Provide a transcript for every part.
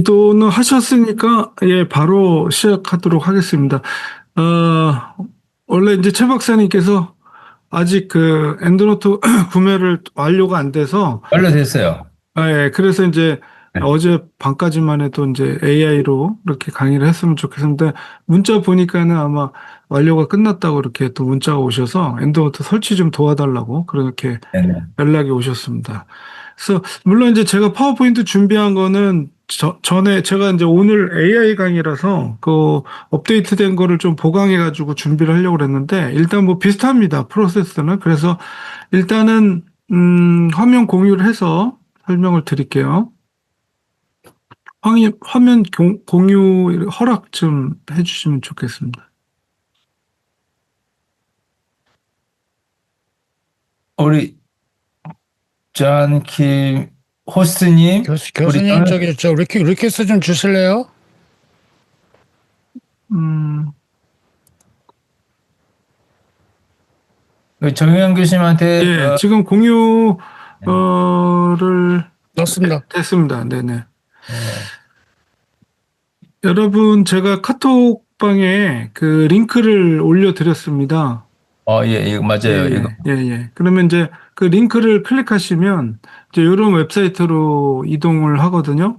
기도는 하셨으니까, 예, 바로 시작하도록 하겠습니다. 원래 이제 최 박사님께서 아직 그 엔드노트 구매를 완료가 안 돼서, 완료됐어요. 예, 그래서 이제 네. 어제 밤까지만 해도 이제 AI로 이렇게 강의를 했으면 좋겠는데, 문자 보니까는 아마 완료가 끝났다고 이렇게 또 문자가 오셔서 엔드노트 설치 좀 도와달라고 그렇게 네네. 연락이 오셨습니다. 그래서 물론 이제 제가 파워포인트 준비한 거는 전에 제가 이제 오늘 AI 강의라서 그 업데이트된 거를 좀 보강해 가지고 준비를 하려고 그랬는데 일단 뭐 비슷합니다. 프로세스는. 그래서 일단은 화면 공유를 해서 설명을 드릴게요. 화면 공유 허락 좀 해주시면 좋겠습니다. 우리 존킴 호스트님, 우리 교수님, 저 리퀘스트 좀 주실래요? 음, 정영 교수님한테 예, 지금 공유를 넣습니다. 됐습니다. 네네. 네. 여러분, 제가 카톡방에 그 링크를 올려드렸습니다. 예, 이거 예, 맞아요. 이거. 예, 예, 예. 그러면 이제 그 링크를 클릭하시면 이제 이런 웹사이트로 이동을 하거든요.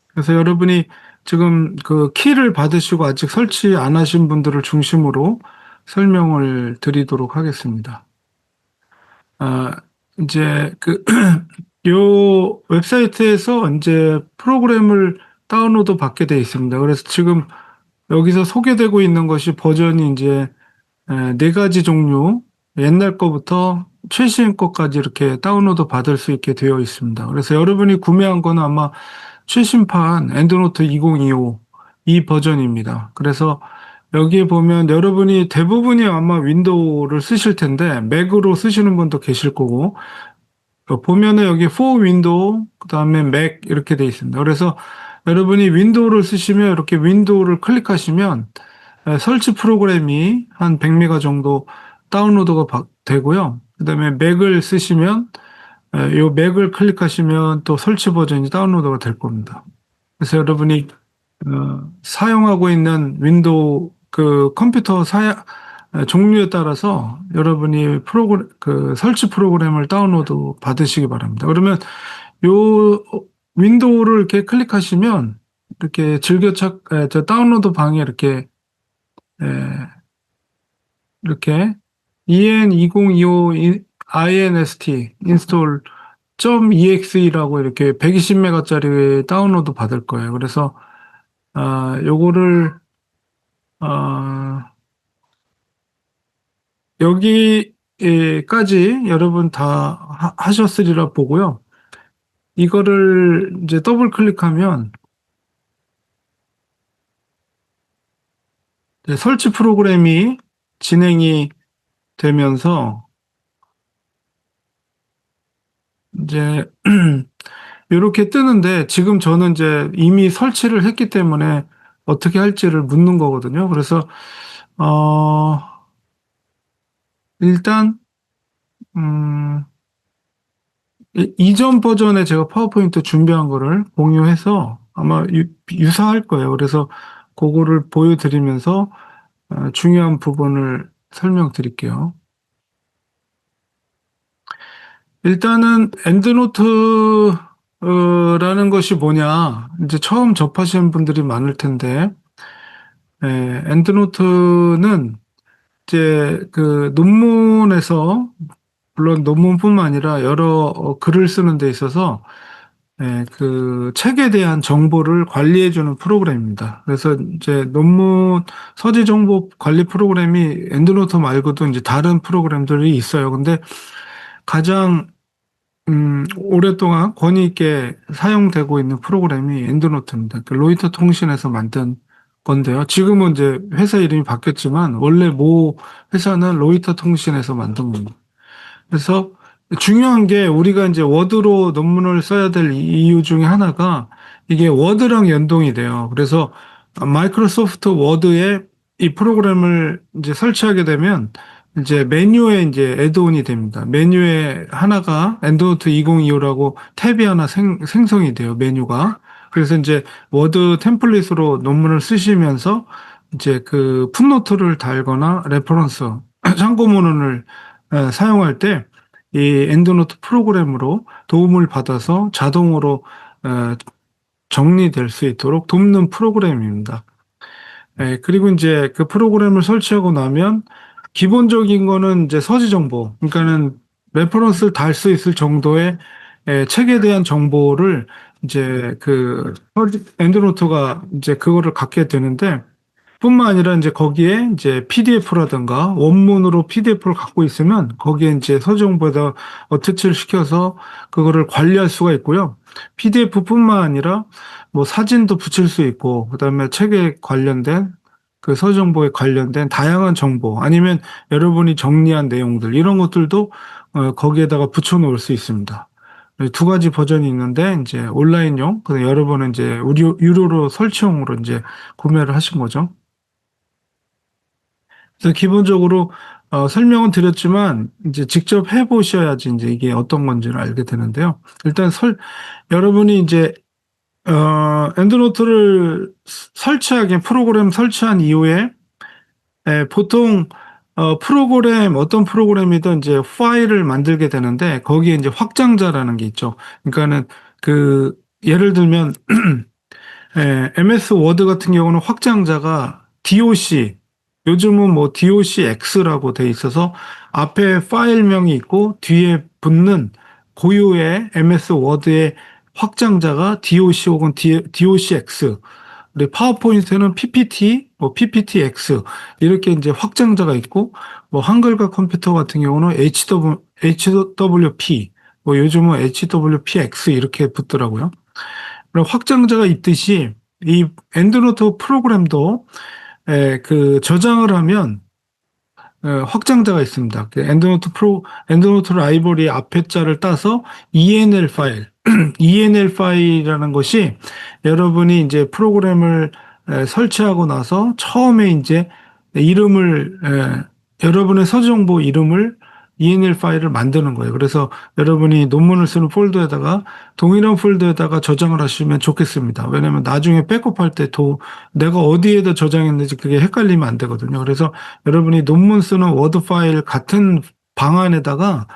그래서 여러분이 지금 그 키를 받으시고 아직 설치 안 하신 분들을 중심으로 설명을 드리도록 하겠습니다. 아, 이제 요 웹사이트에서 이제 프로그램을 다운로드 받게 돼 있습니다. 그래서 지금 여기서 소개되고 있는 것이 버전이 이제 네 가지 종류, 옛날 거부터 최신 거까지 이렇게 다운로드 받을 수 있게 되어 있습니다. 그래서 여러분이 구매한 거는 아마 최신판 엔드노트 2025 이 버전입니다. 그래서 여기에 보면 여러분이 대부분이 아마 윈도우를 쓰실 텐데 맥으로 쓰시는 분도 계실 거고 보면은 여기 for 윈도우 그다음에 맥 이렇게 돼 있습니다. 그래서 여러분이 윈도우를 쓰시면 이렇게 윈도우를 클릭하시면 설치 프로그램이 한 100메가 정도 다운로드가 되고요. 그다음에 맥을 쓰시면 요 맥을 클릭하시면 또 설치 버전이 다운로드가 될 겁니다. 그래서 여러분이 사용하고 있는 윈도우 그 컴퓨터 종류에 따라서 여러분이 그 설치 프로그램을 다운로드 받으시기 바랍니다. 그러면 요 윈도우를 이렇게 클릭하시면 이렇게 저 다운로드 방에 이렇게 en2025 inst install .exe라고 이렇게 120메가짜리 다운로드 받을 거예요. 그래서 요거를 여기까지 여러분 다 하셨으리라 보고요. 이거를 이제 더블 클릭하면 설치 프로그램이 진행이 되면서 이제 이렇게 뜨는데 지금 저는 이제 이미 설치를 했기 때문에 어떻게 할지를 묻는 거거든요. 그래서 일단 이전 버전에 제가 파워포인트 준비한 거를 공유해서 아마 유사할 거예요. 그래서 그거를 보여드리면서 중요한 부분을 설명드릴게요. 일단은 엔드노트라는 것이 뭐냐 이제 처음 접하시는 분들이 많을 텐데 엔드노트는 이제 그 논문에서 물론 논문뿐만 아니라 여러 글을 쓰는 데 있어서 그 책에 대한 정보를 관리해주는 프로그램입니다. 그래서 이제 논문 서지 정보 관리 프로그램이 엔드노트 말고도 이제 다른 프로그램들이 있어요. 근데 가장 오랫동안 권위 있게 사용되고 있는 프로그램이 엔드노트입니다. 그 로이터 통신에서 만든 건데요. 지금은 이제 회사 이름이 바뀌었지만 원래 모 회사는 로이터 통신에서 만든 겁니다. 그래서 중요한 게 우리가 이제 워드로 논문을 써야 될 이유 중에 하나가 이게 워드랑 연동이 돼요. 그래서 마이크로소프트 워드에 이 프로그램을 이제 설치하게 되면 이제 메뉴에 이제 애드온이 됩니다. 메뉴에 하나가 엔드노트 2025라고 탭이 하나 생성이 돼요. 메뉴가. 그래서 이제 워드 템플릿으로 논문을 쓰시면서 이제 그 풋노트를 달거나 레퍼런스 참고문헌을 사용할 때 이 엔드노트 프로그램으로 도움을 받아서 자동으로 정리될 수 있도록 돕는 프로그램입니다. 그리고 이제 그 프로그램을 설치하고 나면 기본적인 거는 이제 서지 정보, 그러니까는 레퍼런스를 달 수 있을 정도의 책에 대한 정보를 이제 그 엔드노트가 이제 그거를 갖게 되는데 뿐만 아니라 이제 거기에 이제 PDF라든가 원문으로 PDF를 갖고 있으면 거기에 이제 서지 정보에다 어태치를 시켜서 그거를 관리할 수가 있고요. PDF뿐만 아니라 뭐 사진도 붙일 수 있고 그다음에 책에 관련된 그 서지 정보에 관련된 다양한 정보 아니면 여러분이 정리한 내용들 이런 것들도 거기에다가 붙여 놓을 수 있습니다. 두 가지 버전이 있는데 이제 온라인용, 그다음 여러분은 이제 유료로 설치용으로 이제 구매를 하신 거죠. 그래서 기본적으로 설명은 드렸지만 이제 직접 해보셔야지 이제 이게 어떤 건지를 알게 되는데요. 일단 여러분이 이제 엔드노트를 설치하게 프로그램 설치한 이후에 보통 프로그램 어떤 프로그램이든 이제 파일을 만들게 되는데 거기에 이제 확장자라는 게 있죠. 그러니까는 그 예를 들면 MS 워드 같은 경우는 확장자가 DOC, 요즘은 뭐 DOCX라고 돼 있어서 앞에 파일명이 있고 뒤에 붙는 고유의 MS 워드의 확장자가 DOC 혹은 DOCX. 그리고 파워포인트는 PPT, 뭐 PPTX 이렇게 이제 확장자가 있고 뭐 한글과 컴퓨터 같은 경우는 HWP, 뭐 요즘은 HWPX 이렇게 붙더라고요. 그럼 확장자가 있듯이 이 엔드노트 프로그램도 그 저장을 하면 확장자가 있습니다. 그 엔드노트 라이브러리 앞에 자를 따서 ENL 파일, ENL 파일이라는 것이 여러분이 이제 프로그램을 설치하고 나서 처음에 이제 여러분의 서정보 이름을 ENL 파일을 만드는 거예요. 그래서 여러분이 논문을 쓰는 폴더에다가 동일한 폴더에다가 저장을 하시면 좋겠습니다. 왜냐하면 나중에 백업할 때 내가 어디에다 저장했는지 그게 헷갈리면 안 되거든요. 그래서 여러분이 논문 쓰는 워드 파일 같은 방안에다가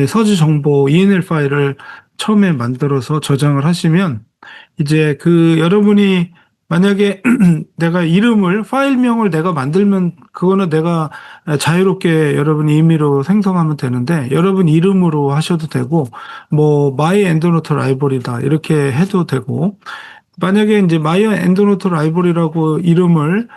서지 정보 ENL 파일을 처음에 만들어서 저장을 하시면 이제 그 여러분이 만약에 내가 파일명을 내가 만들면 그거는 내가 자유롭게 여러분이 임의로 생성하면 되는데 여러분 이름으로 하셔도 되고 뭐 마이 엔드노트 라이브러리다 이렇게 해도 되고 만약에 이제 마이 엔드노트 라이브러리라고 이름을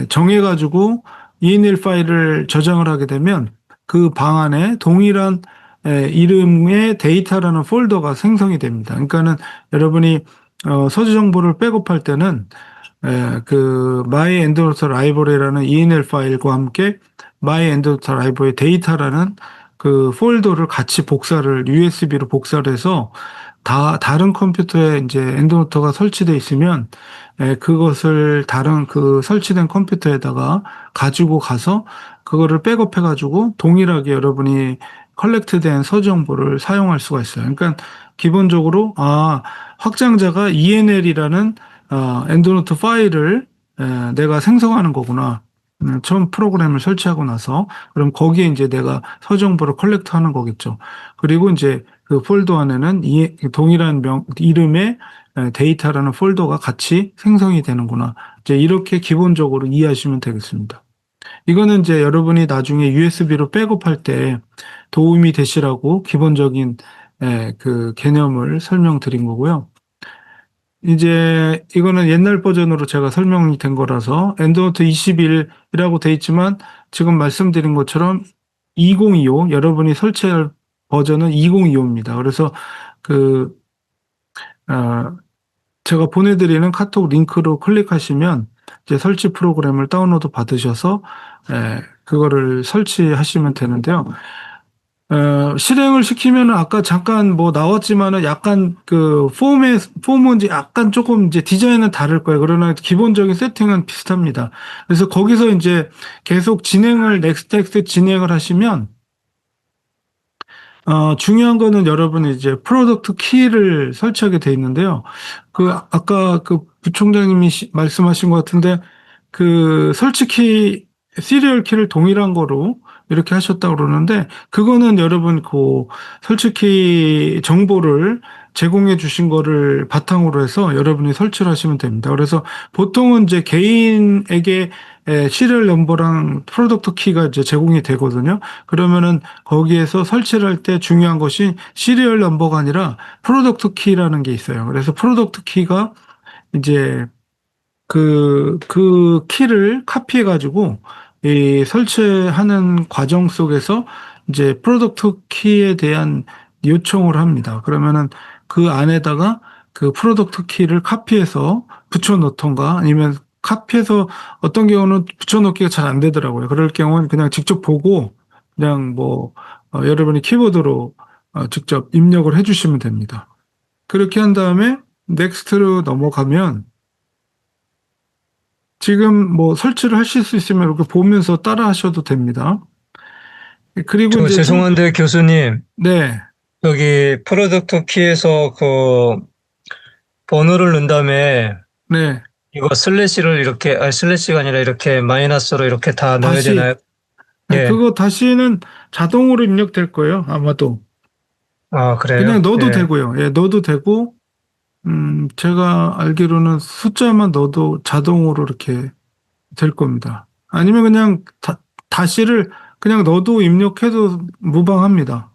정해가지고 ENL 파일을 저장을 하게 되면 그 방 안에 동일한 이름의 데이터라는 폴더가 생성이 됩니다. 그러니까는 여러분이 서지 정보를 백업할 때는 그 my endnote library라는 ENL 파일과 함께 my endnote library 데이터라는 그 폴더를 같이 USB로 복사를 해서 다른 컴퓨터에 이제 엔드노트가 설치되어 있으면 그것을 다른 그 설치된 컴퓨터에다가 가지고 가서 그거를 백업해 가지고 동일하게 여러분이 컬렉트된 서지 정보를 사용할 수가 있어요. 그러니까 기본적으로 확장자가 ENL이라는 엔드노트 파일을 내가 생성하는 거구나. 처음 프로그램을 설치하고 나서 그럼 거기에 이제 내가 서정보를 컬렉트하는 거겠죠. 그리고 이제 그 폴더 안에는 동일한 이름의 데이터라는 폴더가 같이 생성이 되는구나. 이제 이렇게 기본적으로 이해하시면 되겠습니다. 이거는 이제 여러분이 나중에 USB로 백업할 때 도움이 되시라고 기본적인 그 개념을 설명드린 거고요. 이제 이거는 옛날 버전으로 제가 설명이 된 거라서 엔드노트 21이라고 돼 있지만 지금 말씀드린 것처럼 2025 여러분이 설치할 버전은 2025입니다. 그래서 제가 보내드리는 카톡 링크로 클릭하시면 이제 설치 프로그램을 다운로드 받으셔서 그거를 설치하시면 되는데요. 실행을 시키면 아까 잠깐 뭐 나왔지만은 약간 그 폼은 이제 약간 조금 이제 디자인은 다를 거예요. 그러나 기본적인 세팅은 비슷합니다. 그래서 거기서 이제 계속 넥스트 진행을 하시면 중요한 거는 여러분이 이제 프로덕트 키를 설치하게 돼 있는데요. 아까 그 부총장님이 말씀하신 것 같은데, 그 설치 키, 시리얼 키를 동일한 거로 이렇게 하셨다고 그러는데, 그거는 여러분 그 설치 키 정보를 제공해 주신 거를 바탕으로 해서 여러분이 설치를 하시면 됩니다. 그래서 보통은 이제 개인에게 시리얼 넘버랑 프로덕트 키가 이제 제공이 되거든요. 그러면은 거기에서 설치를 할 때 중요한 것이 시리얼 넘버가 아니라 프로덕트 키라는 게 있어요. 그래서 프로덕트 키가 이제 그 키를 카피해가지고 이 설치하는 과정 속에서 이제 프로덕트 키에 대한 요청을 합니다. 그러면은 그 안에다가 그 프로덕트 키를 카피해서 붙여넣던가 아니면 카피해서 어떤 경우는 붙여넣기가 잘 안 되더라고요. 그럴 경우는 그냥 직접 보고 그냥 뭐 여러분이 키보드로 직접 입력을 해주시면 됩니다. 그렇게 한 다음에 넥스트로 넘어가면 지금 뭐 설치를 하실 수 있으면 이렇게 보면서 따라 하셔도 됩니다. 그리고 저 이제 죄송한데 교수님, 네, 여기 프로덕트 키에서 그 번호를 넣은 다음에 네. 이거 슬래시를 이렇게, 슬래시가 아니라 이렇게 마이너스로 이렇게 다 넣어야 다시, 되나요? 네, 예. 그거 다시는 자동으로 입력될 거예요. 아마도. 아, 그래요? 그냥 넣어도 예. 되고요. 예, 넣어도 되고, 제가 알기로는 숫자만 넣어도 자동으로 이렇게 될 겁니다. 아니면 그냥 다시를 그냥 넣어도 입력해도 무방합니다.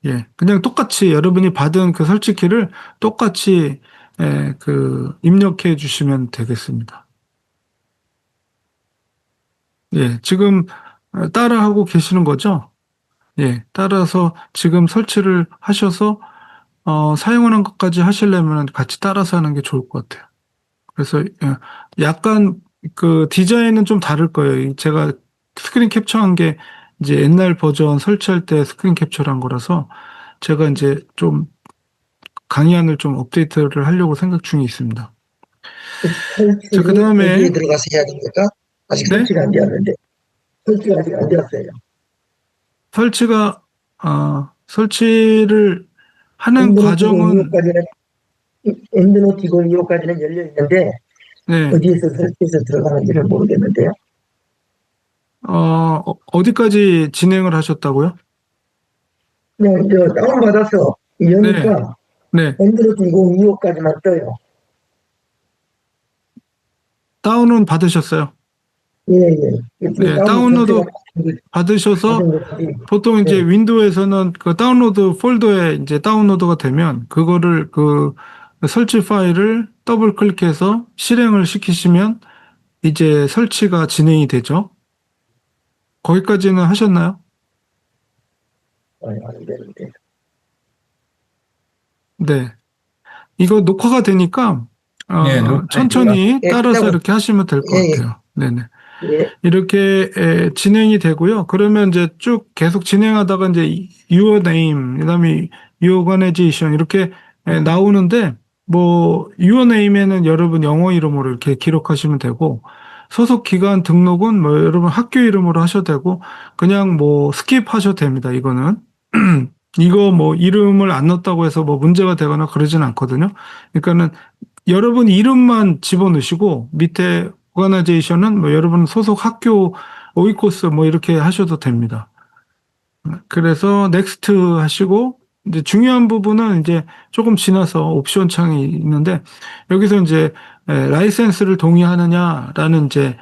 예, 그냥 똑같이 여러분이 받은 그 설치키를 똑같이 입력해 주시면 되겠습니다. 예, 지금 따라하고 계시는 거죠? 예, 따라서 지금 설치를 하셔서 사용하는 것까지 하시려면 같이 따라서 하는 게 좋을 것 같아요. 그래서 약간 그 디자인은 좀 다를 거예요. 제가 스크린 캡처한 게 이제 옛날 버전 설치할 때 스크린 캡처를 한 거라서 제가 이제 좀 강의안을 좀 업데이트를 하려고 생각 중에 있습니다. 자, 설치를 그다음에 어디에 들어가서 해야 됩니까? 아직 네? 설치가 안 되었는데. 설치가 아직 안 되었어요. 설치를 하는 과정은 엔드노티고 2호까지는 열려 있는데 네, 어디에서 설치해서 들어가는지를 모르겠는데요. 어디까지 진행을 하셨다고요? 그냥 다운받아서 여니까 네, 엔드노티고 2호까지만 떠요. 다운은 받으셨어요? 예, 예. 네, 다운로드 받으셔서 보통 이제 네. 윈도우에서는 그 다운로드 폴더에 이제 다운로드가 되면 그거를 그 설치 파일을 더블 클릭해서 실행을 시키시면 이제 설치가 진행이 되죠. 거기까지는 하셨나요? 안 되는데. 네. 이거 녹화가 되니까 예, 녹화해요. 천천히 예, 따라서 끝나고. 이렇게 하시면 될 것 예, 예. 같아요. 네네. 예. 이렇게 진행이 되고요. 그러면 이제 쭉 계속 진행하다가 이제 your name, 그다음에 your organization 이렇게 나오는데 뭐 your name에는 여러분 영어 이름으로 이렇게 기록하시면 되고 소속 기관 등록은 뭐 여러분 학교 이름으로 하셔도 되고 그냥 뭐 스킵하셔도 됩니다. 이거는 이거 뭐 이름을 안 넣었다고 해서 뭐 문제가 되거나 그러진 않거든요. 그러니까는 여러분 이름만 집어넣으시고 밑에 오가나이제이션은 뭐 여러분 소속 학교 오이코스 뭐 이렇게 하셔도 됩니다. 그래서 넥스트 하시고 이제 중요한 부분은 이제 조금 지나서 옵션 창이 있는데 여기서 이제 라이센스를 동의하느냐라는 이제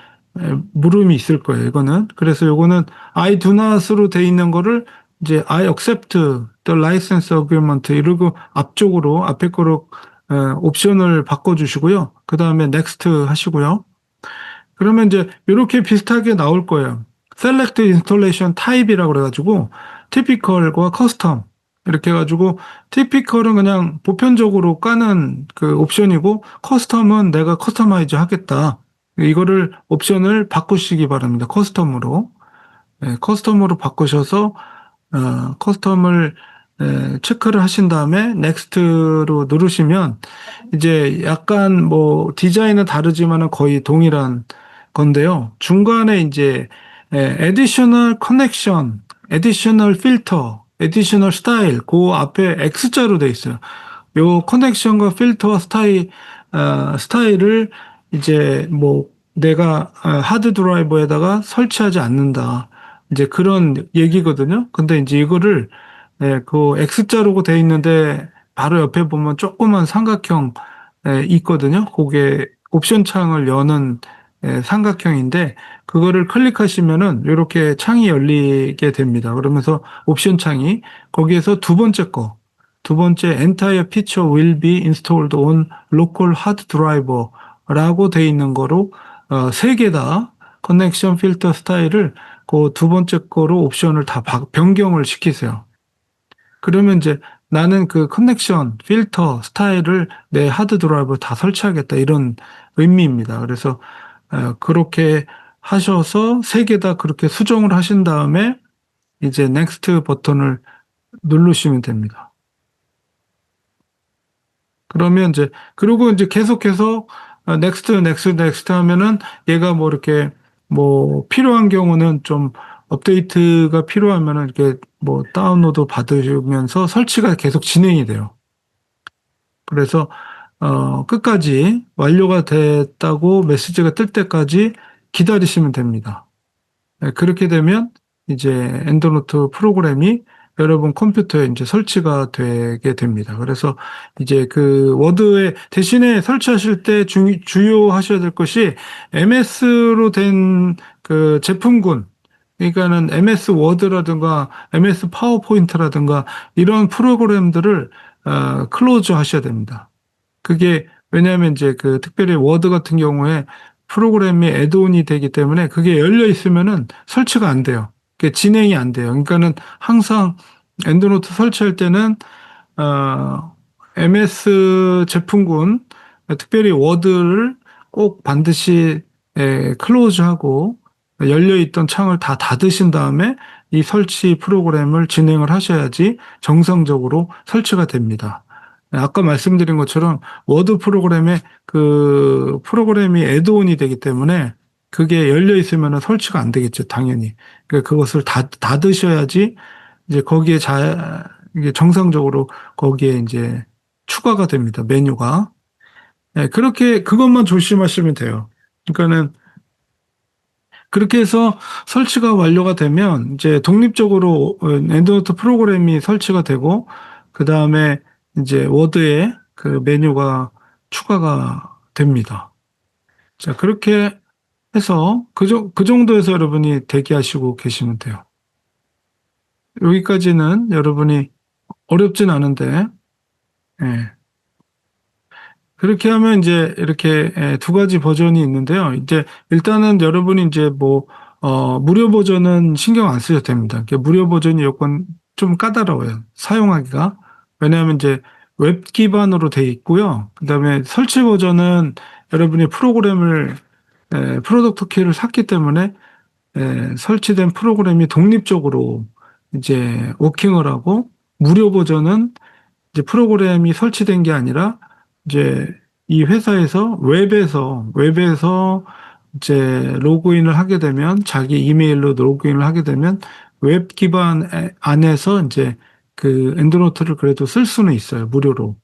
물음이 있을 거예요. 이거는 그래서 요거는 I do not으로 돼 있는 거를 이제 I accept the license agreement 이러고 앞쪽으로 앞에 거로 옵션을 바꿔주시고요. 그 다음에 next 하시고요. 그러면 이제 이렇게 비슷하게 나올 거예요. select installation type이라고 그래가지고 typical과 custom 이렇게 해가지고 typical은 그냥 보편적으로 까는 그 옵션이고 custom은 내가 커스터마이즈 하겠다. 이거를 옵션을 바꾸시기 바랍니다. 커스텀으로. 네, 커스텀으로 바꾸셔서 커스텀을 체크를 하신 다음에 넥스트로 누르시면 이제 약간 뭐 디자인은 다르지만은 거의 동일한 건데요. 중간에 이제 additional connection, additional filter additional style, 그 앞에 X자로 돼 있어요. 요 커넥션과 필터와 스타일을 이제 뭐 내가 하드 드라이버에다가 설치하지 않는다. 이제 그런 얘기거든요. 근데 이제 이거를 그 X자로고 돼 있는데 바로 옆에 보면 조그만 삼각형 있거든요. 그게 옵션 창을 여는 삼각형인데 그거를 클릭하시면은 이렇게 창이 열리게 됩니다. 그러면서 옵션 창이 거기에서 두 번째 entire feature will be installed on local hard driver라고 돼 있는 거로 세 개 다 커넥션 필터 스타일을 그 두 번째 거로 옵션을 다 변경을 시키세요. 그러면 이제 나는 그 커넥션 필터 스타일을 내 하드 드라이브에 다 설치하겠다 이런 의미입니다. 그래서 그렇게 하셔서 세 개 다 그렇게 수정을 하신 다음에 이제 next 버튼을 누르시면 됩니다. 그러면 이제 그리고 이제 계속해서 next 하면은 얘가 뭐 이렇게 뭐 필요한 경우는 좀 업데이트가 필요하면은 이렇게 뭐 다운로드 받으시면서 설치가 계속 진행이 돼요. 그래서 끝까지 완료가 됐다고 메시지가 뜰 때까지 기다리시면 됩니다. 그렇게 되면 이제 엔더노트 프로그램이 여러분 컴퓨터에 이제 설치가 되게 됩니다. 그래서 이제 그 워드에 대신에 설치하실 때 주의하셔야 될 것이 MS로 된 그 제품군, 그러니까는 MS 워드라든가 MS 파워포인트라든가 이런 프로그램들을 클로즈 하셔야 됩니다. 그게 왜냐하면 이제 그 특별히 워드 같은 경우에 프로그램이 애드온이 되기 때문에 그게 열려 있으면은 설치가 안 돼요. 그게 진행이 안 돼요. 그러니까는 항상 엔드노트 설치할 때는 MS 제품군, 특별히 워드를 꼭 반드시 클로즈하고 열려있던 창을 다 닫으신 다음에 이 설치 프로그램을 진행을 하셔야지 정상적으로 설치가 됩니다. 아까 말씀드린 것처럼 워드 프로그램에 그 프로그램이 애드온이 되기 때문에 그게 열려 있으면 설치가 안 되겠죠, 당연히. 그러니까 그것을 닫으셔야지 이제 거기에 이게 정상적으로 거기에 이제 추가가 됩니다, 메뉴가. 그렇게 그것만 조심하시면 돼요. 그러니까는 그렇게 해서 설치가 완료가 되면 이제 독립적으로 엔드노트 프로그램이 설치가 되고 그 다음에 이제 워드에 그 메뉴가 추가가 됩니다. 자, 그렇게 해서 그 정도에서 여러분이 대기하시고 계시면 돼요. 여기까지는 여러분이 어렵진 않은데, 예. 그렇게 하면 이제 이렇게 두 가지 버전이 있는데요. 이제 일단은 여러분이 이제 뭐, 무료 버전은 신경 안 쓰셔도 됩니다. 무료 버전이 요건 좀 까다로워요. 사용하기가. 왜냐하면 이제 웹 기반으로 돼 있고요. 그 다음에 설치 버전은 여러분이 프로덕트 키를 샀기 때문에 설치된 프로그램이 독립적으로 이제 워킹을 하고 무료 버전은 이제 프로그램이 설치된 게 아니라 이제 이 회사에서 웹에서 이제 로그인을 하게 되면 자기 이메일로 로그인을 하게 되면 웹 기반 안에서 이제 그 엔드노트를 그래도 쓸 수는 있어요. 무료로.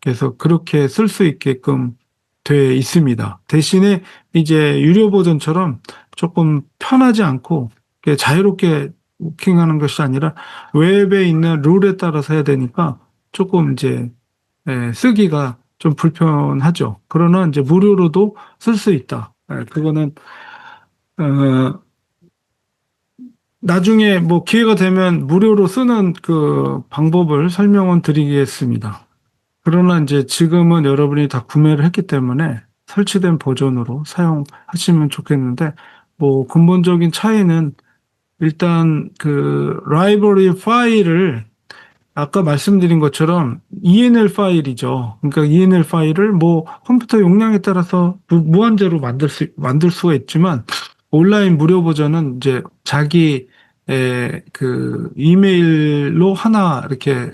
그래서 그렇게 쓸 수 있게끔 돼 있습니다. 대신에 이제 유료 버전처럼 조금 편하지 않고 자유롭게 워킹하는 것이 아니라 웹에 있는 룰에 따라서 해야 되니까 조금 이제 쓰기가 좀 불편하죠. 그러나 이제 무료로도 쓸 수 있다. 그거는 나중에 뭐 기회가 되면 무료로 쓰는 그 방법을 설명은 드리겠습니다. 그러나 이제 지금은 여러분이 다 구매를 했기 때문에 설치된 버전으로 사용하시면 좋겠는데 뭐 근본적인 차이는 일단 그 라이브러리 파일을 아까 말씀드린 것처럼 ENL 파일이죠. 그러니까 ENL 파일을 뭐 컴퓨터 용량에 따라서 무한대로 만들 수가 있지만 온라인 무료 버전은 이제 자기 그 이메일로 하나 이렇게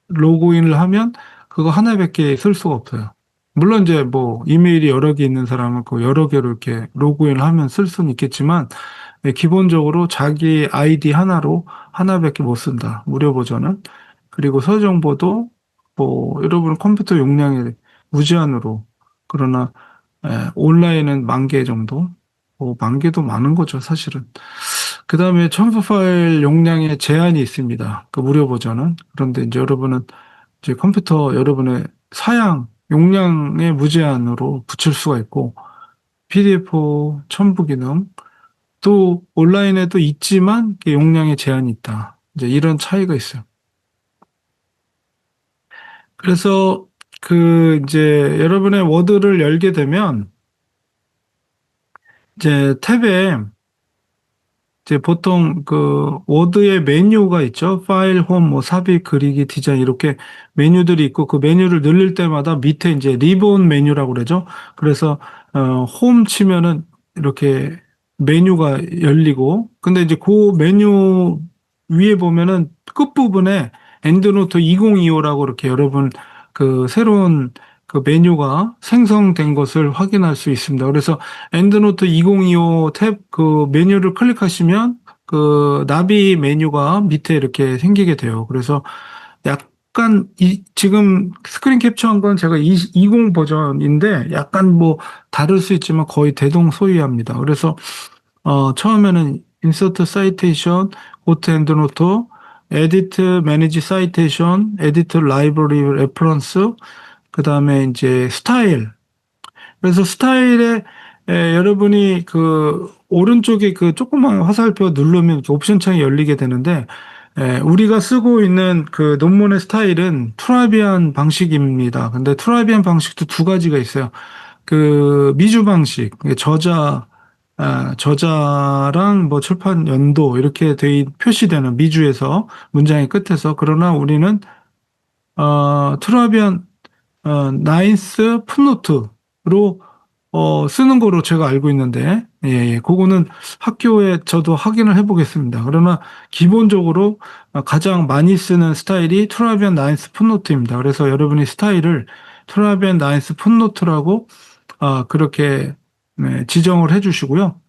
로그인을 하면 그거 하나밖에 쓸 수가 없어요. 물론 이제 뭐 이메일이 여러 개 있는 사람은 그 여러 개로 이렇게 로그인을 하면 쓸 수는 있겠지만 기본적으로 자기 아이디 하나로 하나밖에 못 쓴다. 무료 버전은. 그리고 서정보도 뭐 여러분 컴퓨터 용량이 무제한으로 그러나 온라인은 10,000개 정도. 뭐 10,000개도 많은 거죠, 사실은. 그 다음에 첨부 파일 용량에 제한이 있습니다. 그 무료 버전은. 그런데 이제 여러분은 이제 컴퓨터 여러분의 사양 용량에 무제한으로 붙일 수가 있고 PDF 첨부 기능 또 온라인에도 있지만 용량에 제한이 있다. 이제 이런 차이가 있어요. 그래서 그 이제 여러분의 워드를 열게 되면 이제 탭에 이제 보통 그 워드의 메뉴가 있죠. 파일, 홈, 뭐 삽입, 그리기, 디자인 이렇게 메뉴들이 있고 그 메뉴를 늘릴 때마다 밑에 이제 리본 메뉴라고 그러죠. 그래서 홈 치면은 이렇게 메뉴가 열리고 근데 이제 그 메뉴 위에 보면은 끝부분에 엔드노트 2025라고 이렇게 여러분 그 새로운 그 메뉴가 생성된 것을 확인할 수 있습니다. 그래서 엔드노트 2025 탭 그 메뉴를 클릭하시면 그 나비 메뉴가 밑에 이렇게 생기게 돼요. 그래서 약간 지금 스크린 캡처한 건 제가 20 버전인데 약간 뭐 다를 수 있지만 거의 대동소이합니다. 그래서 처음에는 insert citation, go to endnote, edit, manage citation, edit library reference, 그 다음에 이제 스타일. 그래서 스타일에 여러분이 그 오른쪽에 그 조그만 화살표 누르면 옵션 창이 열리게 되는데 우리가 쓰고 있는 그 논문의 스타일은 투라비안 방식입니다. 근데 투라비안 방식도 두 가지가 있어요. 그 미주 방식, 저자랑 뭐 출판 연도 이렇게 표시되는 미주에서 문장의 끝에서 그러나 우리는 투라비안 나인스 풋노트로 쓰는 거로 제가 알고 있는데, 그거는 학교에 저도 확인을 해보겠습니다. 그러나 기본적으로 가장 많이 쓰는 스타일이 투라비안 나인스 풋노트입니다. 그래서 여러분이 스타일을 투라비안 나인스 풋노트라고 그렇게 지정을 해주시고요.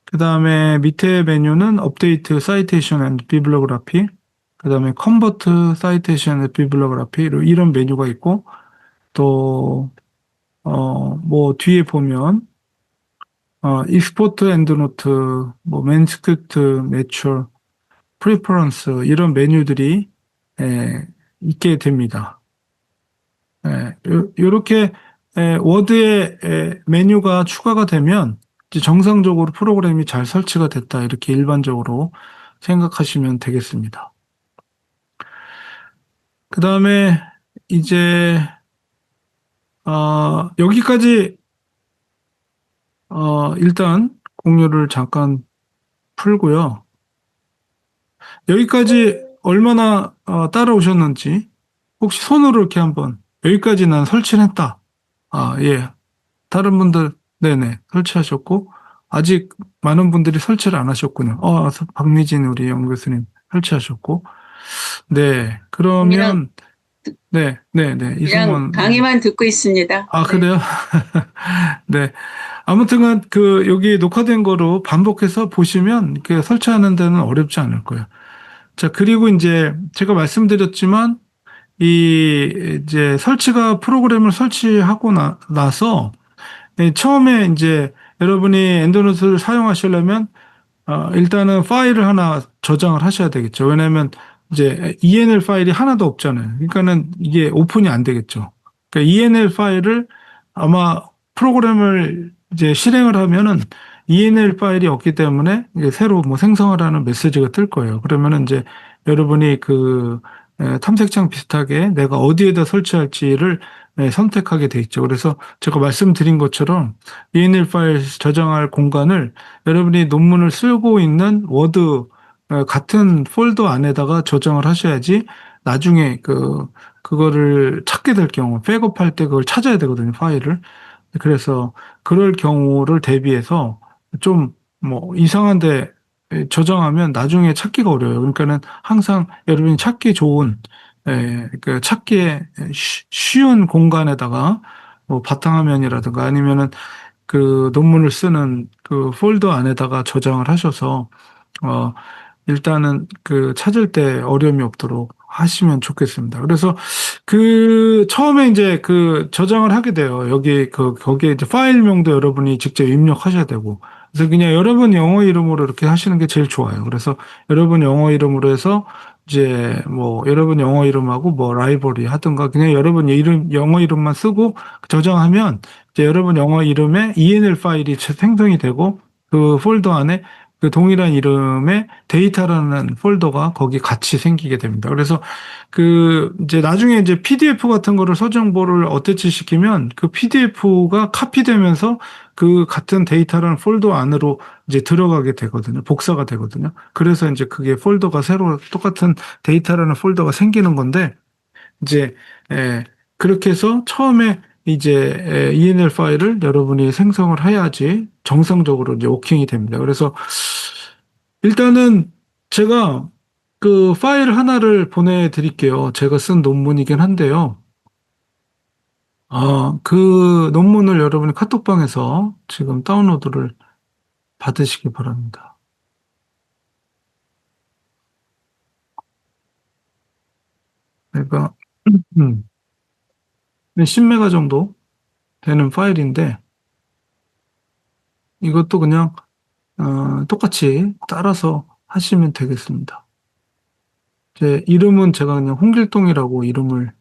그 다음에 밑에 메뉴는 업데이트 사이테이션 앤드 비블리오그래피, 그 다음에 컨버트 사이테이션 앤드 비블리오그래피 이런 메뉴가 있고 또 뭐 뒤에 보면 익스포트 엔드노트, 뭐 맨스크립트, 매추얼, 프리퍼런스 이런 메뉴들이 있게 됩니다. 이렇게 워드에 메뉴가 추가가 되면 이제 정상적으로 프로그램이 잘 설치가 됐다 이렇게 일반적으로 생각하시면 되겠습니다. 그 다음에 이제 여기까지 일단 공유를 잠깐 풀고요. 여기까지 얼마나 따라오셨는지 혹시 손으로 이렇게 한번 여기까지 난 설치를 했다. 예. 다른 분들 네네 설치하셨고 아직 많은 분들이 설치를 안 하셨군요. 박미진 우리 영 교수님 설치하셨고 네 그러면 네 그냥 이승원 강의만 듣고 있습니다. 그래요? 네. 아무튼간 여기 녹화된 거로 반복해서 보시면 이렇게 설치하는 데는 어렵지 않을 거예요. 자, 그리고 이제 제가 말씀드렸지만 이제 프로그램을 설치하고 나서 처음에 이제 여러분이 엔드노트를 사용하시려면 일단은 파일을 하나 저장을 하셔야 되겠죠. 왜냐하면 이제 ENL 파일이 하나도 없잖아요. 그러니까는 이게 오픈이 안 되겠죠. 그러니까 ENL 파일을 아마 프로그램을 이제 실행을 하면은 ENL 파일이 없기 때문에 이제 새로 뭐 생성하라는 메시지가 뜰 거예요. 그러면은 이제 여러분이 탐색창 비슷하게 내가 어디에다 설치할지를 선택하게 돼 있죠. 그래서 제가 말씀드린 것처럼 ENL 파일 저장할 공간을 여러분이 논문을 쓰고 있는 워드 같은 폴더 안에다가 저장을 하셔야지 나중에 그거를 찾게 될 경우 백업할 때 그걸 찾아야 되거든요, 파일을. 그래서 그럴 경우를 대비해서 좀 뭐 이상한데 저장하면 나중에 찾기가 어려워요. 그러니까는 항상 여러분이 찾기 좋은 찾기에 쉬운 공간에다가 뭐 바탕화면이라든가 아니면은 그 논문을 쓰는 그 폴더 안에다가 저장을 하셔서 일단은 그 찾을 때 어려움이 없도록 하시면 좋겠습니다. 그래서 그 처음에 이제 그 저장을 하게 돼요. 여기 거기에 이제 파일명도 여러분이 직접 입력하셔야 되고. 그래서 그냥 여러분 영어 이름으로 이렇게 하시는 게 제일 좋아요. 그래서 여러분 영어 이름으로 해서 이제 뭐 여러분 영어 이름하고 뭐 라이브러리 하든가 그냥 여러분 이름 영어 이름만 쓰고 저장하면 이제 여러분 영어 이름에 ENL 파일이 생성이 되고 그 폴더 안에 그 동일한 이름의 데이터라는 폴더가 거기 같이 생기게 됩니다. 그래서 그 이제 나중에 이제 PDF 같은 거를 서정보를 어태치 시키면 그 PDF가 카피되면서 그 같은 데이터라는 폴더 안으로 이제 들어가게 되거든요. 복사가 되거든요. 그래서 이제 그게 폴더가 새로 똑같은 데이터라는 폴더가 생기는 건데 이제 그렇게 해서 처음에 이제 ENL 파일을 여러분이 생성을 해야지 정상적으로 이제 워킹이 됩니다. 그래서 일단은 제가 그 파일 하나를 보내드릴게요. 제가 쓴 논문이긴 한데요. 그 논문을 여러분이 카톡방에서 지금 다운로드를 받으시기 바랍니다. 내가 10메가 정도 되는 파일인데 이것도 그냥 똑같이 따라서 하시면 되겠습니다. 제 이름은 제가 그냥 홍길동이라고 이름을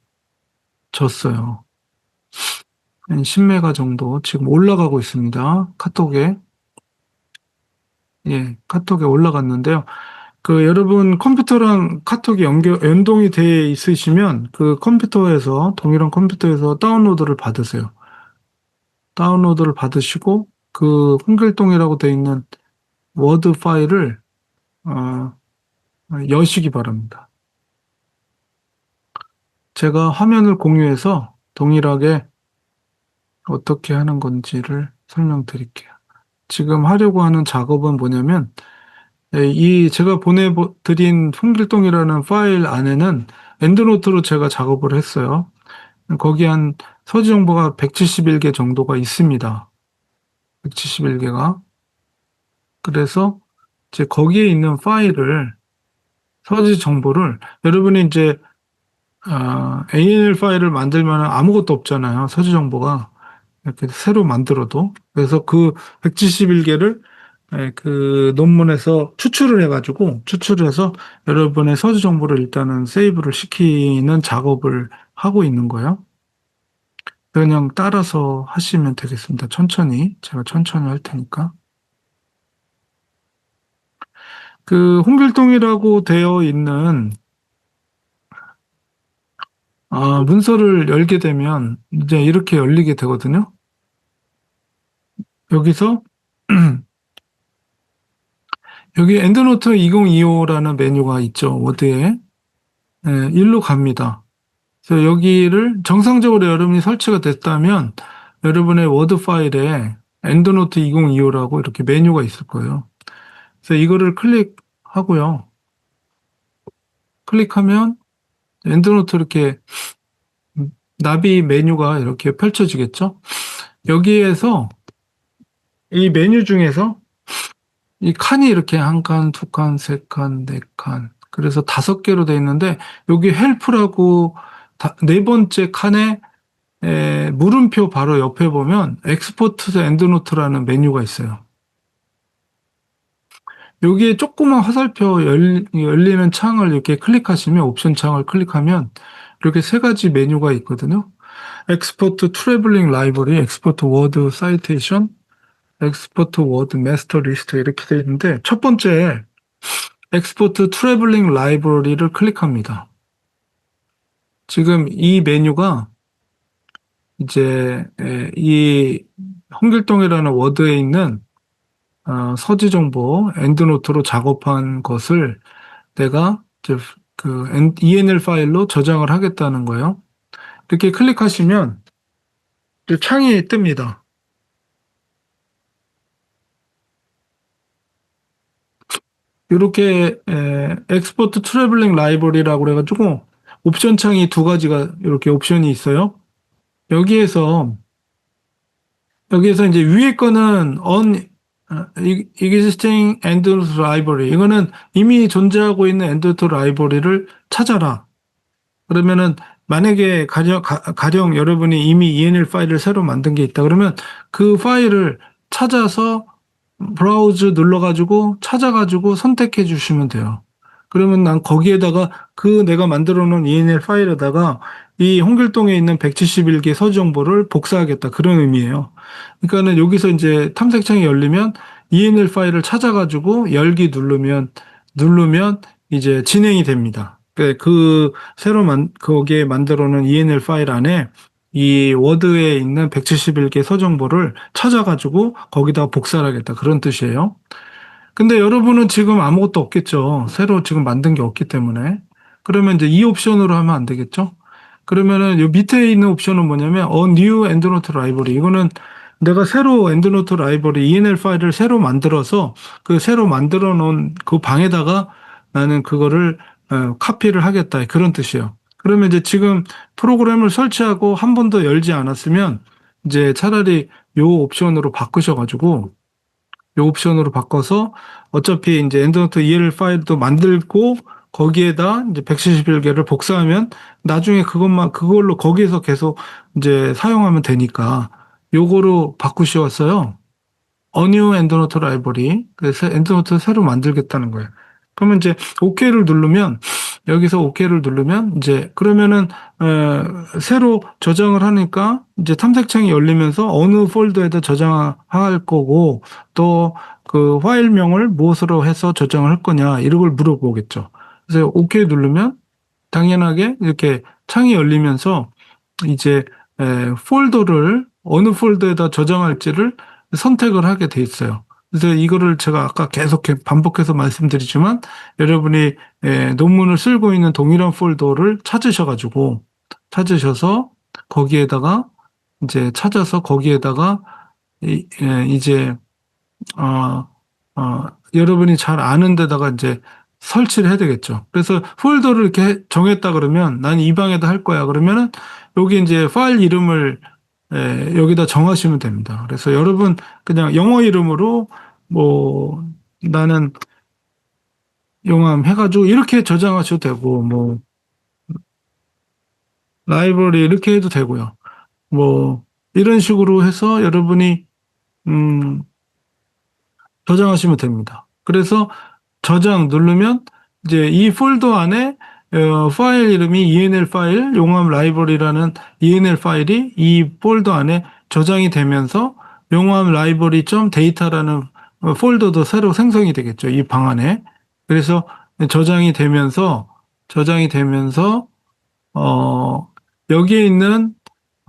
줬어요. 10메가 정도 지금 올라가고 있습니다. 카톡에. 예, 카톡에 올라갔는데요. 그 여러분 컴퓨터랑 카톡이 연동이 돼 있으시면 그 컴퓨터에서 동일한 컴퓨터에서 다운로드를 받으세요. 다운로드를 받으시고 그 홍길동이라고 돼 있는 워드 파일을 여시기 바랍니다. 제가 화면을 공유해서 동일하게 어떻게 하는 건지를 설명드릴게요. 지금 하려고 하는 작업은 뭐냐면 이 제가 보내드린 홍길동이라는 파일 안에는 엔드노트로 제가 작업을 했어요. 거기 한 서지 정보가 171개 정도가 있습니다. 171개가. 그래서 이제 거기에 있는 파일을 서지 정보를 여러분이 이제 ANL 파일을 만들면 아무것도 없잖아요. 서지 정보가 이렇게 새로 만들어도. 그래서 그 171개를 그 논문에서 추출을 해가지고 추출을 해서 여러분의 서지 정보를 일단은 세이브를 시키는 작업을 하고 있는 거예요. 그냥 따라서 하시면 되겠습니다. 천천히. 제가 천천히 할 테니까. 그 홍길동이라고 되어 있는 문서를 열게 되면 이제 이렇게 열리게 되거든요. 여기서 여기 엔드노트 2025라는 메뉴가 있죠. 워드에. 일로 갑니다. 그래서 여기를 정상적으로 여러분이 설치가 됐다면 여러분의 워드 파일에 엔드노트 2025라고 이렇게 메뉴가 있을 거예요. 그래서 이거를 클릭하고요. 클릭하면 엔드노트 이렇게 나비 메뉴가 이렇게 펼쳐지겠죠? 여기에서 이 메뉴 중에서 이 칸이 이렇게 한 칸, 두 칸, 세 칸, 네 칸. 그래서 5개로 되어 있는데 여기 헬프라고 네 번째 칸에 물음표 바로 옆에 보면 엑스포트 엔드노트라는 메뉴가 있어요. 여기에 조그만 화살표 열리는 창을 이렇게 클릭하시면 옵션 창을 클릭하면 이렇게 세 가지 메뉴가 있거든요. 엑스포트 트래블링 라이브러리, 엑스포트 워드 사이테이션, 엑스포트 워드 마스터 리스트 이렇게 되어 있는데 첫 번째 엑스포트 트래블링 라이브러리를 클릭합니다. 지금 이 메뉴가 이제 이 홍길동이라는 워드에 있는 서지 정보 엔드노트로 작업한 것을 내가 이제 그 ENL 파일로 저장을 하겠다는 거예요. 이렇게 클릭하시면 이제 창이 뜹니다. 이렇게 엑스포트 트래블링 라이브러리라고 그래가지고 옵션 창이 두 가지가 이렇게 옵션이 있어요. 여기에서 여기에서 이제 위에 거는 existing endnote library. 이거는 이미 존재하고 있는 endnote library를 찾아라. 그러면은 만약에 가령 여러분이 이미 ENL 파일을 새로 만든 게 있다. 그러면 그 파일을 찾아서 브라우즈 눌러가지고 찾아가지고 선택해 주시면 돼요. 그러면 난 거기에다가 그 내가 만들어 놓은 ENL 파일에다가 이 홍길동에 있는 171개 서지 정보를 복사하겠다. 그런 의미예요. 그러니까는 여기서 이제 탐색창이 열리면 ENL 파일을 찾아가지고 열기 누르면 이제 진행이 됩니다. 그 새로 거기에 만들어 놓은 ENL 파일 안에 이 워드에 있는 171개 서정보를 찾아가지고 거기다가 복사를 하겠다. 그런 뜻이에요. 근데 여러분은 지금 아무것도 없겠죠. 새로 지금 만든 게 없기 때문에. 그러면 이제 이 옵션으로 하면 안 되겠죠? 그러면은 요 밑에 있는 옵션은 뭐냐면 new endnote library. 이거는 내가 새로 endnote library ENL 파일을 새로 만들어서 그 새로 만들어 놓은 그 방에다가 나는 그거를 카피를 하겠다. 그런 뜻이에요. 그러면 이제 지금 프로그램을 설치하고 한 번도 열지 않았으면 이제 차라리 요 옵션으로 바꾸셔가지고 요 옵션으로 바꿔서 어차피 이제 엔드노트 EL 파일도 만들고 거기에다 이제 171개를 복사하면 나중에 그걸로 거기에서 계속 이제 사용하면 되니까 요거로 바꾸시었어요. new 엔드노트 라이브러리. 그래서 엔드노트 새로 만들겠다는 거예요. 그러면 이제 OK를 누르면 여기서 OK를 누르면 이제 그러면은 새로 저장을 하니까 이제 탐색창이 열리면서 어느 폴더에다 저장할 거고 또 그 파일명을 무엇으로 해서 저장을 할 거냐 이런 걸 물어보겠죠. 그래서 OK 누르면 당연하게 이렇게 창이 열리면서 이제 폴더를 어느 폴더에다 저장할지를 선택을 하게 돼 있어요. 그래서 이거를 제가 아까 계속 반복해서 말씀드리지만 여러분이 논문을 쓰고 있는 동일한 폴더를 찾으셔서 거기에다가 이제 찾아서 거기에다가 이제 여러분이 잘 아는 데다가 이제 설치를 해야 되겠죠. 그래서 폴더를 이렇게 정했다 그러면 난 이 방에다 할 거야. 그러면은 여기 이제 파일 이름을 여기다 정하시면 됩니다. 그래서 여러분 그냥 영어 이름으로 뭐 나는 용암 해가지고 이렇게 저장하셔도 되고 뭐 라이브러리 이렇게 해도 되고요. 뭐 이런 식으로 해서 여러분이 저장하시면 됩니다. 그래서 저장 누르면 이제 이 폴더 안에 파일 이름이 ENL 파일, 용암 라이브러리라는 ENL 파일이 이 폴더 안에 저장이 되면서 용암 라이브러리 데이터라는 폴더도 새로 생성이 되겠죠. 이 방 안에. 그래서 저장이 되면서 여기에 있는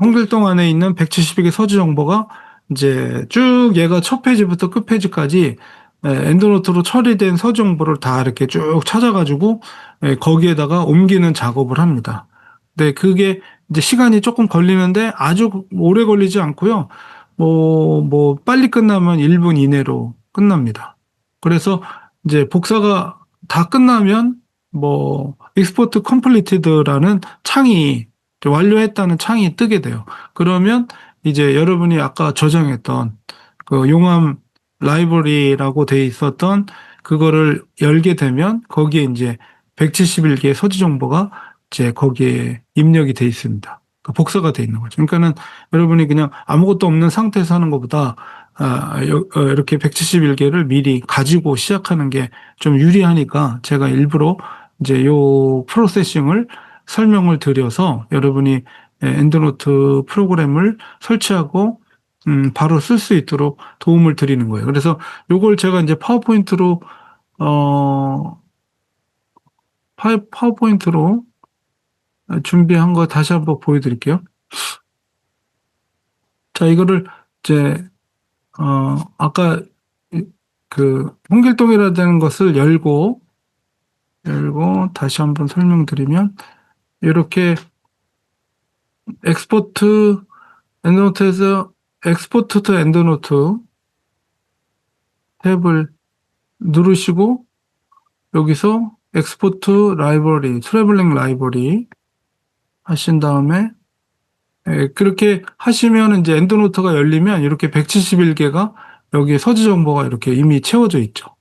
홍길동 안에 있는 172개 서지 정보가 이제 쭉 얘가 첫 페이지부터 끝 페이지까지 엔드노트로 처리된 서지 정보를 다 이렇게 쭉 찾아가지고 거기에다가 옮기는 작업을 합니다. 근데 그게 이제 시간이 조금 걸리는데 아주 오래 걸리지 않고요. 뭐 빨리 끝나면 1분 이내로 끝납니다. 그래서 이제 복사가 다 끝나면 export completed라는 창이 완료했다는 창이 뜨게 돼요. 그러면 이제 여러분이 아까 저장했던 그 용암 라이브러리라고 돼 있었던 그거를 열게 되면 거기에 이제 171개의 서지 정보가 이제 거기에 입력이 돼 있습니다. 복사가 돼 있는 거죠. 그러니까는 여러분이 그냥 아무것도 없는 상태에서 하는 것보다 이렇게 171개를 미리 가지고 시작하는 게 좀 유리하니까 제가 일부러 이제 요 프로세싱을 설명을 드려서 여러분이 엔드노트 프로그램을 설치하고 바로 쓸 수 있도록 도움을 드리는 거예요. 그래서 요걸 제가 이제 파워포인트로 준비한 거 다시 한번 보여드릴게요. 자, 이거를 이제 아까 그 홍길동이라는 것을 열고 다시 한번 설명드리면 이렇게 엑스포트 엔드노트에서 엑스포트 투 엔드노트 탭을 누르시고 여기서 엑스포트 라이브러리 트래블링 라이브러리 하신 다음에 그렇게 하시면 이제 엔드노트가 열리면 이렇게 171개가 여기 서지 정보가 이렇게 이미 채워져 있죠.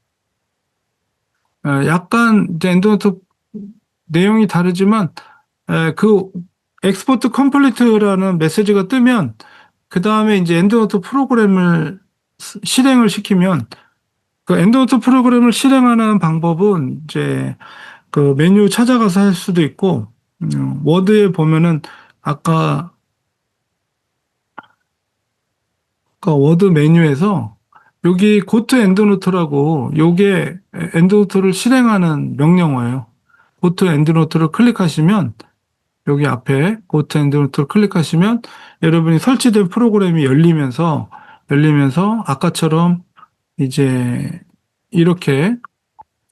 약간 이제 엔드노트 내용이 다르지만 그 엑스포트 컴플리트라는 메시지가 뜨면 그 다음에 이제 엔드노트 프로그램을 실행을 시키면 그 엔드노트 프로그램을 실행하는 방법은 이제 그 메뉴 찾아가서 할 수도 있고 워드에 보면은 아까 워드 메뉴에서 여기 고트 엔드노트라고 요게 엔드노트를 실행하는 명령어예요. 고트 엔드노트를 클릭하시면 여기 앞에 고트 엔드노트를 클릭하시면 여러분이 설치된 프로그램이 열리면서 아까처럼 이제 이렇게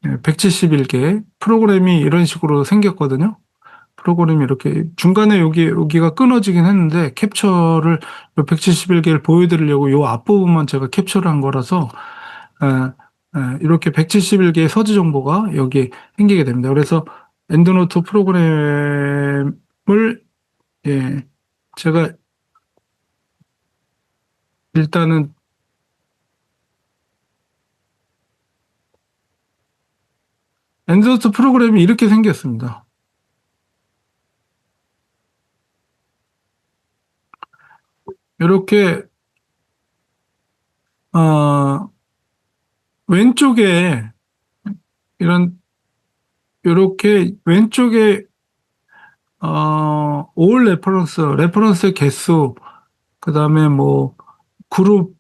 171개 프로그램이 이런 식으로 생겼거든요. 프로그램이 이렇게 중간에 여기가 끊어지긴 했는데 캡처를 171개를 보여드리려고 요 앞부분만 제가 캡처를 한 거라서 이렇게 171개의 서지 정보가 여기에 생기게 됩니다. 그래서 엔드노트 프로그램을 제가 일단은 엔드노트 프로그램이 이렇게 생겼습니다. 이렇게 왼쪽에 이렇게 왼쪽에 all 레퍼런스 개수, 그 다음에 뭐 그룹,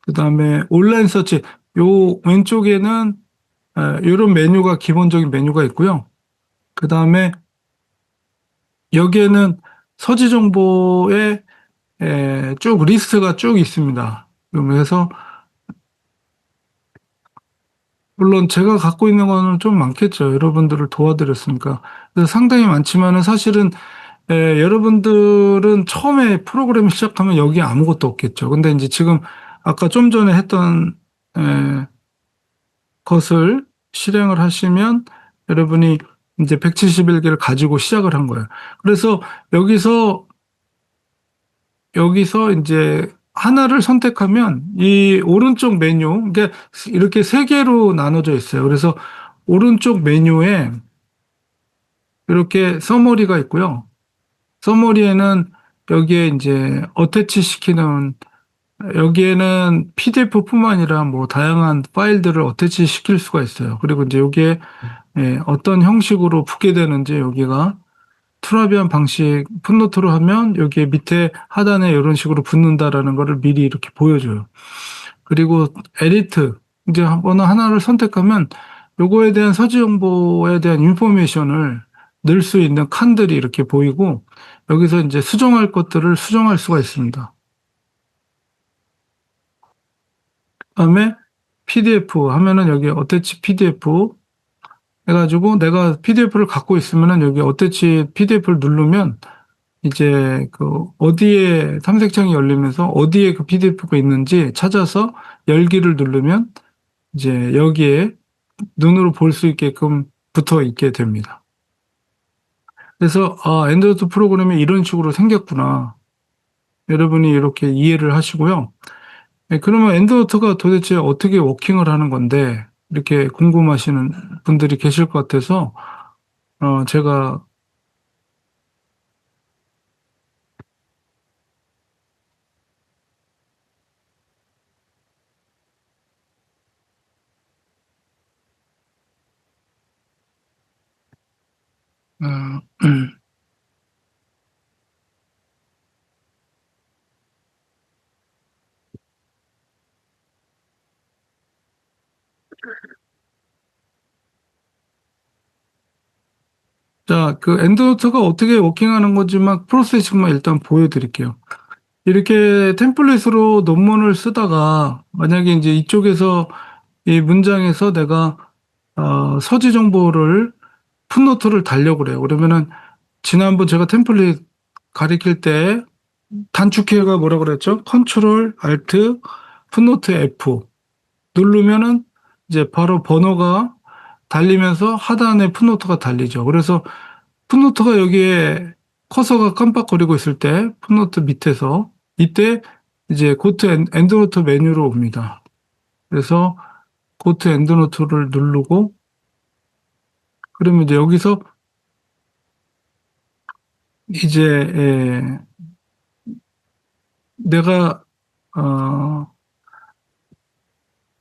그 다음에 온라인 서치, 요 왼쪽에는 이런 메뉴가 기본적인 메뉴가 있고요. 그 다음에 여기에는 서지 정보의 쭉 리스트가 쭉 있습니다. 그래서 물론 제가 갖고 있는 거는 좀 많겠죠. 여러분들을 도와드렸으니까. 그래서 상당히 많지만은 사실은 여러분들은 처음에 프로그램을 시작하면 여기 아무것도 없겠죠. 근데 이제 지금 아까 좀 전에 했던 것을 실행을 하시면 여러분이 이제 171개를 가지고 시작을 한 거예요. 그래서 여기서 이제 하나를 선택하면 이 오른쪽 메뉴, 그러니까 이렇게 세 개로 나눠져 있어요. 그래서 오른쪽 메뉴에 이렇게 서머리가 있고요. 서머리에는 여기에 이제 어태치 시키는, 여기에는 PDF뿐만 아니라 뭐 다양한 파일들을 어태치 시킬 수가 있어요. 그리고 이제 여기에 어떤 형식으로 붙게 되는지 여기가 투라비안 방식 풋노트로 하면 여기에 밑에 하단에 이런 식으로 붙는다라는 거를 미리 이렇게 보여줘요. 그리고 에디트, 이제 어느 하나를 선택하면 요거에 대한 서지 정보에 대한 인포메이션을 넣을 수 있는 칸들이 이렇게 보이고 여기서 이제 수정할 것들을 수정할 수가 있습니다. 그다음에 PDF 하면은 여기 어태치 PDF 해가지고 내가 PDF를 갖고 있으면은 여기 어태치 PDF를 누르면 이제 그 어디에 탐색창이 열리면서 어디에 그 PDF가 있는지 찾아서 열기를 누르면 이제 여기에 눈으로 볼 수 있게끔 붙어 있게 됩니다. 그래서 엔드노트 프로그램이 이런 식으로 생겼구나. 여러분이 이렇게 이해를 하시고요. 그러면 엔드노트가 도대체 어떻게 워킹을 하는 건데 이렇게 궁금하시는 분들이 계실 것 같아서 제가 자, 그 엔드노트가 어떻게 워킹하는 건지만 프로세싱만 일단 보여드릴게요. 이렇게 템플릿으로 논문을 쓰다가 만약에 이제 이쪽에서 이 문장에서 내가 서지 정보를 풋노트를 달려고 그래요. 그러면은 지난번 제가 템플릿 가리킬 때 단축키가 뭐라 그랬죠? 컨트롤 알트 풋노트 F 누르면은 이제 바로 번호가 달리면서 하단에 풋노트가 달리죠. 그래서 풋노트가 여기에 커서가 깜빡거리고 있을 때 풋노트 밑에서 이때 이제 고트 엔드노트 메뉴로 옵니다. 그래서 고트 엔드노트를 누르고 그러면 이제 여기서 이제 내가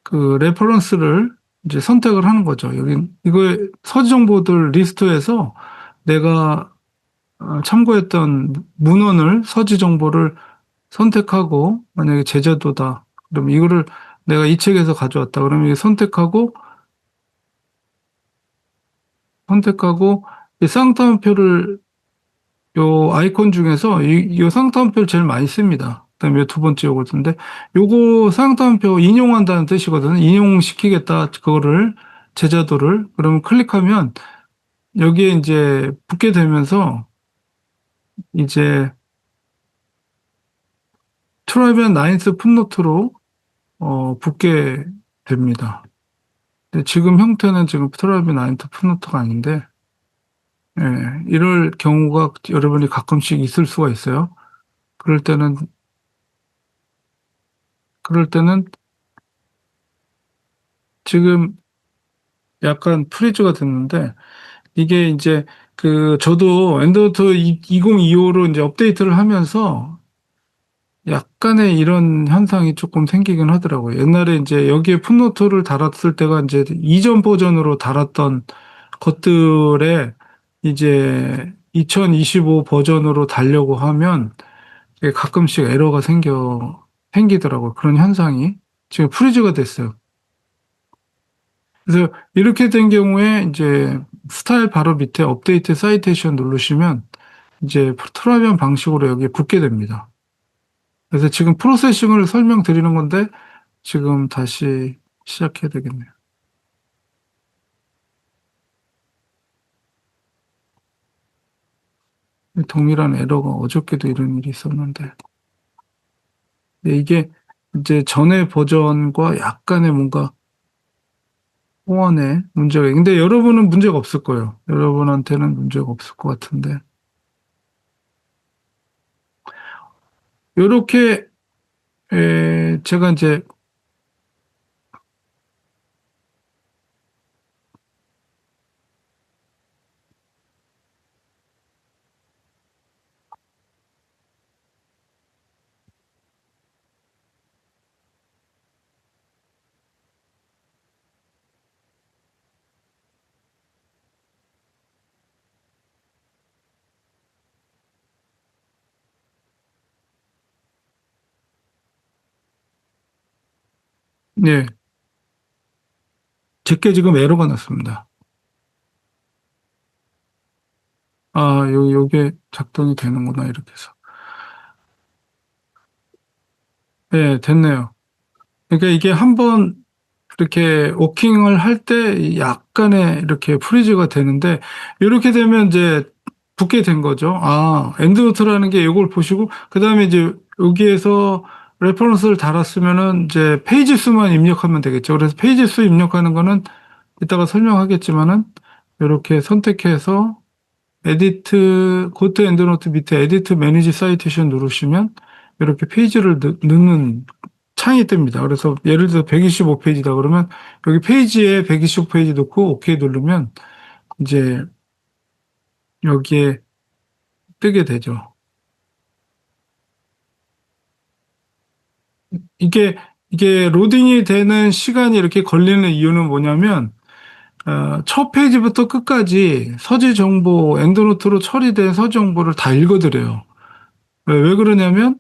그 레퍼런스를 이제 선택을 하는 거죠. 여기 이거 서지 정보들 리스트에서 내가 참고했던 문헌을 서지 정보를 선택하고 만약에 제자도다. 그럼 이거를 내가 이 책에서 가져왔다. 그러면 이게 선택하고 이 쌍따옴표를 요 아이콘 중에서 이 쌍따옴표를 제일 많이 씁니다. 그다음에 두 번째 요거인데 요거 쌍따옴표 인용한다는 뜻이거든요. 인용시키겠다. 그거를 제자도를 그러면 클릭하면 여기에 이제 붙게 되면서 이제 트라이비안 나인스 풋노트로 붙게 됩니다. 근데 지금 형태는 지금 트라이비안 나인스 풋노트가 아닌데 예, 이럴 경우가 여러분이 가끔씩 있을 수가 있어요. 그럴 때는 지금 약간 프리즈가 됐는데 이게 이제 저도 엔드노트 2025로 이제 업데이트를 하면서 약간의 이런 현상이 조금 생기긴 하더라고요. 옛날에 이제 여기에 풋노트를 달았을 때가 이제 이전 버전으로 달았던 것들에 이제 2025 버전으로 달려고 하면 이게 가끔씩 에러가 생기더라고요. 그런 현상이 지금 프리즈가 됐어요. 그래서 이렇게 된 경우에 이제 스타일 바로 밑에 업데이트 사이테이션 누르시면 이제 트라이비안 방식으로 여기에 붙게 됩니다. 그래서 지금 프로세싱을 설명드리는 건데 지금 다시 시작해야 되겠네요. 동일한 에러가 어저께도 이런 일이 있었는데 이게 이제 전의 버전과 약간의 뭔가 호환에 문제가 근데 여러분은 문제가 없을 거예요. 여러분한테는 문제가 없을 것 같은데 요렇게 제가 이제 네. 제게 지금 에러가 났습니다. 요게 작동이 되는구나, 이렇게 해서. 네, 됐네요. 그러니까 이게 한번 이렇게 워킹을 할 때 약간의 이렇게 프리즈가 되는데, 이렇게 되면 이제 붙게 된 거죠. 엔드노트라는 게 이걸 보시고, 그 다음에 이제 여기에서 레퍼런스를 달았으면은 이제 페이지 수만 입력하면 되겠죠. 그래서 페이지 수 입력하는 거는 이따가 설명하겠지만은, 이렇게 선택해서 고트 엔드노트 밑에 에디트 매니지 사이테이션 누르시면 이렇게 페이지를 넣는 창이 뜹니다. 그래서 예를 들어 125페이지다 그러면 여기 페이지에 125페이지 넣고 OK 누르면 이제 여기에 뜨게 되죠. 이게 로딩이 되는 시간이 이렇게 걸리는 이유는 뭐냐면 첫 페이지부터 끝까지 서지 정보, 엔드노트로 처리된 서지 정보를 다 읽어드려요. 왜 그러냐면,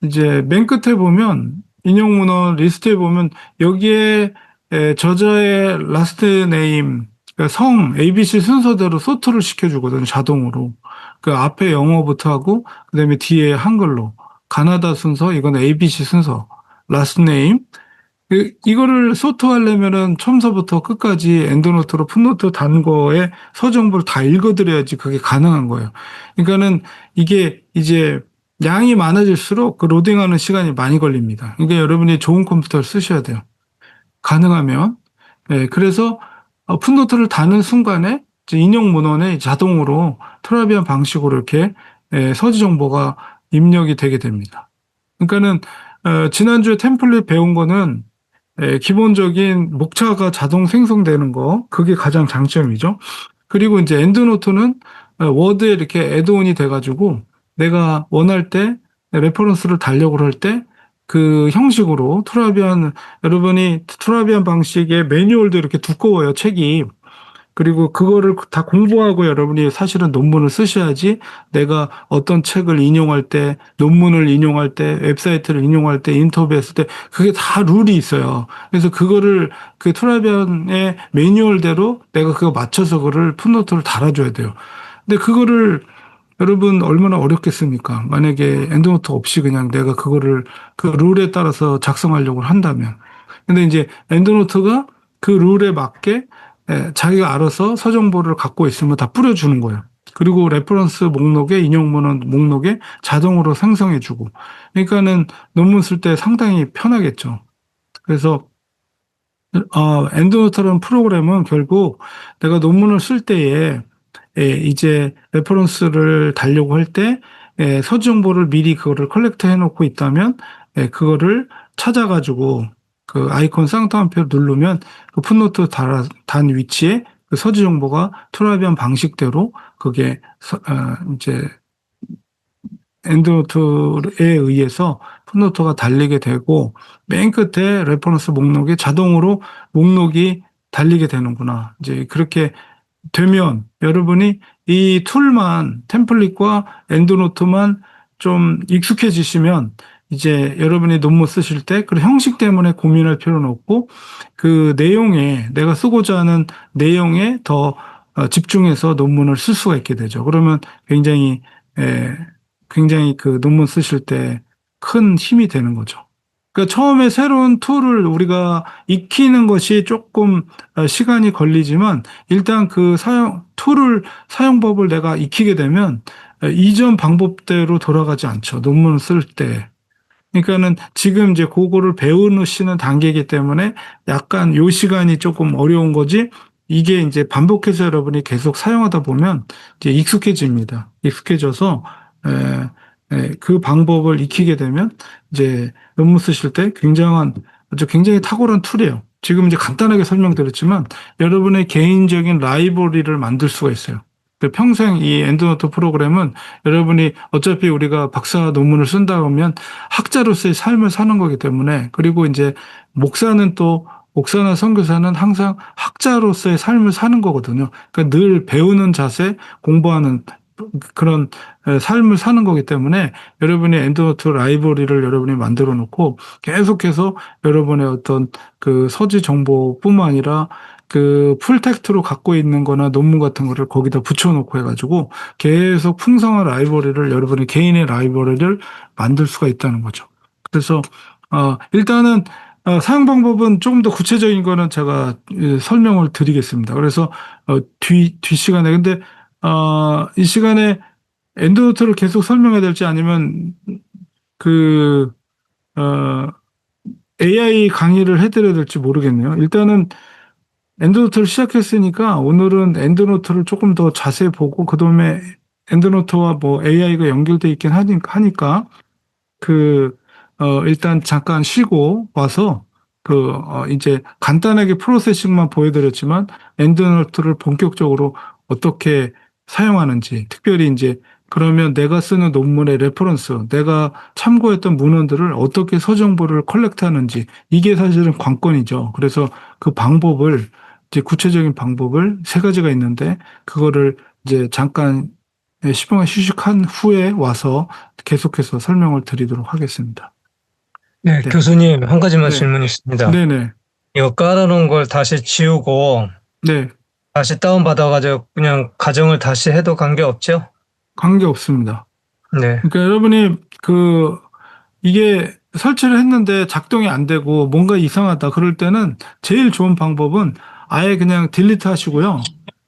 이제 맨 끝에 보면, 인용 문헌 리스트에 보면, 여기에 저자의 라스트 네임, 그러니까 성, ABC 순서대로 소트를 시켜주거든요, 자동으로. 그 앞에 영어부터 하고, 그 다음에 뒤에 한글로. 가나다 순서, 이건 ABC 순서. 라스트 네임, 이거를 소트하려면은 처음서부터 끝까지 엔드노트로 풋노트 단 거에 서정보를 다 읽어드려야지 그게 가능한 거예요. 그러니까는 이게 이제 양이 많아질수록 그 로딩하는 시간이 많이 걸립니다. 그러니까 여러분이 좋은 컴퓨터를 쓰셔야 돼요. 가능하면. 네, 그래서 풋노트를 다는 순간에 이제 인용 문헌에 자동으로 트라비안 방식으로 이렇게 서지 정보가 입력이 되게 됩니다. 그러니까는 지난주에 템플릿 배운 거는 기본적인 목차가 자동 생성되는 거, 그게 가장 장점이죠. 그리고 이제 엔드노트는 워드에 이렇게 애드온이 돼가지고 내가 원할 때 레퍼런스를 달력을 할 때 그 형식으로 여러분이 투라비안 방식의 매뉴얼도 이렇게 두꺼워요, 책이. 그리고 그거를 다 공부하고 여러분이 사실은 논문을 쓰셔야지 내가 어떤 책을 인용할 때, 논문을 인용할 때, 웹사이트를 인용할 때, 인터뷰했을 때 그게 다 룰이 있어요. 그래서 그거를 그 투라비안의 매뉴얼대로 내가 그거 맞춰서 그거를 풋노트를 달아줘야 돼요. 근데 그거를 여러분 얼마나 어렵겠습니까? 만약에 엔드노트 없이 그냥 내가 그거를 그 룰에 따라서 작성하려고 한다면. 근데 이제 엔드노트가 그 룰에 맞게 자기가 알아서 서정보를 갖고 있으면 다 뿌려주는 거예요. 그리고 레퍼런스 목록에 인용문헌 목록에 자동으로 생성해주고. 그러니까는 논문 쓸 때 상당히 편하겠죠. 그래서 엔드노트라는 프로그램은 결국 내가 논문을 쓸 때에 이제 레퍼런스를 달려고 할 때 서지 정보를 미리 그거를 컬렉트 해놓고 있다면 그거를 찾아가지고 그 아이콘 쌍따옴표 누르면 그 풋노트 단 위치에 그 서지 정보가 투라비안 방식대로 그게 이제 엔드노트에 의해서 풋노트가 달리게 되고 맨 끝에 레퍼런스 목록에 자동으로 목록이 달리게 되는구나. 이제 그렇게 되면 여러분이 이 툴만 템플릿과 엔드노트만 좀 익숙해지시면 이제 여러분이 논문 쓰실 때 그 형식 때문에 고민할 필요는 없고 그 내용에 내가 쓰고자 하는 내용에 더 집중해서 논문을 쓸 수가 있게 되죠. 그러면 굉장히 그 논문 쓰실 때 큰 힘이 되는 거죠. 그러니까 처음에 새로운 툴을 우리가 익히는 것이 조금 시간이 걸리지만 일단 그 사용법을 내가 익히게 되면 이전 방법대로 돌아가지 않죠. 논문을 쓸 때. 그러니까는 지금 이제 그거를 배우시는 단계이기 때문에 약간 요 시간이 조금 어려운 거지 이게 이제 반복해서 여러분이 계속 사용하다 보면 이제 익숙해집니다. 익숙해져서 그 방법을 익히게 되면 이제 논문 쓰실 때 굉장히 탁월한 툴이에요. 지금 이제 간단하게 설명드렸지만 여러분의 개인적인 라이브러리를 만들 수가 있어요. 평생 이 엔드노트 프로그램은 여러분이 어차피 우리가 박사 논문을 쓴다 그러면 학자로서의 삶을 사는 거기 때문에 그리고 이제 목사나 선교사는 항상 학자로서의 삶을 사는 거거든요. 그러니까 늘 배우는 자세, 공부하는 그런 삶을 사는 거기 때문에 여러분이 엔드노트 라이브러리를 여러분이 만들어 놓고 계속해서 여러분의 어떤 그 서지 정보뿐만 아니라 그 풀텍스트로 갖고 있는 거나 논문 같은 거를 거기다 붙여놓고 해가지고 계속 풍성한 라이브러리를 여러분의 개인의 라이브러리를 만들 수가 있다는 거죠. 그래서 일단은 사용 방법은 조금 더 구체적인 거는 제가 설명을 드리겠습니다. 그래서 뒤 시간에 근데 이 시간에 엔드노트를 계속 설명해야 될지 아니면 AI 강의를 해드려야 될지 모르겠네요. 일단은 엔드노트를 시작했으니까 오늘은 엔드노트를 조금 더 자세히 보고 그다음에 엔드노트와 뭐 AI가 연결돼 있긴 하니까 일단 잠깐 쉬고 와서 이제 간단하게 프로세싱만 보여드렸지만 엔드노트를 본격적으로 어떻게 사용하는지, 특별히 이제 그러면 내가 쓰는 논문의 레퍼런스, 내가 참고했던 문헌들을 어떻게 서정보를 컬렉트하는지 이게 사실은 관건이죠. 그래서 그 방법을 이제 구체적인 방법을 3가지가 있는데 그거를 이제 잠깐 10분간 휴식한 후에 와서 계속해서 설명을 드리도록 하겠습니다. 네, 네. 교수님, 한 가지만 네. 질문이 있습니다. 네네. 이거 깔아놓은 걸 다시 지우고 네. 다시 다운받아가지고 그냥 가정을 다시 해도 관계없죠? 관계 없습니다. 네. 그러니까 여러분이 이게 설치를 했는데 작동이 안 되고 뭔가 이상하다 그럴 때는 제일 좋은 방법은 아예 그냥 딜리트 하시고요.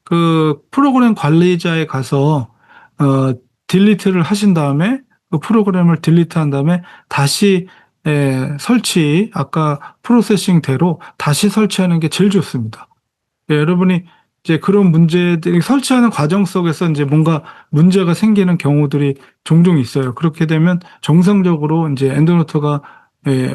그 프로그램 관리자에 가서 딜리트를 하신 다음에 그 프로그램을 딜리트한 다음에 다시 아까 프로세싱대로 다시 설치하는 게 제일 좋습니다. 여러분이 이제 그런 문제들이 설치하는 과정 속에서 이제 뭔가 문제가 생기는 경우들이 종종 있어요. 그렇게 되면 정상적으로 이제 엔드노트가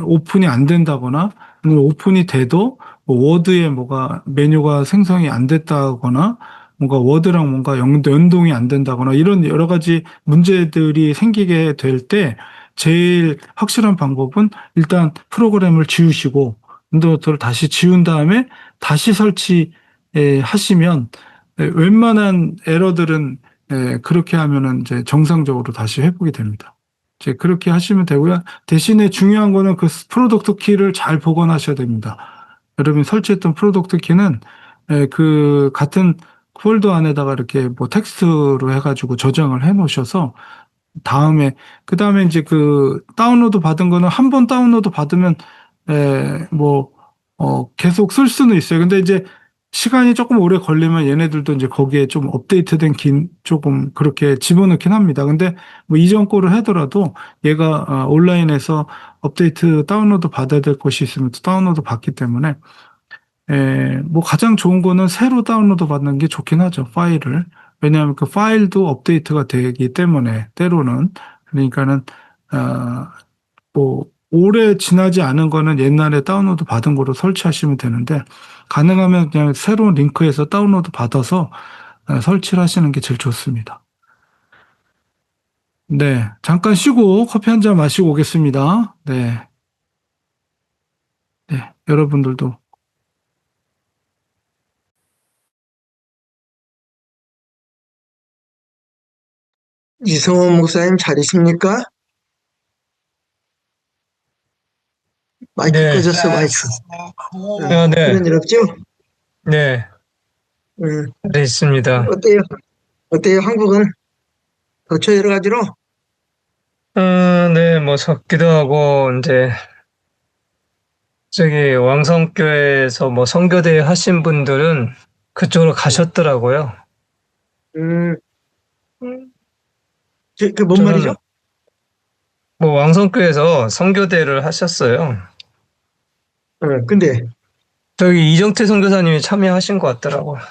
오픈이 안 된다거나 아니면 오픈이 돼도 뭐 워드에 뭐가 메뉴가 생성이 안 됐다거나 뭔가 워드랑 뭔가 연동이 안 된다거나 이런 여러 가지 문제들이 생기게 될 때 제일 확실한 방법은 일단 프로그램을 지우시고 엔드노트를 다시 지운 다음에 다시 설치 하시면 웬만한 에러들은 그렇게 하면은 이제 정상적으로 다시 회복이 됩니다. 이제 그렇게 하시면 되고요. 대신에 중요한 거는 그 프로덕트 키를 잘 보관하셔야 됩니다. 여러분 설치했던 프로덕트 키는 그 같은 폴더 안에다가 이렇게 뭐 텍스트로 해가지고 저장을 해 놓으셔서 다음에 그 다음에 이제 그 다운로드 받은 거는 한 번 다운로드 받으면 뭐 계속 쓸 수는 있어요. 근데 이제 시간이 조금 오래 걸리면 얘네들도 이제 거기에 좀 업데이트된 조금 그렇게 집어넣긴 합니다. 근데 뭐 이전 거를 하더라도 얘가 온라인에서 업데이트 다운로드 받아야 될 것이 있으면 또 다운로드 받기 때문에 뭐 가장 좋은 거는 새로 다운로드 받는 게 좋긴 하죠. 파일을. 왜냐하면 그 파일도 업데이트가 되기 때문에 때로는 그러니까는 뭐 오래 지나지 않은 거는 옛날에 다운로드 받은 거로 설치하시면 되는데 가능하면 그냥 새로운 링크에서 다운로드 받아서 설치를 하시는 게 제일 좋습니다. 네, 잠깐 쉬고 커피 한 잔 마시고 오겠습니다. 네, 네, 여러분들도 이성호 목사님 잘이십니까? 마이크 네. 꺼졌어, 마이크. 네. 그런 일 없죠? 네. 음, 네, 있습니다. 어때요? 어때요? 한국은 더 여러 가지로? 네, 뭐 섞기도 하고 이제 저기 왕성교회에서 뭐 선교대 하신 분들은 그쪽으로 가셨더라고요. 음, 뭔 저는 말이죠? 뭐 왕성교회에서 선교대를 하셨어요. 근데, 저기 이정태 선교사님이 참여하신 것 같더라고요.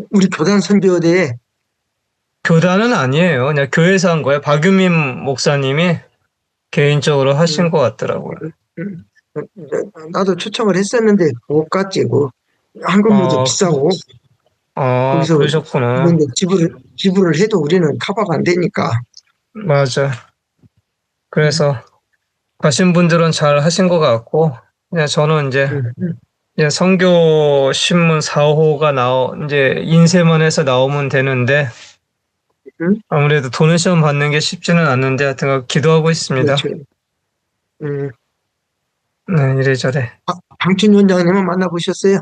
우리 교단 선교대에, 교단은 아니에요. 그냥 교회에서 한 거예요. 박유민 목사님이 개인적으로 하신 것 같더라고요. 음, 나도 초청을 했었는데 못 갔지, 뭐. 항공료도 비싸고, 거기서 그러셨구나. 그런데 지불을 해도 우리는 커버가 안 되니까. 맞아. 그래서 가신 분들은 잘 하신 것 같고, 그냥 저는 이제 선교 신문 4호가 이제 인쇄만 해서 나오면 되는데, 아무래도 도는 시험 받는 게 쉽지는 않는데, 하여튼 기도하고 있습니다. 그렇죠. 네, 이래저래. 방춘 원장님은 만나보셨어요?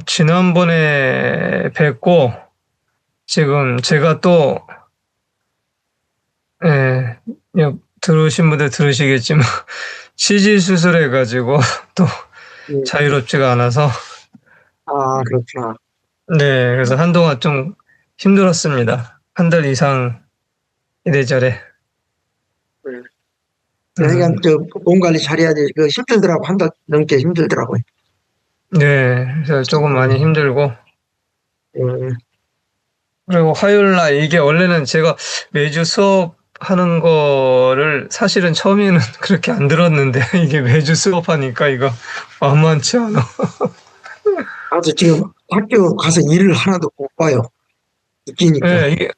지난번에 뵙고, 지금 제가 또, 들으신 분들 들으시겠지만, CG 수술해가지고, 또 자유롭지가 않아서, 그렇구나. 네, 그래서 한동안 좀 힘들었습니다. 한 달 이상 이래저래. 그러니까 몸 관리 잘해야 돼. 힘들더라고. 한 달 넘게 힘들더라고요. 네, 그래서 조금 많이 힘들고. 그리고 화요일 날 이게 원래는 제가 매주 수업하는 거를 사실은 처음에는 그렇게 안 들었는데 이게 매주 수업하니까 이거 만만치 않아. 나도 지금 학교 가서 일을 하나도 못 봐요. 웃기니까. 네,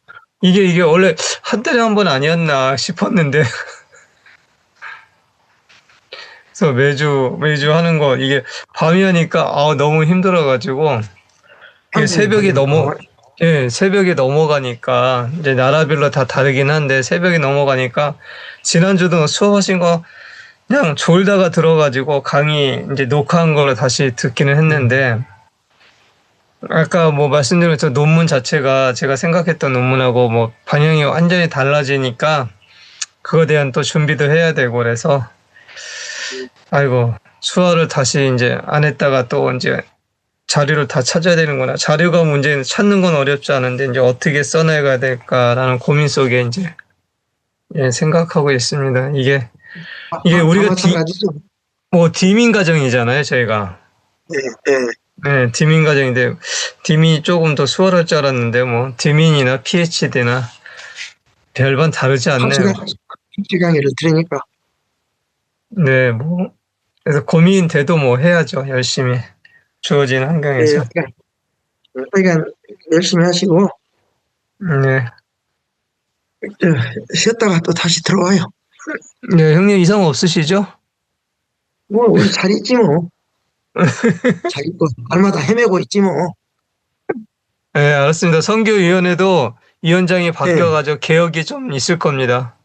이게 원래 한 달에 한 번 아니었나 싶었는데. 그래서 매주 하는 거 이게 밤이 하니까 너무 힘들어가지고 이게 새벽이 넘어가니까 이제 나라별로 다 다르긴 한데 새벽이 넘어가니까 지난주도 수업하신 거 그냥 졸다가 들어가지고 강의 이제 녹화한 걸로 다시 듣기는 했는데 아까 뭐 말씀드린 것처럼 논문 자체가 제가 생각했던 논문하고 뭐 방향이 완전히 달라지니까 그거에 대한 또 준비도 해야 되고 그래서 아이고 수화를 다시 이제 안 했다가 또 이제 자료를 다 찾아야 되는구나. 자료가 문제는 찾는 건 어렵지 않은데 이제 어떻게 써나가야 될까라는 고민 속에 이제 생각하고 있습니다. 이게 우리가 마찬가지죠. 디민 가정이잖아요, 저희가. 예, 예. 네, 디민 과정인데 디민이 조금 더 수월할 줄 알았는데 뭐 디민이나 PhD나 별반 다르지 않네요. 1시간 강의를 들으니까 네, 뭐 그래서 고민돼도 뭐 해야죠. 열심히 주어진 예, 환경에서. 그러니까 열심히 하시고 네, 쉬었다가 또 다시 들어와요. 네, 형님 이상 없으시죠? 뭐 우리 잘 있지 뭐. 잘 있고 날마다 헤매고 있지 뭐. 네, 알았습니다. 선교위원회도 위원장이 예. 바뀌어가지고 개혁이 좀 있을 겁니다.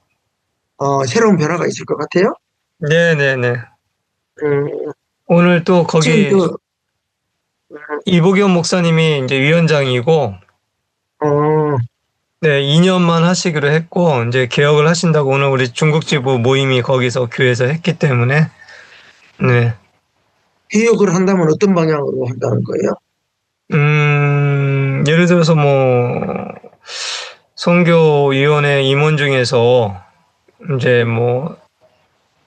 새로운 변화가 있을 것 같아요. 네, 네, 네. 음, 오늘 또 지금 거기 이보겸 목사님이 이제 위원장이고, 네, 2년만 하시기로 했고, 이제 개혁을 하신다고 오늘 우리 중국지부 모임이 거기서 교회에서 했기 때문에, 네. 개혁을 한다면 어떤 방향으로 한다는 거예요? 예를 들어서 뭐, 선교위원회 임원 중에서 이제 뭐,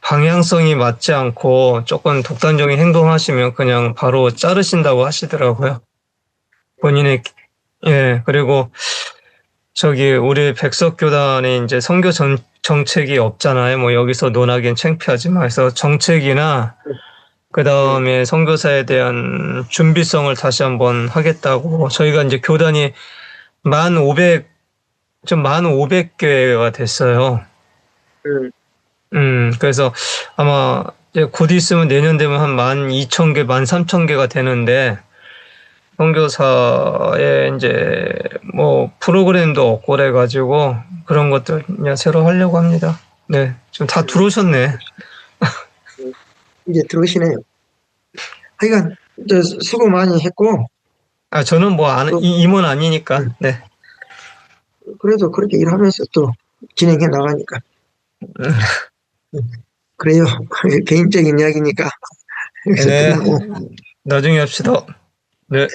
방향성이 맞지 않고 조금 독단적인 행동하시면 그냥 바로 자르신다고 하시더라고요. 본인의, 예, 그리고 저기 우리 백석교단에 이제 선교 정책이 없잖아요. 뭐 여기서 논하기엔 창피하지만 그래서 정책이나 그 다음에 선교사에 대한 준비성을 다시 한번 하겠다고 저희가 이제 교단이 만 500개가 됐어요. 그래서 아마 이제 곧 있으면 내년 되면 한 12,000개, 13,000개가 되는데 선교사에 이제 뭐 프로그램도 없고 그래가지고 그런 것들 그냥 새로 하려고 합니다. 네, 지금 다 들어오셨네. 이제 들어오시네요. 하여간 수고 많이 했고 아, 저는 뭐 임원 아니니까. 네. 그래도 그렇게 일하면서 또 진행해 나가니까 그래요. 개인적인 이야기니까 여기서 네. 끝나고 나중에 합시다. 네.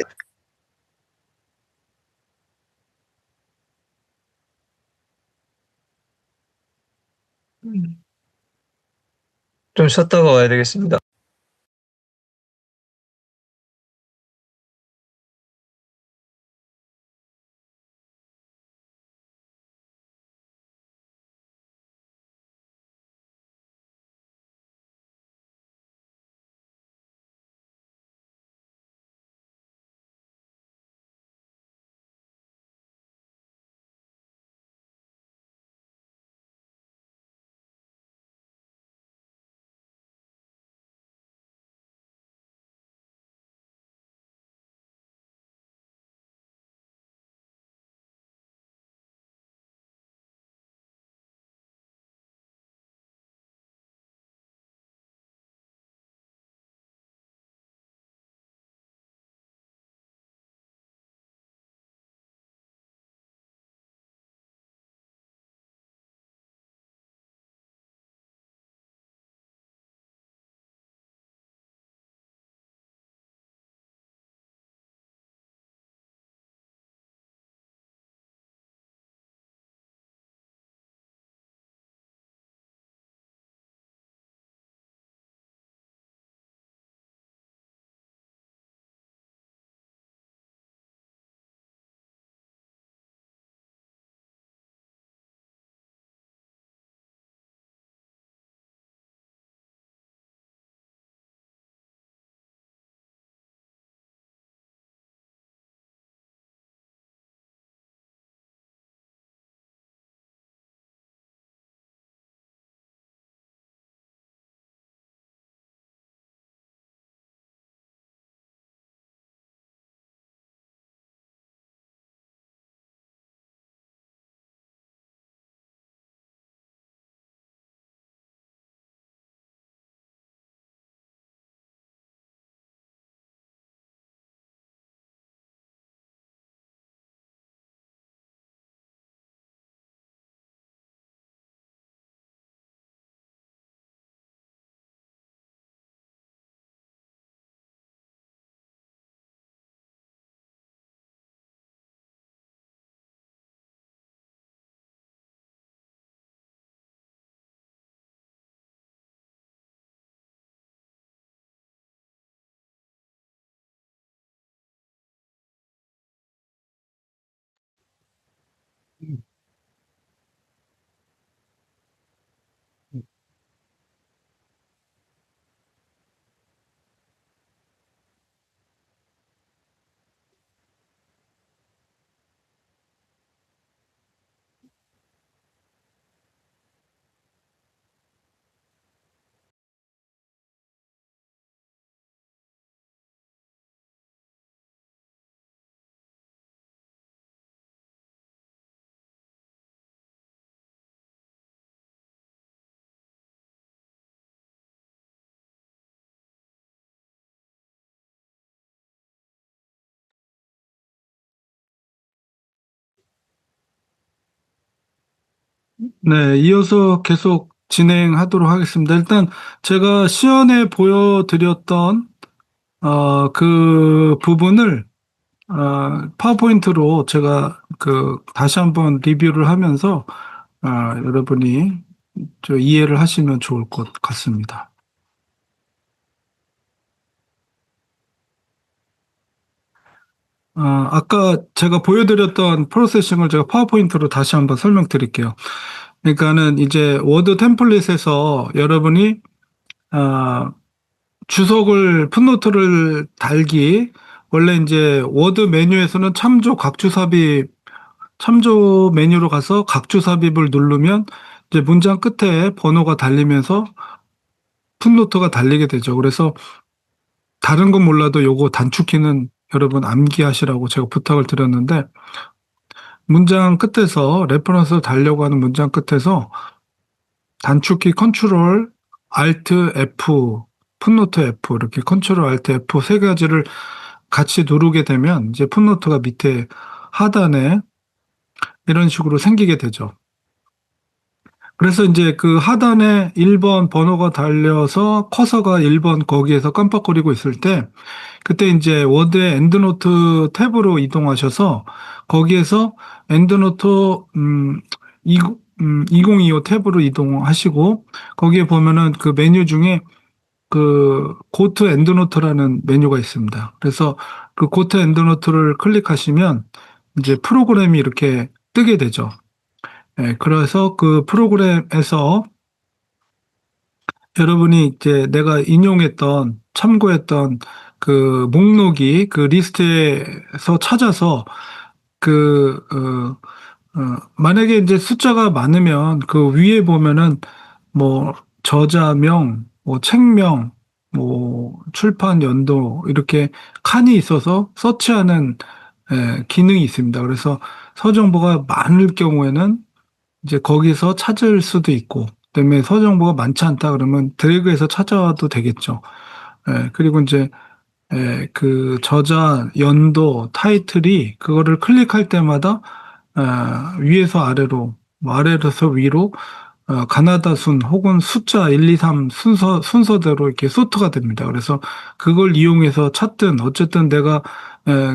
좀 쉬었다가 와야 되겠습니다. 네, 이어서 계속 진행하도록 하겠습니다. 일단 제가 시연에 보여드렸던 그 부분을 파워포인트로 제가 다시 한번 리뷰를 하면서 여러분이 이해를 하시면 좋을 것 같습니다. 아까 제가 보여드렸던 프로세싱을 제가 파워포인트로 다시 한번 설명드릴게요. 그러니까는 이제 워드 템플릿에서 여러분이 주석을 풋노트를 달기 원래 이제 워드 메뉴에서는 참조 메뉴로 가서 각주 삽입을 누르면 이제 문장 끝에 번호가 달리면서 풋노트가 달리게 되죠. 그래서 다른 건 몰라도 요거 단축키는 여러분 암기하시라고 제가 부탁을 드렸는데 문장 끝에서 레퍼런스 달려고 하는 문장 끝에서 단축키 컨트롤 알트 F 풋노트 F 이렇게 컨트롤 알트 F 세 가지를 같이 누르게 되면 이제 풋노트가 밑에 하단에 이런 식으로 생기게 되죠. 그래서 이제 그 하단에 1번 번호가 달려서 커서가 1번 거기에서 깜빡거리고 있을 때 그때 이제 워드의 엔드노트 탭으로 이동하셔서 거기에서 엔드노트 2025 탭으로 이동하시고 거기에 보면은 그 메뉴 중에 그 고트 엔드노트라는 메뉴가 있습니다. 그래서 그 고트 엔드노트를 클릭하시면 이제 프로그램이 이렇게 뜨게 되죠. 예, 그래서 그 프로그램에서 여러분이 이제 내가 인용했던 참고했던 그 목록이 그 리스트에서 찾아서 만약에 이제 숫자가 많으면 그 위에 보면은 뭐 저자명, 뭐 책명, 뭐 출판 연도 이렇게 칸이 있어서 서치하는 기능이 있습니다. 그래서 서정보가 많을 경우에는 이제 거기서 찾을 수도 있고, 그다음에 서정보가 많지 않다 그러면 드래그해서 찾아와도 되겠죠. 그리고 이제 그 저자 연도 타이틀이 그거를 클릭할 때마다 위에서 아래로, 뭐 아래에서 위로 가나다 순 혹은 숫자 1, 2, 3 순서대로 이렇게 소트가 됩니다. 그래서 그걸 이용해서 찾든 어쨌든 내가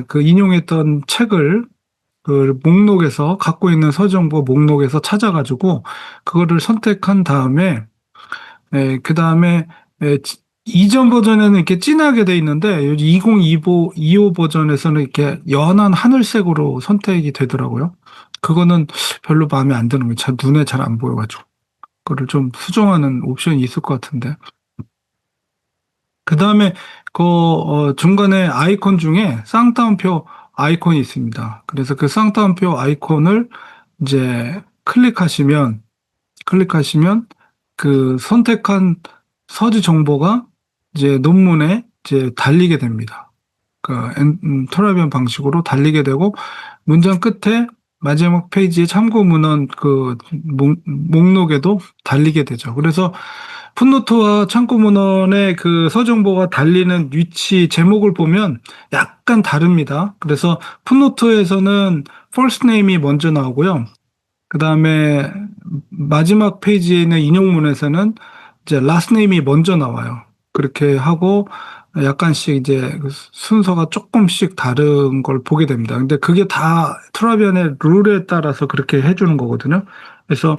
그 인용했던 책을 그 목록에서 갖고 있는 서정보 목록에서 찾아가지고 그거를 선택한 다음에 그 다음에 이전 버전에는 이렇게 진하게 돼 있는데 2025 버전에서는 이렇게 연한 하늘색으로 선택이 되더라고요. 그거는 별로 마음에 안 드는 거예요. 잘 눈에 잘 안 보여가지고 그거를 좀 수정하는 옵션이 있을 것 같은데. 그 다음에 그 중간에 아이콘 중에 쌍따옴표 아이콘이 있습니다. 그래서 그 쌍따옴표 아이콘을 이제 클릭하시면 그 선택한 서지 정보가 이제 논문에 이제 달리게 됩니다. 그 토라비안 방식으로 달리게 되고 문장 끝에 마지막 페이지에 참고 문헌 그 목록에도 달리게 되죠. 그래서 풋노트와 참고 문헌의 그 서정보가 달리는 위치 제목을 보면 약간 다릅니다. 그래서 풋노트에서는 first name이 먼저 나오고요. 그 다음에 마지막 페이지에 있는 인용문에서는 이제 last name이 먼저 나와요. 그렇게 하고 약간씩 이제 순서가 조금씩 다른 걸 보게 됩니다. 근데 그게 다 트라비안의 룰에 따라서 그렇게 해주는 거거든요. 그래서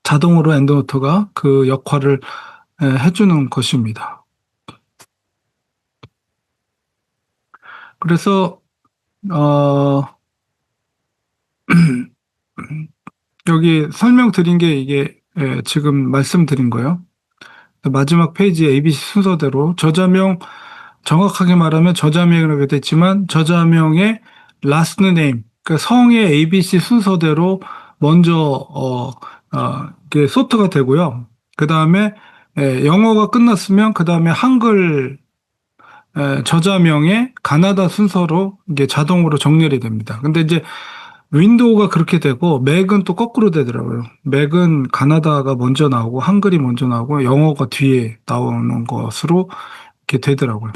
자동으로 엔드노트가 그 역할을 해주는 것입니다. 그래서 여기 설명드린 게 이게 지금 말씀드린 거예요. 마지막 페이지에 ABC 순서대로 저자명 정확하게 말하면 저자명이라고 됐지만 저자명의 last name 그러니까 성의 ABC 순서대로 먼저 이게 소트가 되고요. 그 다음에 영어가 끝났으면 그 다음에 한글 저자명의 가나다 순서로 이게 자동으로 정렬이 됩니다. 근데 이제 윈도우가 그렇게 되고 맥은 또 거꾸로 되더라고요. 맥은 가나다가 먼저 나오고 한글이 먼저 나오고 영어가 뒤에 나오는 것으로 이렇게 되더라고요.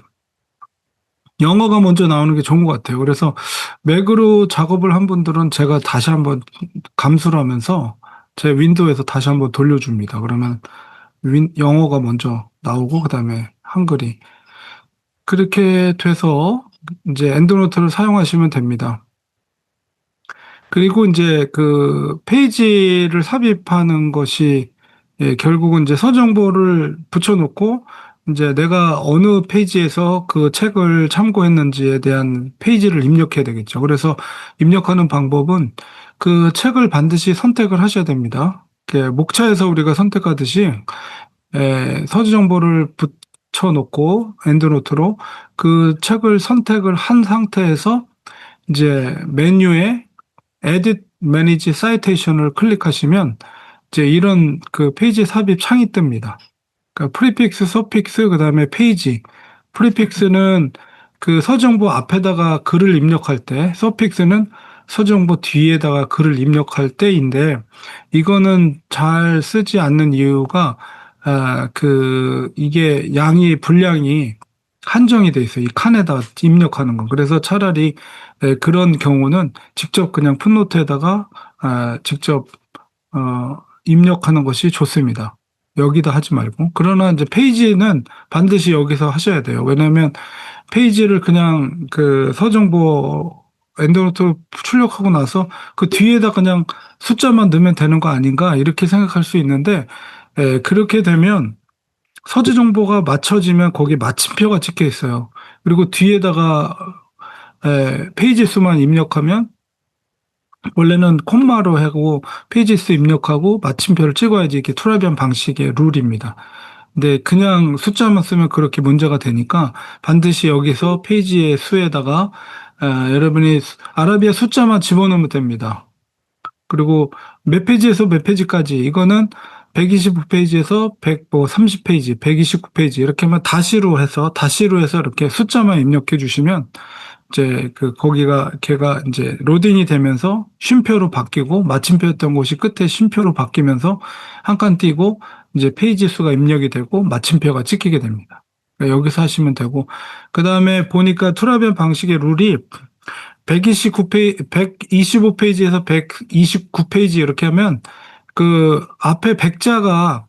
영어가 먼저 나오는 게 좋은 것 같아요. 그래서 맥으로 작업을 한 분들은 제가 다시 한번 감수를 하면서 제 윈도우에서 다시 한번 돌려줍니다. 그러면 영어가 먼저 나오고 그다음에 한글이 그렇게 돼서 이제 엔드노트를 사용하시면 됩니다. 그리고 이제 그 페이지를 삽입하는 것이 결국은 이제 서정보를 붙여놓고 이제 내가 어느 페이지에서 그 책을 참고했는지에 대한 페이지를 입력해야 되겠죠. 그래서 입력하는 방법은 그 책을 반드시 선택을 하셔야 됩니다. 목차에서 우리가 선택하듯이 서지 정보를 붙여놓고 엔드노트로 그 책을 선택을 한 상태에서 이제 메뉴에 Edit Manage Citation을 클릭하시면 이제 이런 그 페이지 삽입 창이 뜹니다. 그러니까 프리픽스, 서픽스, 그다음에 페이지. 프리픽스는 그 서정보 앞에다가 글을 입력할 때, 서픽스는 서정보 뒤에다가 글을 입력할 때인데 이거는 잘 쓰지 않는 이유가 이게 분량이 한정이 돼 있어요. 이 칸에다 입력하는 거. 그래서 차라리 그런 경우는 직접 그냥 풋노트에다가 직접 입력하는 것이 좋습니다. 여기다 하지 말고. 그러나 이제 페이지는 반드시 여기서 하셔야 돼요. 왜냐하면 페이지를 그냥 그 서정보 엔드노트로 출력하고 나서 그 뒤에다 그냥 숫자만 넣으면 되는 거 아닌가 이렇게 생각할 수 있는데 그렇게 되면 서지 정보가 맞춰지면 거기 마침표가 찍혀 있어요. 그리고 뒤에다가 페이지 수만 입력하면 원래는 콤마로 하고 페이지 수 입력하고 마침표를 찍어야지 이게 투라비안 방식의 룰입니다. 근데 그냥 숫자만 쓰면 그렇게 문제가 되니까 반드시 여기서 페이지의 수에다가 여러분이 아라비아 숫자만 집어넣으면 됩니다. 그리고 몇 페이지에서 몇 페이지까지 이거는 125페이지에서 130페이지, 129페이지 이렇게 하면 다시로 해서 이렇게 숫자만 입력해 주시면 이제 걔가 이제 로딩이 되면서 쉼표로 바뀌고 마침표였던 곳이 끝에 쉼표로 바뀌면서 한 칸 띄고 이제 페이지 수가 입력이 되고 마침표가 찍히게 됩니다. 그러니까 여기서 하시면 되고 그 다음에 보니까 투라비안 방식의 룰이 125페이지에서 129페이지 이렇게 하면 그 앞에 100자가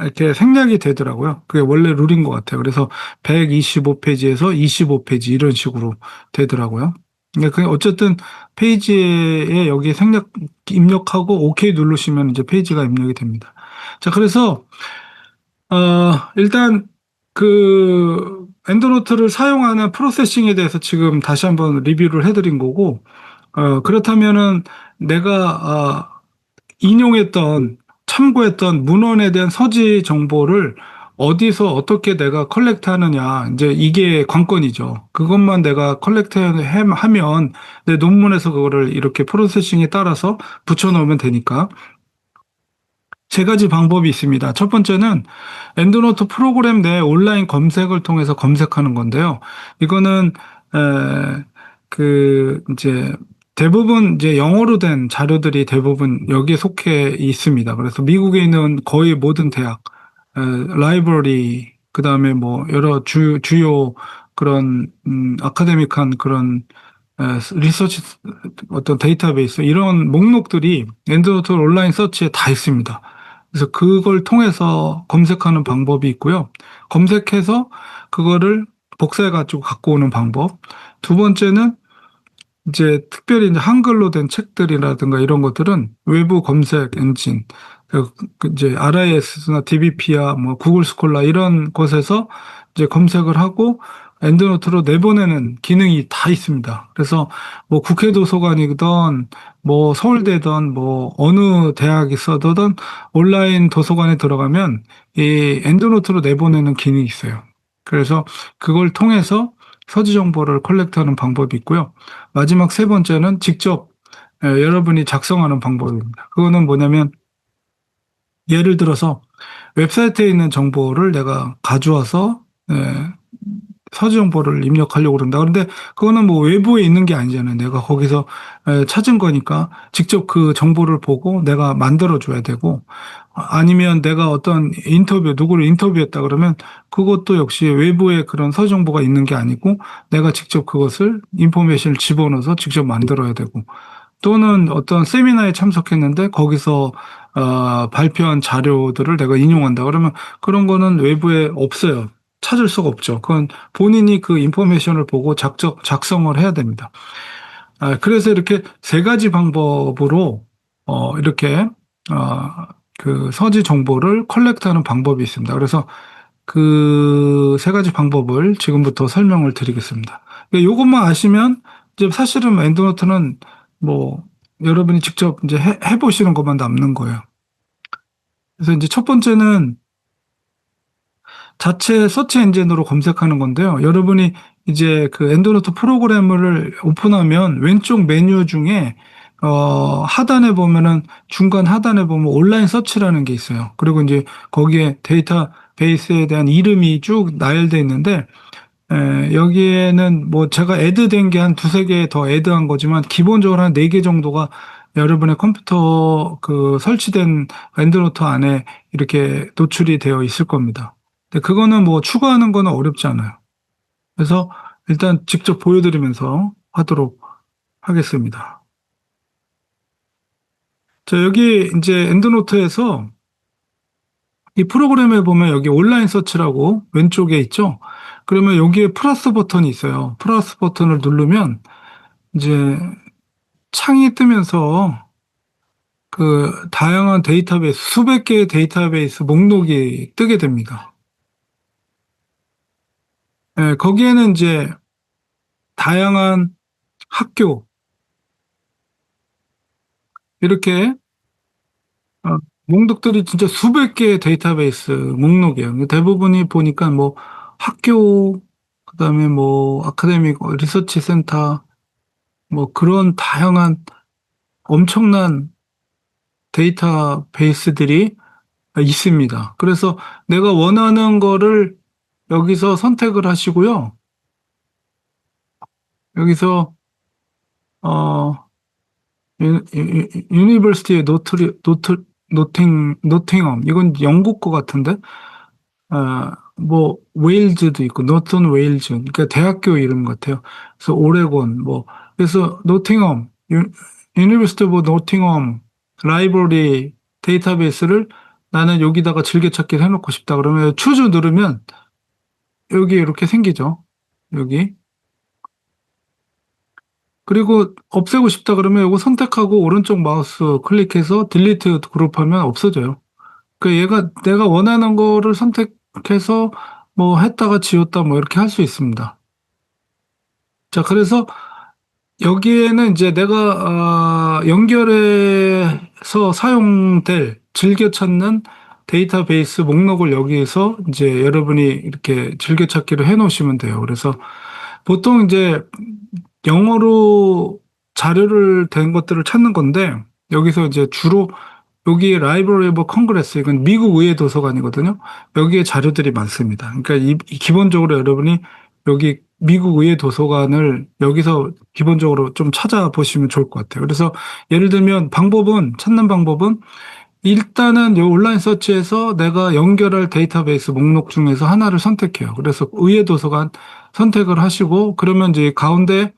이렇게 생략이 되더라고요. 그게 원래 룰인 것 같아요. 그래서 125페이지에서 25페이지 이런 식으로 되더라고요. 그러니까 어쨌든 페이지에 여기 생략 입력하고 OK 누르시면 이제 페이지가 입력이 됩니다. 자, 그래서 일단 그 엔드노트를 사용하는 프로세싱에 대해서 지금 다시 한번 리뷰를 해드린 거고 그렇다면은 내가 참고했던 문헌에 대한 서지 정보를 어디서 어떻게 내가 컬렉트 하느냐. 이제 이게 관건이죠. 그것만 내가 컬렉트 하면 내 논문에서 그거를 이렇게 프로세싱에 따라서 붙여넣으면 되니까. 세 가지 방법이 있습니다. 첫 번째는 엔드노트 프로그램 내 온라인 검색을 통해서 검색하는 건데요. 이거는 이제 대부분 이제 영어로 된 자료들이 대부분 여기에 속해 있습니다. 그래서 미국에 있는 거의 모든 대학, 라이브러리, 그 다음에 뭐 여러 주요 그런 아카데믹한 그런 리서치 어떤 데이터베이스 이런 목록들이 엔드노트 온라인 서치에 다 있습니다. 그래서 그걸 통해서 검색하는 방법이 있고요. 검색해서 그거를 복사해 가지고 갖고 오는 방법. 두 번째는 이제 특별히 이제 한글로 된 책들이라든가 이런 것들은 외부 검색 엔진, 이제 RIS나 DBP야 뭐 구글 스콜라 이런 곳에서 이제 검색을 하고 엔드노트로 내보내는 기능이 다 있습니다. 그래서 뭐 국회 도서관이든 뭐 서울대든 뭐 어느 대학이 써든 온라인 도서관에 들어가면 이 엔드노트로 내보내는 기능이 있어요. 그래서 그걸 통해서 서지 정보를 컬렉트하는 방법이 있고요. 마지막 세 번째는 직접 여러분이 작성하는 방법입니다. 그거는 뭐냐면 예를 들어서 웹사이트에 있는 정보를 내가 가져와서 서지 정보를 입력하려고 그런다. 그런데 그거는 뭐 외부에 있는 게 아니잖아요. 내가 거기서 찾은 거니까 직접 그 정보를 보고 내가 만들어줘야 되고 아니면 내가 어떤 누구를 인터뷰했다 그러면 그것도 역시 외부에 그런 서류 정보가 있는 게 아니고 내가 직접 그것을 인포메이션을 집어넣어서 직접 만들어야 되고 또는 어떤 세미나에 참석했는데 거기서 발표한 자료들을 내가 인용한다 그러면 그런 거는 외부에 없어요. 찾을 수가 없죠. 그건 본인이 그 인포메이션을 보고 작성을 해야 됩니다. 그래서 이렇게 세 가지 방법으로 이렇게 그 서지 정보를 컬렉트하는 방법이 있습니다. 그래서 그 세 가지 방법을 지금부터 설명을 드리겠습니다. 이것만 아시면 이제 사실은 엔드노트는 뭐 여러분이 직접 이제 해보시는 것만 남는 거예요. 그래서 이제 첫 번째는 자체 서치 엔진으로 검색하는 건데요. 여러분이 이제 그 엔드노트 프로그램을 오픈하면 왼쪽 메뉴 중에 하단에 보면은 중간 하단에 보면 온라인 서치라는 게 있어요. 그리고 이제 거기에 데이터베이스에 대한 이름이 쭉 나열되어 있는데 여기에는 뭐 제가 애드된 게 한 두세 개 더 애드한 거지만 기본적으로 한 네 개 정도가 여러분의 컴퓨터 그 설치된 엔드노트 안에 이렇게 노출이 되어 있을 겁니다. 근데 그거는 뭐 추가하는 거는 어렵지 않아요. 그래서 일단 직접 보여드리면서 하도록 하겠습니다. 자, 여기 이제 엔드노트에서 이 프로그램에 보면 여기 온라인 서치라고 왼쪽에 있죠? 그러면 여기에 플러스 버튼이 있어요. 플러스 버튼을 누르면 이제 창이 뜨면서 그 다양한 데이터베이스, 수백 개의 데이터베이스 목록이 뜨게 됩니다. 거기에는 이제 다양한 학교, 이렇게 목록들이 진짜 수백 개의 데이터베이스 목록이에요. 대부분이 보니까 뭐 학교, 그다음에 뭐 아카데믹 리서치 센터, 뭐 그런 다양한 엄청난 데이터베이스들이 있습니다. 그래서 내가 원하는 거를 여기서 선택을 하시고요. 여기서 유니버시티의 노팅엄 이건 영국 거 같은데 뭐 웨일즈도 있고 노턴 웨일즈 그러니까 대학교 이름 같아요. 그래서 오레곤 뭐 그래서 노팅엄 유니버시티 오브 노팅엄 라이브러리 데이터베이스를 나는 여기다가 즐겨찾기를 해놓고 싶다 그러면 추즈 누르면 여기 이렇게 생기죠. 여기. 그리고 없애고 싶다 그러면 이거 선택하고 오른쪽 마우스 클릭해서 딜리트 그룹 하면 없어져요. 그 얘가 내가 원하는 거를 선택해서 뭐 했다가 지웠다 뭐 이렇게 할 수 있습니다. 자, 그래서 여기에는 이제 내가 연결해서 사용될 즐겨 찾는 데이터베이스 목록을 여기에서 이제 여러분이 이렇게 즐겨찾기를 해 놓으시면 돼요. 그래서 보통 이제 영어로 자료를 된 것들을 찾는 건데 여기서 이제 주로 여기 라이브러리 오브 컨그레스 이건 미국 의회 도서관이거든요. 여기에 자료들이 많습니다. 그러니까 기본적으로 여러분이 여기 미국 의회 도서관을 여기서 기본적으로 좀 찾아보시면 좋을 것 같아요. 그래서 예를 들면 찾는 방법은 일단은 이 온라인 서치에서 내가 연결할 데이터베이스 목록 중에서 하나를 선택해요. 그래서 의회 도서관 선택을 하시고 그러면 이제 가운데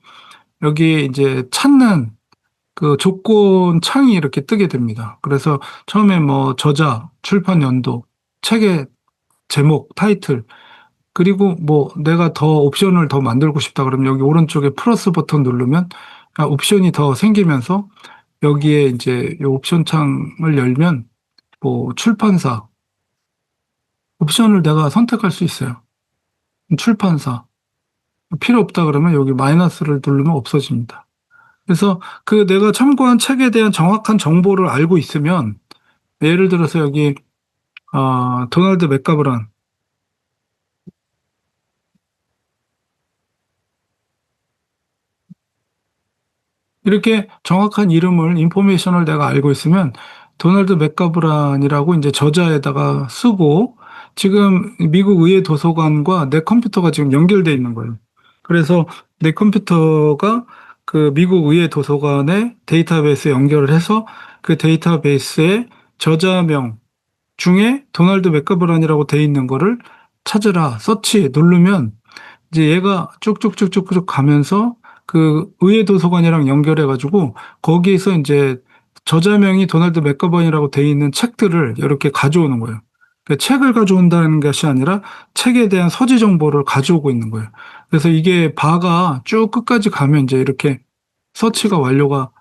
여기 이제 찾는 그 조건 창이 이렇게 뜨게 됩니다. 그래서 처음에 뭐 저자, 출판 연도, 책의 제목, 타이틀, 그리고 뭐 내가 더 옵션을 더 만들고 싶다 그러면 여기 오른쪽에 플러스 버튼 누르면 옵션이 더 생기면서 여기에 이제 이 옵션 창을 열면 뭐 출판사 옵션을 내가 선택할 수 있어요. 출판사 필요 없다 그러면 여기 마이너스를 누르면 없어집니다. 그래서 그 내가 참고한 책에 대한 정확한 정보를 알고 있으면 예를 들어서 여기 도널드 맥가브란 이렇게 정확한 이름을 인포메이션을 내가 알고 있으면 도널드 맥가브란이라고 이제 저자에다가 쓰고 지금 미국 의회 도서관과 내 컴퓨터가 지금 연결돼 있는 거예요. 그래서 내 컴퓨터가 그 미국 의회 도서관의 데이터베이스에 연결을 해서 그 데이터베이스에 저자명, 중에 도널드 맥가버런이라고 돼 있는 거를 찾으라, 서치 누르면 이제 얘가 쭉쭉쭉쭉 가면서 그 의회 도서관이랑 연결해가지고 거기에서 이제 저자명이 도널드 맥가버런이라고 돼 있는 책들을 이렇게 가져오는 거예요. 그러니까 책을 가져온다는 것이 아니라 책에 대한 서지 정보를 가져오고 있는 거예요. 그래서 이게 바가 쭉 끝까지 가면 이제 이렇게 서치가 완료가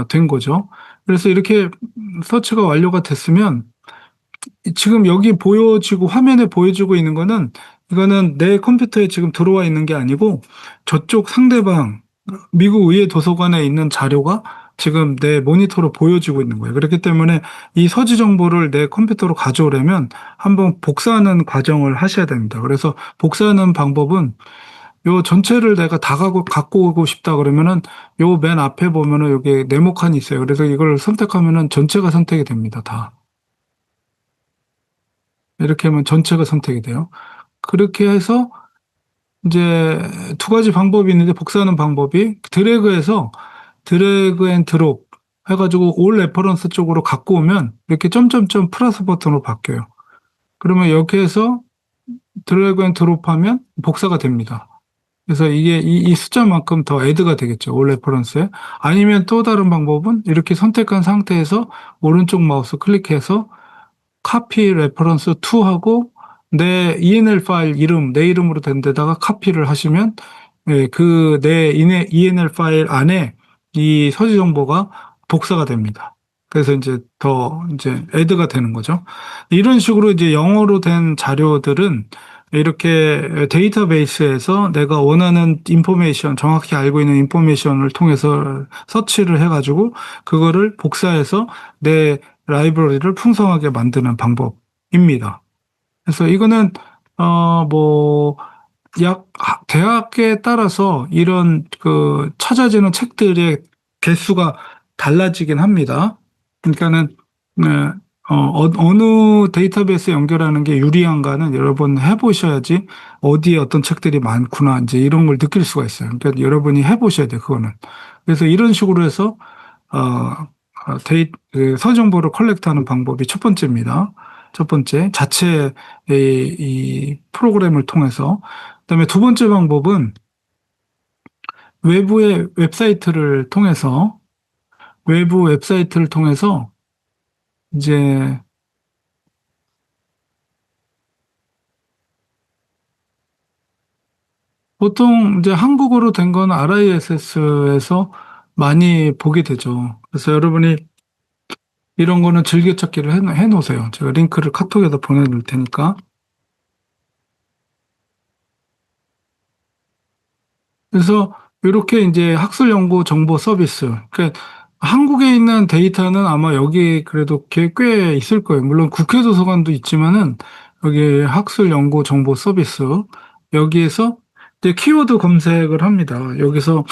된 거죠. 그래서 이렇게 서치가 완료가 됐으면 지금 여기 보여지고 화면에 보여지고 있는 거는 이거는 내 컴퓨터에 지금 들어와 있는 게 아니고 저쪽 상대방 미국 의회 도서관에 있는 자료가 지금 내 모니터로 보여지고 있는 거예요. 그렇기 때문에 이 서지 정보를 내 컴퓨터로 가져오려면 한번 복사하는 과정을 하셔야 됩니다. 그래서 복사하는 방법은 요 전체를 내가 다 갖고 오고 싶다 그러면은 요 맨 앞에 보면은 여기 네모칸이 있어요. 그래서 이걸 선택하면은 전체가 선택이 됩니다. 다. 이렇게 하면 전체가 선택이 돼요. 그렇게 해서 이제 두 가지 방법이 있는데 복사하는 방법이 드래그 앤 드롭 해가지고 올 레퍼런스 쪽으로 갖고 오면 이렇게 점점점 플러스 버튼으로 바뀌어요. 그러면 이렇게 해서 드래그 앤 드롭하면 복사가 됩니다. 그래서 이게 이 숫자만큼 더 애드가 되겠죠. 올 레퍼런스에. 아니면 또 다른 방법은 이렇게 선택한 상태에서 오른쪽 마우스 클릭해서 카피 레퍼런스 2하고 내 ENL 파일 이름, 내 이름으로 된 데다가 카피를 하시면 그 내 ENL 파일 안에 이 서지 정보가 복사가 됩니다. 그래서 이제 더 이제 애드가 되는 거죠. 이런 식으로 이제 영어로 된 자료들은 이렇게 데이터베이스에서 내가 원하는 인포메이션, 정확히 알고 있는 인포메이션을 통해서 서치를 해가지고 그거를 복사해서 내 라이브러리를 풍성하게 만드는 방법입니다. 그래서 이거는 뭐 대학에 따라서 이런 그 찾아지는 책들의 개수가 달라지긴 합니다. 그러니까는 어느 데이터베이스에 연결하는 게 유리한가는 여러분 해보셔야지 어디에 어떤 책들이 많구나 이제 이런 걸 느낄 수가 있어요. 그러니까 여러분이 해보셔야 돼요. 그거는. 그래서 이런 식으로 해서 그 서정보를 컬렉트하는 방법이 첫 번째입니다. 첫 번째 자체 이 프로그램을 통해서. 그다음에 두 번째 방법은 외부 웹사이트를 통해서 이제 보통 이제 한국어로 된 건 RISS에서 많이 보게 되죠. 그래서 여러분이 이런 거는 즐겨찾기를 해 놓으세요. 제가 링크를 카톡에다 보내드릴 테니까. 그래서 이렇게 이제 학술 연구 정보 서비스. 그러니까 한국에 있는 데이터는 아마 여기 그래도 꽤 있을 거예요. 물론 국회 도서관도 있지만은 여기 학술 연구 정보 서비스. 여기에서 이제 키워드 검색을 합니다. 여기서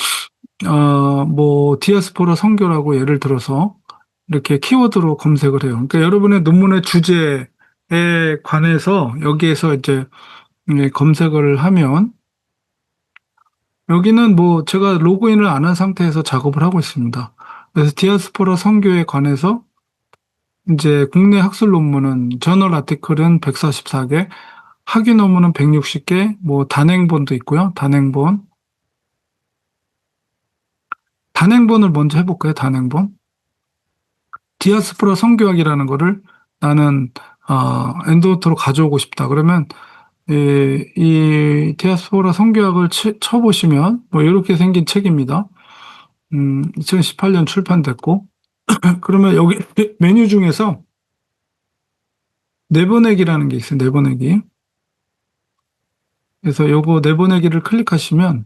뭐 디아스포라 선교라고 예를 들어서 이렇게 키워드로 검색을 해요. 그러니까 여러분의 논문의 주제에 관해서 여기에서 이제 검색을 하면 여기는 뭐 제가 로그인을 안 한 상태에서 작업을 하고 있습니다. 그래서 디아스포라 선교에 관해서 이제 국내 학술 논문은 저널 아티클은 144개, 학위 논문은 160개, 뭐 단행본도 있고요. 단행본을 먼저 해볼까요? 단행본. 디아스포라 선교학이라는 거를 나는 엔드노트로 가져오고 싶다. 그러면 이 디아스포라 선교학을 쳐보시면 뭐 이렇게 생긴 책입니다. 2018년 출판됐고 그러면 여기 메뉴 중에서 내보내기라는 게 있어요. 내보내기. 그래서 요거 내보내기를 클릭하시면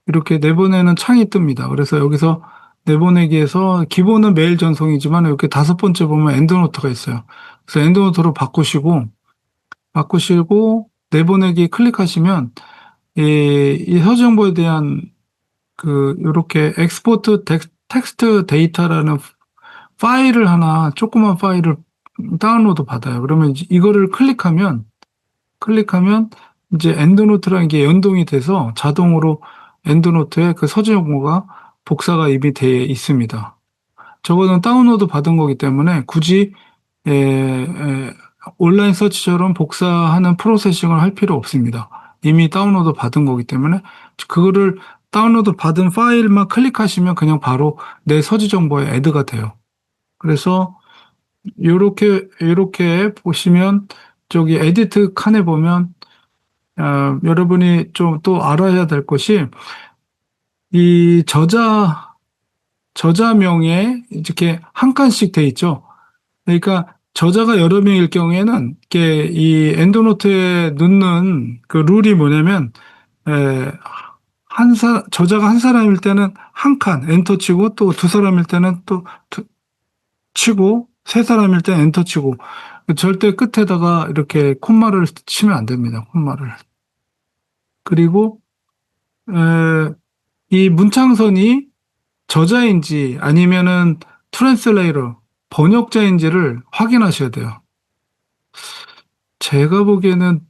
이렇게 내보내는 창이 뜹니다. 그래서 여기서 내보내기에서 기본은 메일 전송이지만 이렇게 5번째 보면 엔드노트가 있어요. 그래서 엔드노트로 바꾸시고 내보내기 클릭하시면 이 서정보에 대한 이렇게 엑스포트 텍스트 데이터라는 파일을 하나 조그만 파일을 다운로드 받아요. 그러면 이거를 클릭하면 이제 엔드노트라는 게 연동이 돼서 자동으로 엔드노트에 그 서재 용어가 복사가 이미 되어 있습니다. 저거는 다운로드 받은 거기 때문에 굳이 온라인 서치처럼 복사하는 프로세싱을 할 필요 없습니다. 이미 다운로드 받은 거기 때문에 그거를 다운로드 받은 파일만 클릭하시면 그냥 바로 내 서지 정보에 애드가 돼요. 그래서 요렇게 보시면 저기 에디트 칸에 보면 여러분이 좀 또 알아야 될 것이 이 저자명에 이렇게 한 칸씩 돼 있죠. 그러니까 저자가 여러 명일 경우에는 이게 이 엔드노트에 넣는 그 룰이 뭐냐면 에, 저자가 한 사람일 때는 한 칸 엔터 치고 또 두 사람일 때는 또 치고 세 사람일 때는 엔터 치고 절대 끝에다가 이렇게 콤마를 치면 안 됩니다. 콤마를. 그리고 이 문창선이 저자인지 아니면은 트랜슬레이터 번역자인지를 확인하셔야 돼요. 제가 보기에는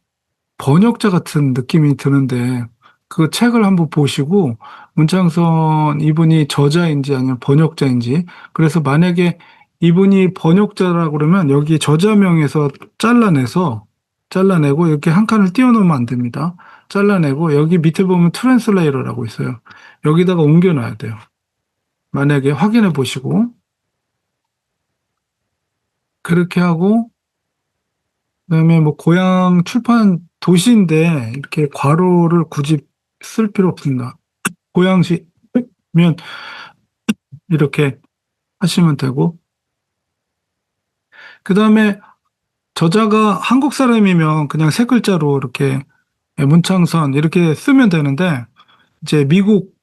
번역자 같은 느낌이 드는데 그 책을 한번 보시고 문창선 이분이 저자인지 아니면 번역자인지 그래서 만약에 이분이 번역자라고 그러면 여기 저자명에서 잘라내고 이렇게 한 칸을 띄워놓으면 안 됩니다. 잘라내고 여기 밑에 보면 트랜슬레이터라고 있어요. 여기다가 옮겨놔야 돼요. 만약에 확인해 보시고 그렇게 하고 그다음에 뭐 고향 출판 도시인데 이렇게 괄호를 굳이 쓸 필요 없습니다. 고향시면 이렇게 하시면 되고 그다음에 저자가 한국 사람이면 그냥 세 글자로 이렇게 문창선 이렇게 쓰면 되는데 이제 미국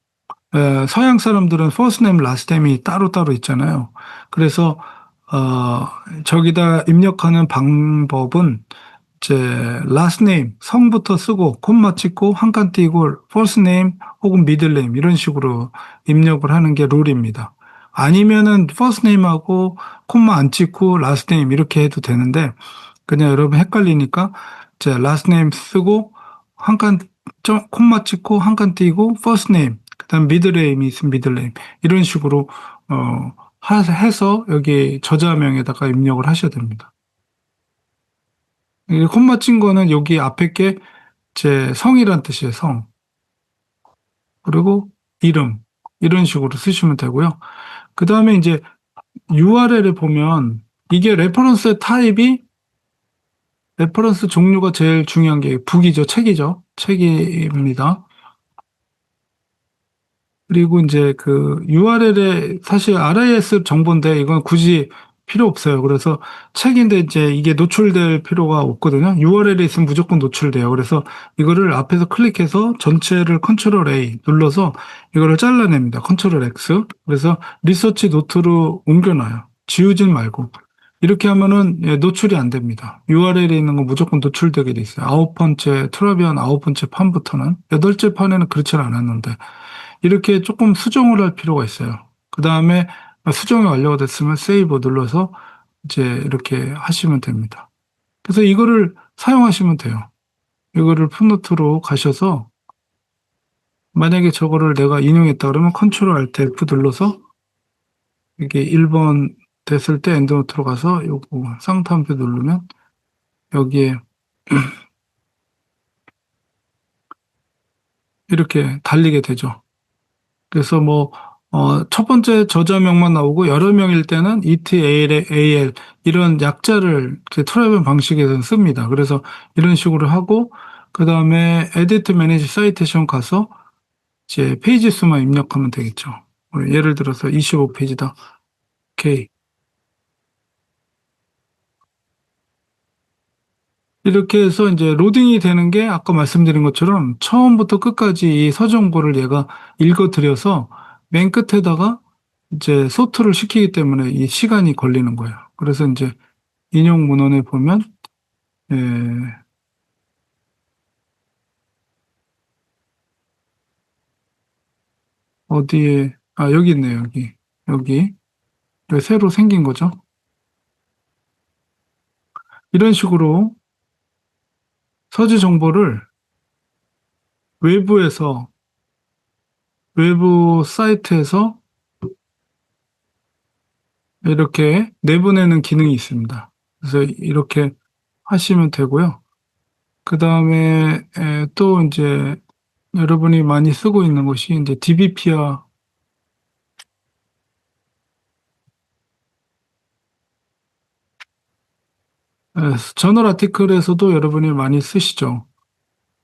서양 사람들은 first name, last name이 따로따로 있잖아요. 그래서 저기다 입력하는 방법은 이제 last name 성부터 쓰고 콤마 찍고 한 칸 띄고 first name 혹은 middle name 이런 식으로 입력을 하는 게 룰입니다. 아니면은 first name하고 콤마 안 찍고 last name 이렇게 해도 되는데 그냥 여러분 헷갈리니까 이제 last name 쓰고 한 칸 콤마 찍고 한 칸 띄고 first name 그다음 middle name이 있으면 middle name 이런 식으로 해서 여기 저자명에다가 입력을 하셔야 됩니다. 이 콤마 찐 거는 여기 앞에 게 제 성이란 뜻이에요, 성. 그리고 이름. 이런 식으로 쓰시면 되고요. 그 다음에 이제 URL에 보면 이게 레퍼런스 타입이 레퍼런스 종류가 제일 중요한 게 북이죠, 책입니다. 그리고 이제 그 URL에 사실 RIS 정보인데 이건 굳이 필요 없어요. 그래서 책인데 이제 이게 노출될 필요가 없거든요. URL에 있으면 무조건 노출돼요. 그래서 이거를 앞에서 클릭해서 전체를 컨트롤 A 눌러서 이거를 잘라냅니다. 컨트롤 X. 그래서 리서치 노트로 옮겨놔요. 지우진 말고. 이렇게 하면은 노출이 안 됩니다. URL에 있는 건 무조건 노출되게 돼 있어요. 9번째, 트라비안 9번째 판부터는. 8째 판에는 그렇지 않았는데. 이렇게 조금 수정을 할 필요가 있어요. 그 다음에 수정이 완료가 됐으면 세이브 눌러서 이제 이렇게 하시면 됩니다. 그래서 이거를 사용하시면 돼요. 이거를 풋노트로 가셔서 만약에 저거를 내가 인용했다 그러면 컨트롤 알트 F 눌러서 이게 1번 됐을 때 엔드노트로 가서 요거 쌍따옴표 누르면 여기에 이렇게 달리게 되죠. 그래서 뭐, 첫 번째 저자명만 나오고 여러 명일 때는 ETAL 이런 약자를 트래블 방식에서 씁니다. 그래서 이런 식으로 하고 그 다음에 Edit Manage Citation 가서 이제 페이지 수만 입력하면 되겠죠. 예를 들어서 25페이지다. 오케이. 이렇게 해서 이제 로딩이 되는 게 아까 말씀드린 것처럼 처음부터 끝까지 이 서정보를 얘가 읽어드려서 맨 끝에다가 이제 소트를 시키기 때문에 이 시간이 걸리는 거예요. 그래서 이제 인용 문헌에 보면, 예, 어디에, 여기 있네요, 여기. 여기 새로 생긴 거죠. 이런 식으로 서지 정보를 외부 사이트에서 이렇게 내보내는 기능이 있습니다. 그래서 이렇게 하시면 되고요. 그 다음에 또 이제 여러분이 많이 쓰고 있는 것이 이제 DBP와 저널 아티클에서도 여러분이 많이 쓰시죠.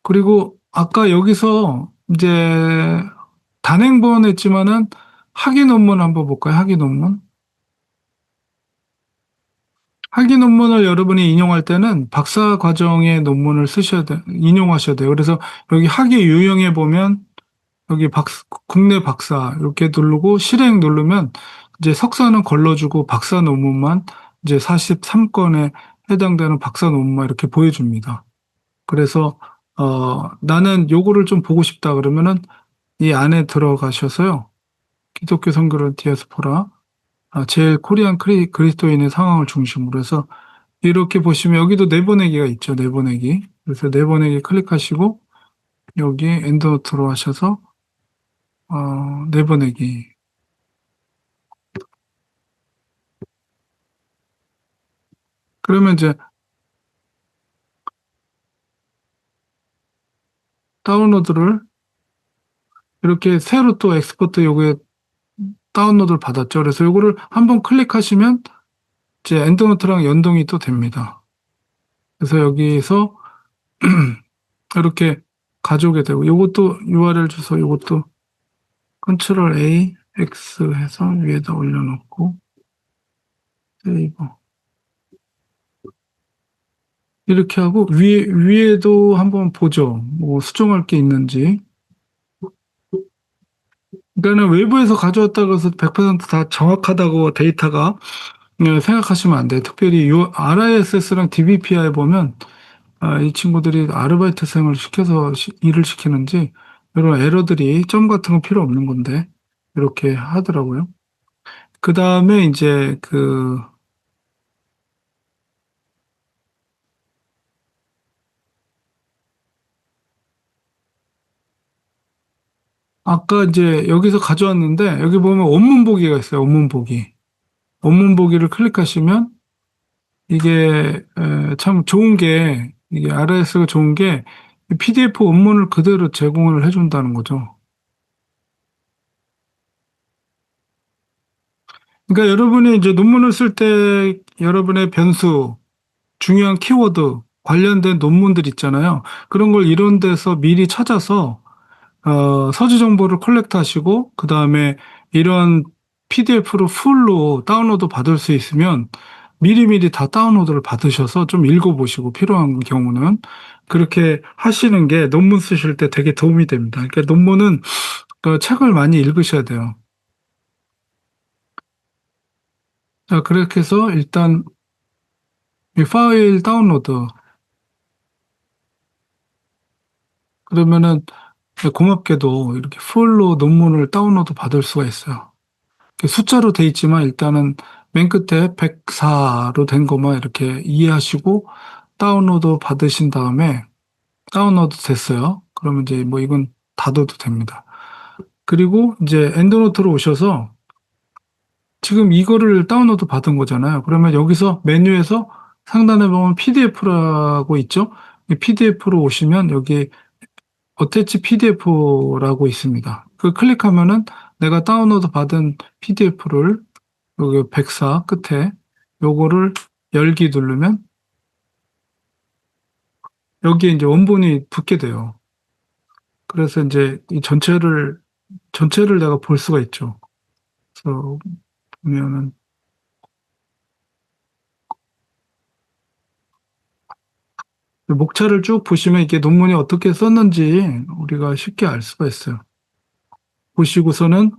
그리고 아까 여기서 이제 단행본 했지만은 학위 논문 한번 볼까요? 학위 논문. 학위 논문을 여러분이 인용할 때는 박사 과정의 논문을 인용하셔야 돼요. 그래서 여기 학위 유형에 보면 여기 국내 박사 이렇게 누르고 실행 누르면 이제 석사는 걸러주고 박사 논문만 이제 43건에 해당되는 박사 논문만 이렇게 보여줍니다. 그래서 나는 요거를 좀 보고 싶다 그러면은 이 안에 들어가셔서요. 기독교 선교를 디아스포라 제일 코리안 그리스도인의 상황을 중심으로 해서 이렇게 보시면 여기도 내보내기가 있죠. 내보내기. 그래서 내보내기 클릭하시고 여기 엔드노트로 하셔서 내보내기. 그러면 이제 다운로드를 이렇게 새로 또 엑스포트 요게 다운로드를 받았죠. 그래서 요거를 한번 클릭하시면 이제 엔드노트랑 연동이 또 됩니다. 그래서 여기서 이렇게 가져오게 되고 요것도 URL 주소 요것도 컨트롤 A X 해서 위에다 올려놓고 세이브 이렇게 하고 위에도 한번 보죠. 뭐 수정할 게 있는지. 그러니까는 외부에서 가져왔다고 해서 100%다 정확하다고 데이터가 생각하시면 안 돼요. 특별히 RISS랑 DBPI에 보면 이 친구들이 아르바이트생을 시켜서 일을 시키는지 이런 에러들이 점 같은 건 필요 없는 건데 이렇게 하더라고요. 그 다음에 이제 아까 이제 여기서 가져왔는데 여기 보면 원문 보기가 있어요. 원문 보기. 원문 보기를 클릭하시면 이게 참 좋은 게 이게 RS가 좋은 게 PDF 원문을 그대로 제공을 해준다는 거죠. 그러니까 여러분이 이제 논문을 쓸 때 여러분의 변수, 중요한 키워드 관련된 논문들 있잖아요. 그런 걸 이런 데서 미리 찾아서 서류 정보를 컬렉트하시고 그 다음에 이런 PDF로 풀로 다운로드 받을 수 있으면 미리미리 다 다운로드를 받으셔서 좀 읽어보시고 필요한 경우는 그렇게 하시는 게 논문 쓰실 때 되게 도움이 됩니다. 그러니까 논문은 그 책을 많이 읽으셔야 돼요. 자, 그렇게 해서 일단 이 파일 다운로드 그러면은 고맙게도 이렇게 풀로 논문을 다운로드 받을 수가 있어요. 숫자로 돼 있지만 일단은 맨 끝에 104로 된 것만 이렇게 이해하시고 다운로드 받으신 다음에 다운로드 됐어요. 그러면 이제 뭐 이건 닫아도 됩니다. 그리고 이제 엔드노트로 오셔서 지금 이거를 다운로드 받은 거잖아요. 그러면 여기서 메뉴에서 상단에 보면 PDF라고 있죠. 이 PDF로 오시면 여기 어태치 PDF라고 있습니다. 그 클릭하면은 내가 다운로드 받은 PDF를 여기 104 끝에 요거를 열기 누르면 여기에 이제 원본이 붙게 돼요. 그래서 이제 이 전체를 내가 볼 수가 있죠. 그래서 보면은 목차를 쭉 보시면 이게 논문이 어떻게 썼는지 우리가 쉽게 알 수가 있어요. 보시고서는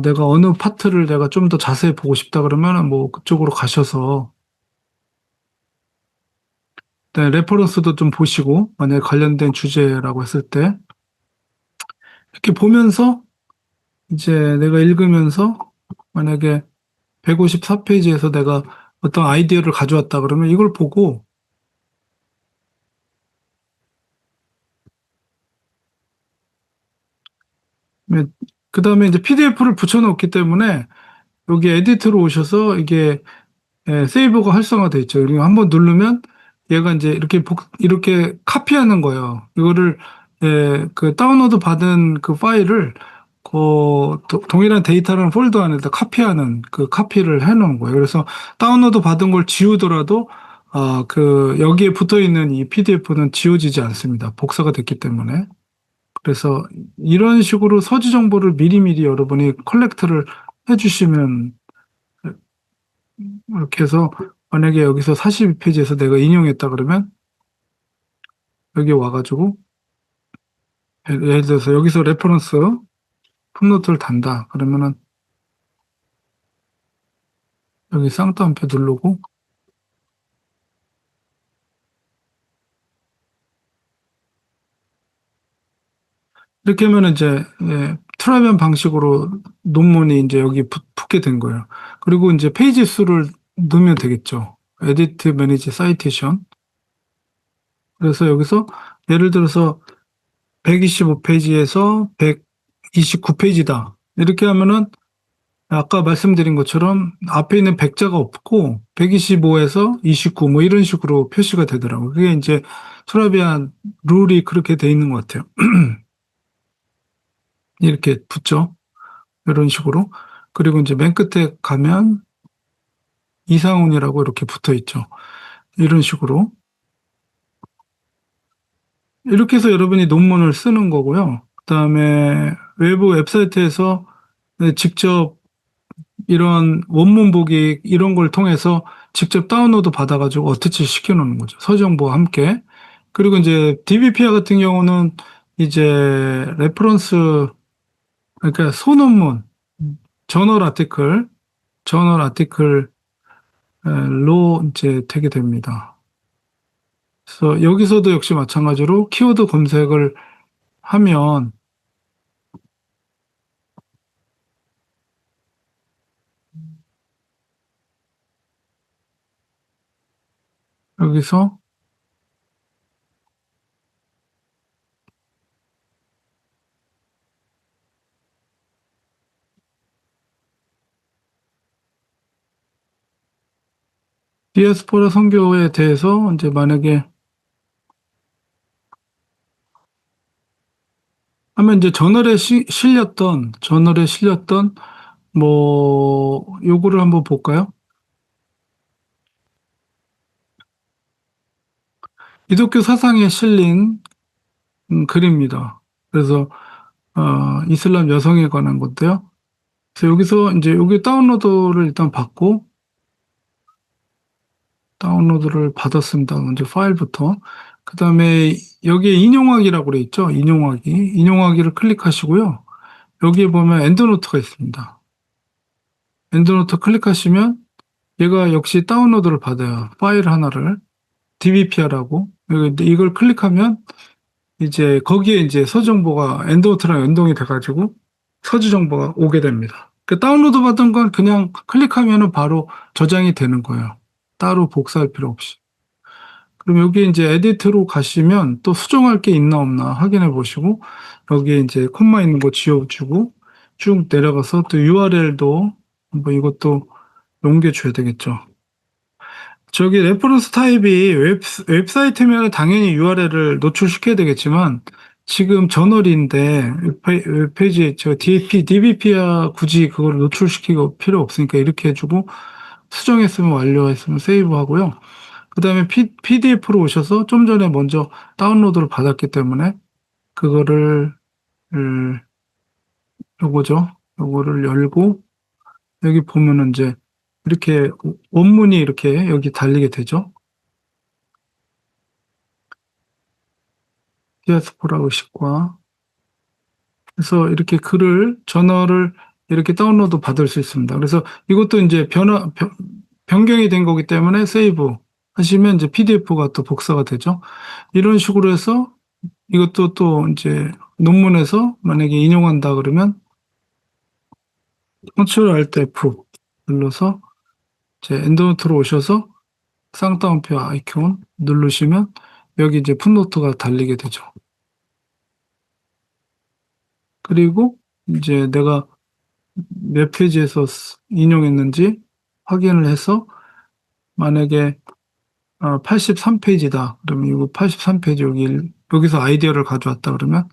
내가 어느 파트를 내가 좀 더 자세히 보고 싶다 그러면은 뭐 그쪽으로 가셔서 네, 레퍼런스도 좀 보시고 만약에 관련된 주제라고 했을 때 이렇게 보면서 이제 내가 읽으면서 만약에 154페이지에서 내가 어떤 아이디어를 가져왔다 그러면 이걸 보고 그 다음에 이제 PDF를 붙여놓기 때문에 여기 에디트로 오셔서 이게 세이브가 활성화돼 있죠. 그리고 한번 누르면 얘가 이제 이렇게 카피하는 거예요. 이거를 그 다운로드 받은 그 파일을 동일한 데이터라는 폴더 안에다 카피하는 그 카피를 해놓은 거예요. 그래서 다운로드 받은 걸 지우더라도 여기에 붙어 있는 이 PDF는 지워지지 않습니다. 복사가 됐기 때문에. 그래서 이런 식으로 서지 정보를 미리미리 여러분이 컬렉트를 해주시면 이렇게 해서 만약에 여기서 42페이지에서 내가 인용했다 그러면 여기 와가지고 예를 들어서 여기서 레퍼런스 풋노트를 단다 그러면은 여기 쌍따옴표 누르고 이렇게 하면 이제 트라비안 방식으로 논문이 이제 여기 붙게 된 거예요. 그리고 이제 페이지 수를 넣으면 되겠죠. 에디트 매니지 사이테이션. 그래서 여기서 예를 들어서 125페이지에서 129페이지다. 이렇게 하면은 아까 말씀드린 것처럼 앞에 있는 100자가 없고 125에서 29 뭐 이런 식으로 표시가 되더라고요. 그게 이제 트라비안 룰이 그렇게 돼 있는 것 같아요. 이렇게 붙죠. 이런 식으로. 그리고 이제 맨 끝에 가면 이상훈이라고 이렇게 붙어 있죠. 이런 식으로. 이렇게 해서 여러분이 논문을 쓰는 거고요. 그다음에 외부 웹사이트에서 직접 이런 원문 보기 이런 걸 통해서 직접 다운로드 받아가지고 어태치 시켜놓는 거죠. 서정보와 함께. 그리고 이제 DBPR 같은 경우는 이제 레퍼런스 그러니까 소논문, 저널 아티클로 이제 되게 됩니다. 그래서 여기서도 역시 마찬가지로 키워드 검색을 하면 여기서 디아스포라 선교에 대해서 이제 만약에 하면 이제 저널에 실렸던 뭐 요거를 한번 볼까요? 기독교 사상에 실린 글입니다. 그래서 이슬람 여성에 관한 건데요. 그래서 여기서 이제 여기 다운로드를 일단 받고 다운로드를 받았습니다. 먼저 파일부터. 그 다음에 여기에 인용하기라고 그래 있죠. 인용하기를 클릭하시고요. 여기에 보면 엔드노트가 있습니다. 엔드노트 클릭하시면 얘가 역시 다운로드를 받아요. 파일 하나를 DBPR하고 이걸 클릭하면 이제 거기에 이제 서지 정보가 엔드노트랑 연동이 돼가지고 서지 정보가 오게 됩니다. 그 다운로드 받은 건 그냥 클릭하면은 바로 저장이 되는 거예요. 따로 복사할 필요 없이. 그럼 여기 이제 에디트로 가시면 또 수정할 게 있나 없나 확인해 보시고 여기에 이제 콤마 있는 거 지워주고 쭉 내려가서 또 URL도 뭐 이것도 옮겨줘야 되겠죠. 저기 레퍼런스 타입이 웹사이트면 당연히 URL을 노출시켜야 되겠지만 지금 저널인데 웹페이지에 저 DBP야 굳이 그걸 노출시키고 필요 없으니까 이렇게 해주고 수정했으면 완료했으면 세이브하고요. 그 다음에 PDF로 오셔서 좀 전에 먼저 다운로드를 받았기 때문에 그거를 요거를 열고 여기 보면은 이제 이렇게 원문이 이렇게 여기 달리게 되죠. 디아스포라 의식과 그래서 이렇게 저널을 이렇게 다운로드 받을 수 있습니다. 그래서 이것도 이제 변경이 된 거기 때문에 세이브 하시면 이제 PDF가 또 복사가 되죠. 이런 식으로 해서 이것도 또 이제 논문에서 만약에 인용한다 그러면 Ctrl Alt F 눌러서 이제 엔드노트로 오셔서 쌍따옴표 아이콘 누르시면 여기 이제 풋노트가 달리게 되죠. 그리고 이제 내가 몇 페이지에서 인용했는지 확인을 해서 만약에 83페이지다. 그러면 이거 83페이지 여기서 아이디어를 가져왔다 그러면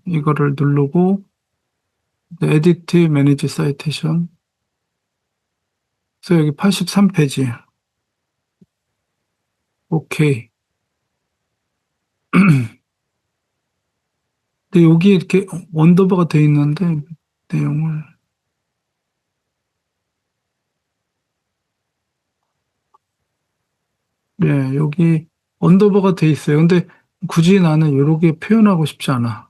이거를 누르고 에디트 매니지 사이테이션. 그래서 여기 83페이지. 오케이. 근데 여기 이렇게 언더바가 돼 있는데 내용을 네, 여기 언더바가 돼 있어요. 근데 굳이 나는 이렇게 표현하고 싶지 않아.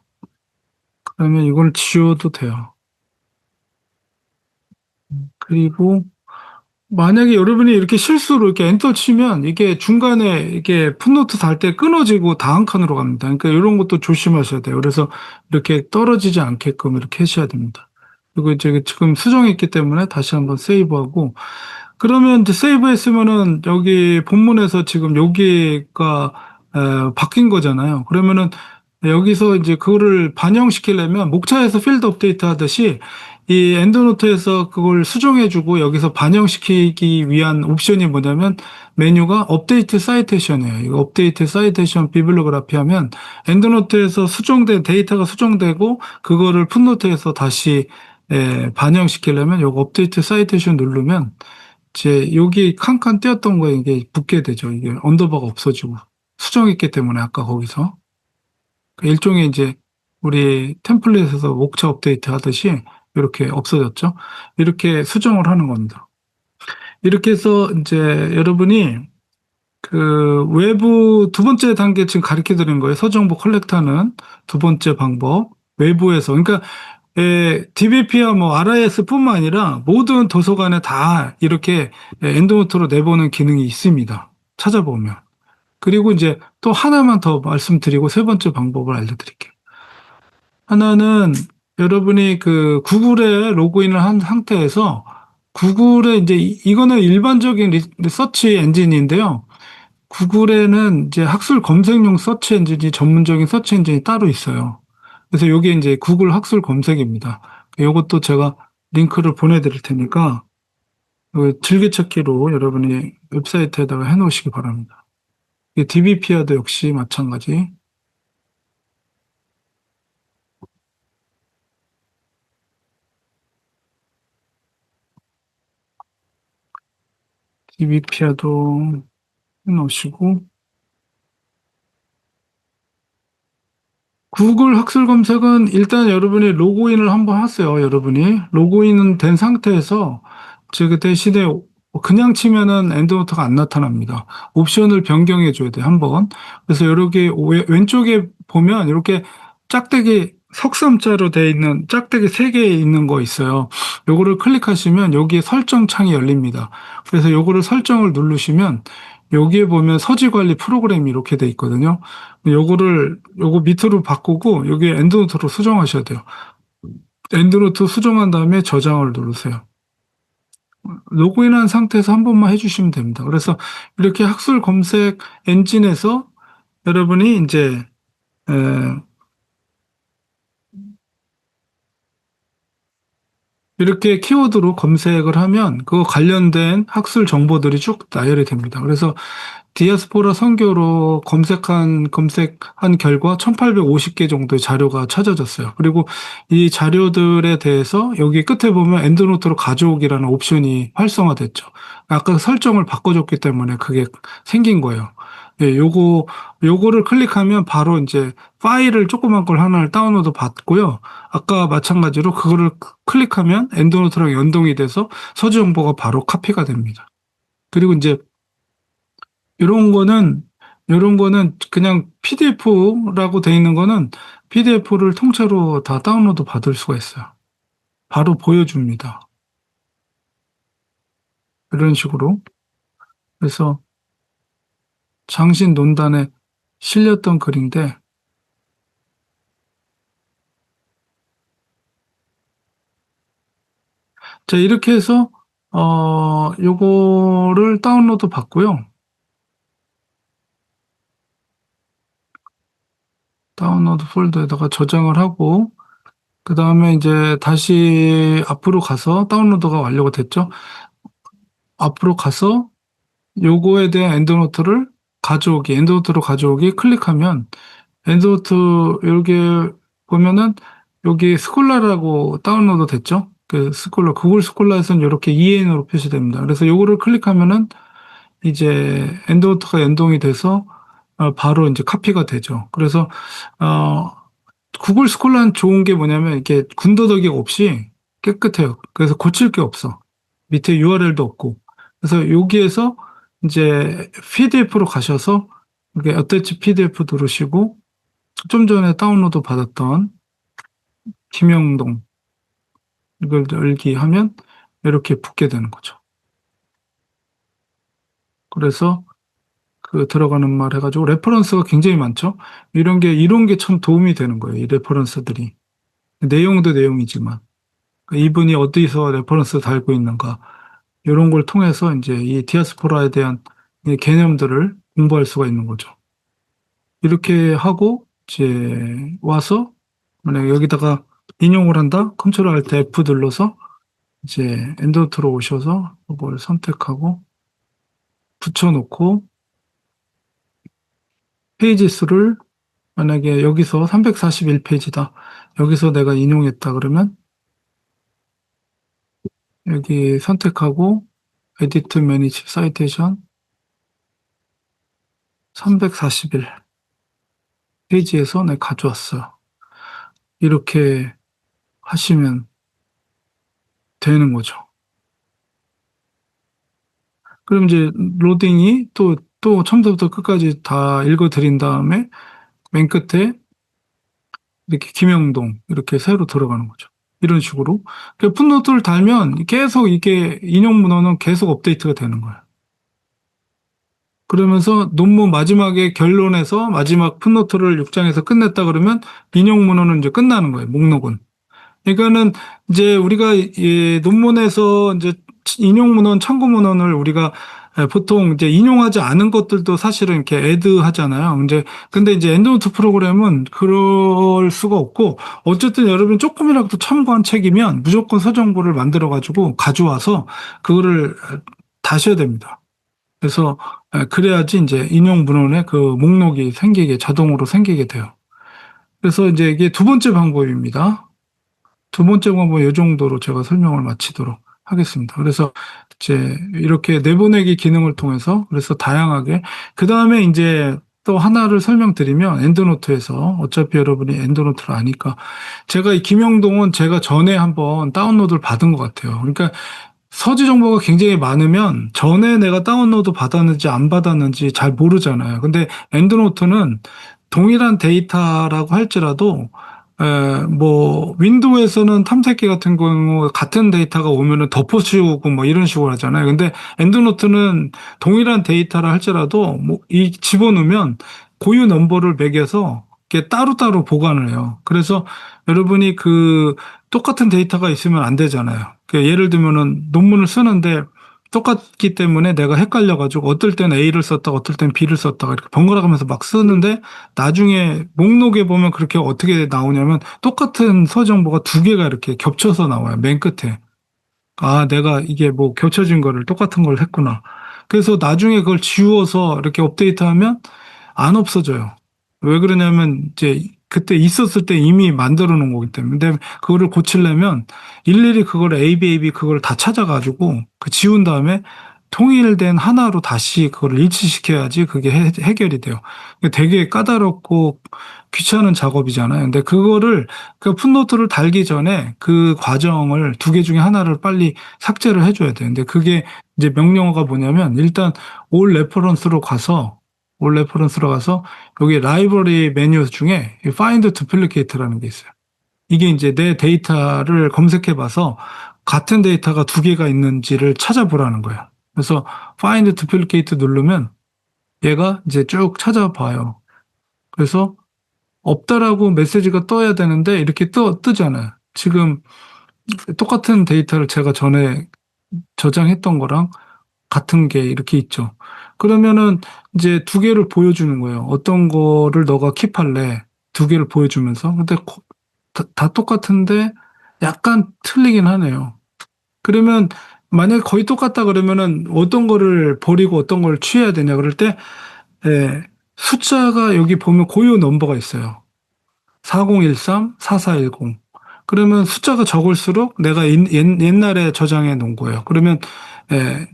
그러면 이걸 지워도 돼요. 그리고 만약에 여러분이 이렇게 실수로 이렇게 엔터 치면 이게 중간에 이게 풋노트 달 때 끊어지고 다음 칸으로 갑니다. 그러니까 이런 것도 조심하셔야 돼요. 그래서 이렇게 떨어지지 않게끔 이렇게 하셔야 됩니다. 그리고 이제 지금 수정했기 때문에 다시 한번 세이브하고 그러면 이제 세이브했으면은 여기 본문에서 지금 여기가 바뀐 거잖아요. 그러면은 여기서 이제 그거를 반영시키려면 목차에서 필드 업데이트 하듯이 이 엔드노트에서 그걸 수정해주고 여기서 반영시키기 위한 옵션이 뭐냐면 메뉴가 업데이트 사이테이션이에요. 이거 업데이트 사이테이션 비블리오그래피 하면 엔드노트에서 수정된 데이터가 수정되고 그거를 풋노트에서 다시 반영시키려면 요거 업데이트 사이테이션 누르면 이제 여기 칸칸 띄었던 거에 이게 붙게 되죠. 이게 언더바가 없어지고 수정했기 때문에 아까 거기서 일종의 이제 우리 템플릿에서 목차 업데이트 하듯이 이렇게 없어졌죠. 이렇게 수정을 하는 겁니다. 이렇게 해서 이제 여러분이 그 외부 두 번째 단계 지금 가르쳐 드린 거예요. 서정보 컬렉터는 두 번째 방법. 외부에서. 그러니까 DBP와 뭐 RIS뿐만 아니라 모든 도서관에 다 이렇게 엔드노트로 내보는 기능이 있습니다. 찾아보면. 그리고 이제 또 하나만 더 말씀드리고 세 번째 방법을 알려드릴게요. 하나는 여러분이 그 구글에 로그인을 한 상태에서 구글에 이제 이거는 일반적인 서치 엔진인데요. 구글에는 이제 학술 검색용 서치 엔진이 전문적인 서치 엔진이 따로 있어요. 그래서 이게 이제 구글 학술 검색입니다. 이것도 제가 링크를 보내드릴 테니까 즐겨찾기로 여러분이 웹사이트에다가 해놓으시기 바랍니다. DBP와도 역시 마찬가지. DBP와도 해놓으시고 구글 학술 검색은 일단 여러분이 로그인을 한번 하세요. 여러분이 로그인은 된 상태에서 그 대신에 그냥 치면은 엔드노트가 안 나타납니다. 옵션을 변경해 줘야 돼, 한번. 그래서 여기 왼쪽에 보면 이렇게 짝대기 석삼자로 되어 있는 짝대기 3개 있는 거 있어요. 요거를 클릭하시면 여기에 설정 창이 열립니다. 그래서 요거를 설정을 누르시면 여기에 보면 서지 관리 프로그램이 이렇게 돼 있거든요. 요거 밑으로 바꾸고 여기 엔드노트로 수정하셔야 돼요. 엔드노트 수정한 다음에 저장을 누르세요. 로그인한 상태에서 한 번만 해주시면 됩니다. 그래서 이렇게 학술 검색 엔진에서 여러분이 이제 이렇게 키워드로 검색을 하면 그 관련된 학술 정보들이 쭉 나열이 됩니다. 그래서 디아스포라 선교로 검색한 결과 1850개 정도의 자료가 찾아졌어요. 그리고 이 자료들에 대해서 여기 끝에 보면 엔드노트로 가져오기라는 옵션이 활성화됐죠. 아까 설정을 바꿔줬기 때문에 그게 생긴 거예요. 예, 요거를 클릭하면 바로 이제 파일을 조그만 걸 하나를 다운로드 받고요. 아까 마찬가지로 그거를 클릭하면 엔드노트랑 연동이 돼서 서주 정보가 바로 카피가 됩니다. 그리고 이제 이런 거는 그냥 PDF라고 돼 있는 거는 PDF를 통째로 다 다운로드 받을 수가 있어요. 바로 보여줍니다. 이런 식으로. 그래서 장신 논단에 실렸던 글인데 자, 이렇게 해서 요거를 다운로드 받고요. 다운로드 폴더에다가 저장을 하고 그 다음에 이제 다시 앞으로 가서 다운로드가 완료가 됐죠. 앞으로 가서 요거에 대한 엔드노트를 엔드노트로 가져오기 클릭하면 엔드노트 여기 보면은 여기 스콜라라고 다운로드 됐죠? 그 스콜라, 구글 스콜라에서는 이렇게 EN으로 표시됩니다. 그래서 요거를 클릭하면은 이제 엔드노트가 연동이 돼서 바로 이제 카피가 되죠. 그래서 어, 구글 스콜라는 좋은 게 뭐냐면 이게 군더더기 없이 깨끗해요. 그래서 고칠 게 없어. 밑에 URL도 없고. 그래서 여기에서 이제 PDF로 가셔서 이게 어태치 PDF 누르시고 좀 전에 다운로드 받았던 김영동 이걸 열기 하면 이렇게 붙게 되는 거죠. 그래서 그 들어가는 말 해가지고 레퍼런스가 굉장히 많죠. 이런 게 참 도움이 되는 거예요. 이 레퍼런스들이. 내용도 내용이지만. 이분이 어디서 레퍼런스 달고 있는가. 이런 걸 통해서 이제 이 디아스포라에 대한 이 개념들을 공부할 수가 있는 거죠. 이렇게 하고 이제 와서 만약에 여기다가 인용을 한다? 컨트롤 알트 F 눌러서 이제 엔드노트로 오셔서 이걸 선택하고 붙여놓고 페이지 수를 만약에 여기서 341페이지다. 여기서 내가 인용했다 그러면 여기 선택하고 에디트 매니지 사이테이션 341 페이지에서 내가 가져왔어요. 이렇게 하시면 되는 거죠. 그럼 이제 로딩이 또 처음부터 끝까지 다 읽어드린 다음에 맨 끝에 이렇게 김영동 이렇게 새로 들어가는 거죠. 이런 식으로. 풋노트를 달면 계속 이게 인용 문헌은 계속 업데이트가 되는 거예요. 그러면서 논문 마지막에 결론에서 마지막 풋노트를 6장에서 끝냈다 그러면 인용 문헌은 이제 끝나는 거예요. 목록은. 그러니까는 이제 우리가 이 논문에서 이제 인용 문헌, 참고 문헌을 우리가 보통 이제 인용하지 않은 것들도 사실은 이렇게 애드 하잖아요. 근데 이제 엔드노트 프로그램은 그럴 수가 없고 어쨌든 여러분 조금이라도 참고한 책이면 무조건 서정보를 만들어 가지고 가져와서 그거를 다셔야 됩니다. 그래서 그래야지 이제 인용 문헌에 그 목록이 자동으로 생기게 돼요. 그래서 이제 이게 두 번째 방법입니다. 두 번째 방법은 이 정도로 제가 설명을 마치도록 하겠습니다. 그래서 이제 이렇게 내보내기 기능을 통해서 그래서 다양하게 그 다음에 이제 또 하나를 설명드리면 엔드노트에서 어차피 여러분이 엔드노트를 아니까 제가 이 김영동은 제가 전에 한번 다운로드를 받은 것 같아요. 그러니까 서지 정보가 굉장히 많으면 전에 내가 다운로드 받았는지 안 받았는지 잘 모르잖아요. 근데 엔드노트는 동일한 데이터라고 할지라도 뭐 윈도우에서는 탐색기 같은 경우 같은 데이터가 오면은 덮어씌우고 뭐 이런 식으로 하잖아요. 근데 엔드노트는 동일한 데이터라 할지라도 뭐 이 집어넣으면 고유 넘버를 매겨서 이렇게 따로따로 보관을 해요. 그래서 여러분이 그 똑같은 데이터가 있으면 안 되잖아요. 그러니까 예를 들면은 논문을 쓰는데 똑같기 때문에 내가 헷갈려가지고 어떨 때는 A를 썼다가 어떨 때는 B를 썼다가 이렇게 번갈아 가면서 막 쓰는데 나중에 목록에 보면 그렇게 어떻게 나오냐면 똑같은 서정보가 두 개가 이렇게 겹쳐서 나와요. 맨 끝에. 아, 내가 이게 뭐 겹쳐진 거를 똑같은 걸 했구나. 그래서 나중에 그걸 지워서 이렇게 업데이트하면 안 없어져요. 왜 그러냐면 이제 그때 있었을 때 이미 만들어 놓은 거기 때문에. 근데 그거를 고치려면 일일이 그걸 ABAB 그걸 다 찾아가지고 그 지운 다음에 통일된 하나로 다시 그걸 일치시켜야지 그게 해결이 돼요. 되게 까다롭고 귀찮은 작업이잖아요. 근데 그거를 그 풋노트를 달기 전에 그 과정을 두 개 중에 하나를 빨리 삭제를 해줘야 돼요. 근데 그게 이제 명령어가 뭐냐면 일단 올 레퍼런스로 가서 여기 라이브러리 메뉴 중에 Find Duplicate라는 게 있어요. 이게 이제 내 데이터를 검색해 봐서 같은 데이터가 두 개가 있는지를 찾아보라는 거예요. 그래서 Find Duplicate 누르면 얘가 이제 쭉 찾아봐요. 그래서 없다라고 메시지가 떠야 되는데 이렇게 뜨잖아요. 지금 똑같은 데이터를 제가 전에 저장했던 거랑 같은 게 이렇게 있죠. 그러면은 이제 두 개를 보여주는 거예요. 어떤 거를 너가 킵할래? 두 개를 보여주면서. 근데 다 똑같은데 약간 틀리긴 하네요. 그러면 만약에 거의 똑같다 그러면은 어떤 거를 버리고 어떤 걸 취해야 되냐 그럴 때, 예, 숫자가 여기 보면 고유 넘버가 있어요. 4013, 4410. 그러면 숫자가 적을수록 내가 옛날에 저장해 놓은 거예요. 그러면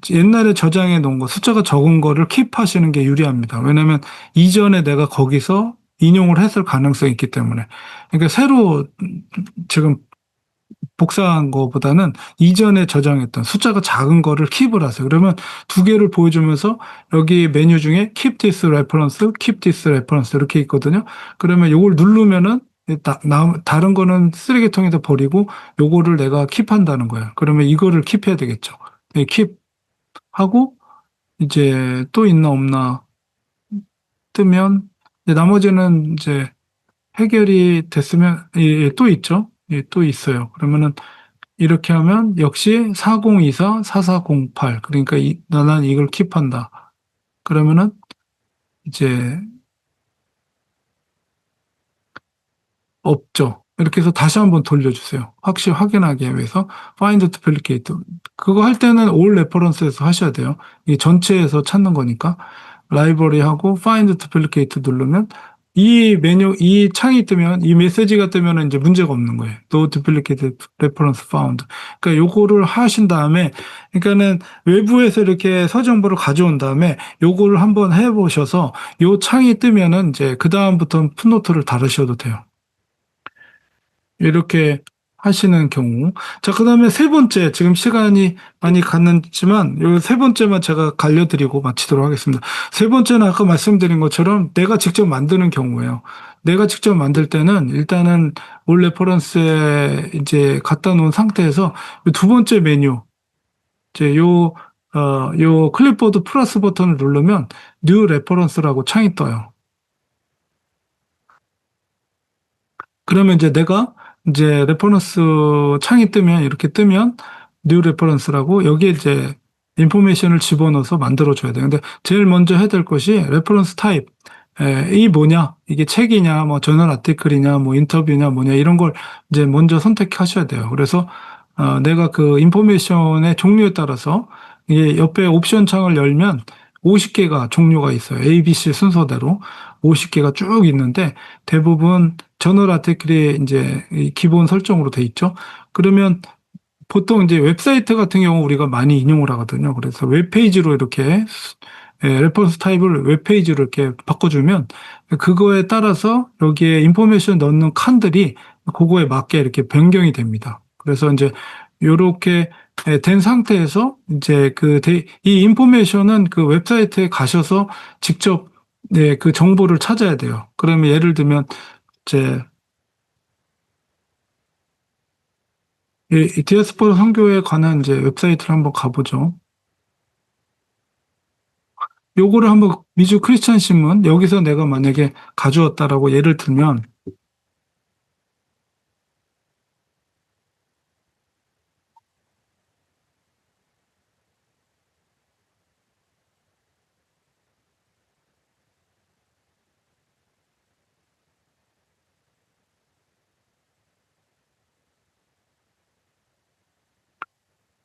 옛날에 저장해 놓은 거 숫자가 적은 거를 킵하시는 게 유리합니다. 왜냐하면 이전에 내가 거기서 인용을 했을 가능성이 있기 때문에. 그러니까 새로 지금 복사한 거보다는 이전에 저장했던 숫자가 작은 거를 킵을 하세요. 그러면 두 개를 보여주면서 여기 메뉴 중에 keep this reference, keep this reference 이렇게 있거든요. 그러면 요걸 누르면은 다른 거는 쓰레기통에다 버리고 요거를 내가 킵한다는 거예요. 그러면 이거를 킵해야 되겠죠. 네, 킵하고 이제 또 있나 없나 뜨면 이제 나머지는 이제 해결이 됐으면 또 있죠. 예, 또 있어요. 그러면은 이렇게 하면 역시 4024, 4408. 그러니까 나는 이걸 킵한다. 그러면은 이제 없죠. 이렇게 해서 다시 한번 돌려주세요. 확실히 확인하기 위해서 find duplicate. 그거 할 때는 all reference에서 하셔야 돼요. 이게 전체에서 찾는 거니까 라이브러리하고 find duplicate 누르면 이 메뉴, 이 창이 뜨면, 이 메시지가 뜨면 이제 문제가 없는 거예요. No duplicate reference found. 그러니까 요거를 하신 다음에, 그러니까는 외부에서 이렇게 서정보를 가져온 다음에 요거를 한번 해보셔서 요 창이 뜨면은 이제 그다음부터는 풋노트를 다루셔도 돼요. 이렇게 하시는 경우. 자, 그 다음에 세 번째, 지금 시간이 많이 갔지만, 요 세 번째만 제가 알려드리고 마치도록 하겠습니다. 세 번째는 아까 말씀드린 것처럼 내가 직접 만드는 경우예요. 내가 직접 만들 때는 일단은 올 레퍼런스에 이제 갖다 놓은 상태에서 두 번째 메뉴, 이제 요 클립보드 플러스 버튼을 누르면 뉴 레퍼런스라고 창이 떠요. 그러면 이제 내가 이제 레퍼런스 창이 뜨면 이렇게 뜨면 뉴 레퍼런스라고 여기에 이제 인포메이션을 집어넣어서 만들어 줘야 돼요. 근데 제일 먼저 해야 될 것이 레퍼런스 타입. 이 뭐냐? 이게 책이냐, 뭐 저널 아티클이냐, 뭐 인터뷰냐, 뭐냐 이런 걸 이제 먼저 선택하셔야 돼요. 그래서 내가 그 인포메이션의 종류에 따라서 이게 옆에 옵션 창을 열면 50개가 종류가 있어요. A, B, C 순서대로 50개가 쭉 있는데 대부분 저널 아티클이 이제 이 기본 설정으로 돼 있죠. 그러면 보통 이제 웹사이트 같은 경우 우리가 많이 인용을 하거든요. 그래서 웹페이지로 이렇게 레퍼런스 타입을 웹페이지로 이렇게 바꿔주면 그거에 따라서 여기에 인포메이션 넣는 칸들이 그거에 맞게 이렇게 변경이 됩니다. 그래서 이제 요렇게 된 상태에서 이제 이 인포메이션은 그 웹사이트에 가셔서 직접 그 정보를 찾아야 돼요. 그러면 예를 들면 이제 이 디아스포라 선교에 관한 이제 웹사이트를 한번 가보죠. 요거를 한번 미주 크리스찬 신문 여기서 내가 만약에 가져왔다라고 예를 들면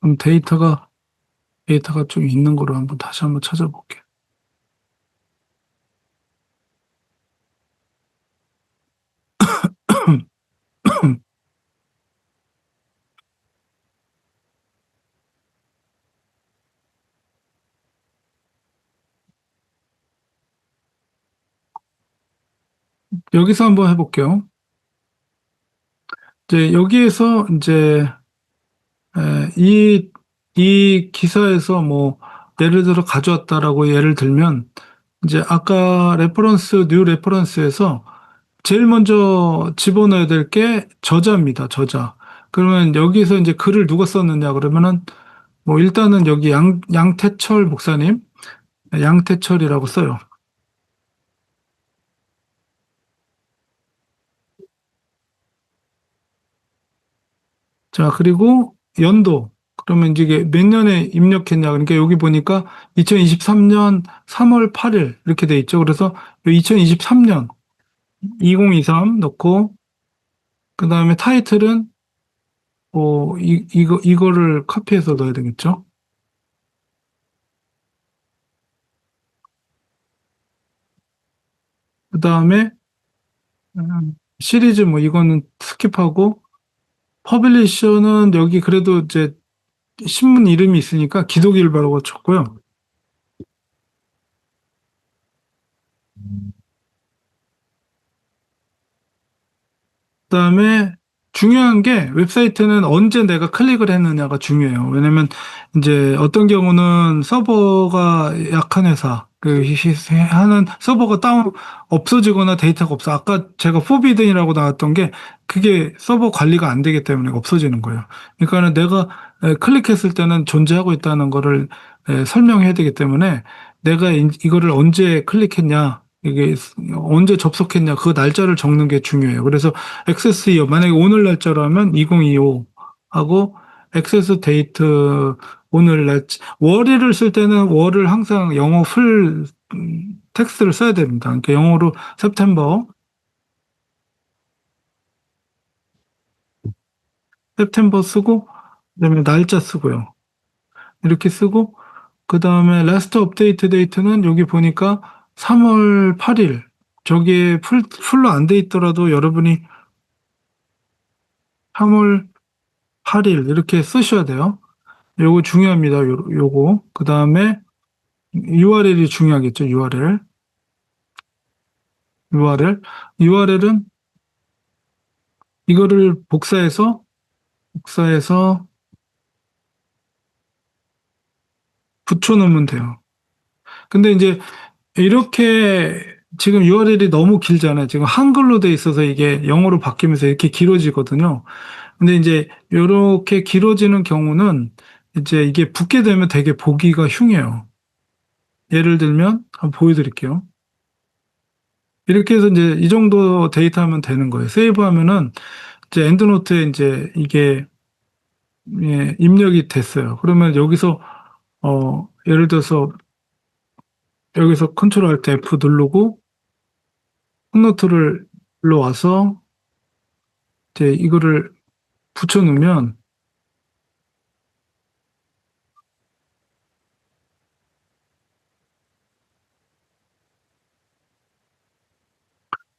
그럼 데이터가 좀 있는 거로 한번 다시 한번 찾아볼게요. 여기서 한번 해볼게요. 이제 여기에서 이제 이 기사에서 뭐 예를 들어 가져왔다라고 예를 들면 이제 아까 뉴 레퍼런스에서 제일 먼저 집어넣어야 될 게 저자입니다. 저자. 그러면 여기서 이제 글을 누가 썼느냐 그러면은 뭐 일단은 여기 양태철 목사님, 양태철이라고 써요. 자, 그리고 연도. 그러면 이제 이게 몇 년에 입력했냐. 그러니까 여기 보니까 2023년 3월 8일 이렇게 돼 있죠. 그래서 2023년 2023 넣고 그 다음에 타이틀은 이거를 카피해서 넣어야 되겠죠. 그 다음에 시리즈 뭐 이거는 스킵하고 퍼블리셔는 여기 그래도 이제 신문 이름이 있으니까 기독일보라고 쳤고요. 그다음에 중요한 게 웹사이트는 언제 내가 클릭을 했느냐가 중요해요. 왜냐면 이제 어떤 경우는 서버가 약한 회사 하는 서버가 다운 없어지거나 데이터가 없어. 아까 제가 포비든이라고 나왔던 게 그게 서버 관리가 안 되기 때문에 없어지는 거예요. 그러니까는 내가 클릭했을 때는 존재하고 있다는 거를 설명해야 되기 때문에 내가 이거를 언제 클릭했냐 이게 언제 접속했냐 그 날짜를 적는 게 중요해요. 그래서 액세스 이어 만약에 오늘 날짜라면 2025 하고 액세스 데이트 오늘 날짜 월일을 쓸 때는 월을 항상 영어 풀 텍스트를 써야 됩니다. 그러니까 영어로 september 쓰고 그다음에 날짜 쓰고요. 이렇게 쓰고 그다음에 라스트 업데이트 데이트는 여기 보니까 3월 8일 저기에 풀로 안 돼 있더라도 여러분이 3월 8일 이렇게 쓰셔야 돼요. 요거 중요합니다. 요거. 그 다음에 URL이 중요하겠죠. URL. URL은 이거를 복사해서 붙여놓으면 돼요. 근데 이제 이렇게 지금 URL이 너무 길잖아요. 지금 한글로 돼 있어서 이게 영어로 바뀌면서 이렇게 길어지거든요. 근데 이제 이렇게 길어지는 경우는 이제 이게 붙게 되면 되게 보기가 흉해요. 예를 들면 한번 보여드릴게요. 이렇게 해서 이제 이 정도 데이터 하면 되는 거예요. 세이브 하면은 이제 엔드노트에 이제 이게 예, 입력이 됐어요. 그러면 여기서 예를 들어서 여기서 컨트롤 알트 F 누르고 홈노트를 로 와서 이제 이거를 붙여 놓으면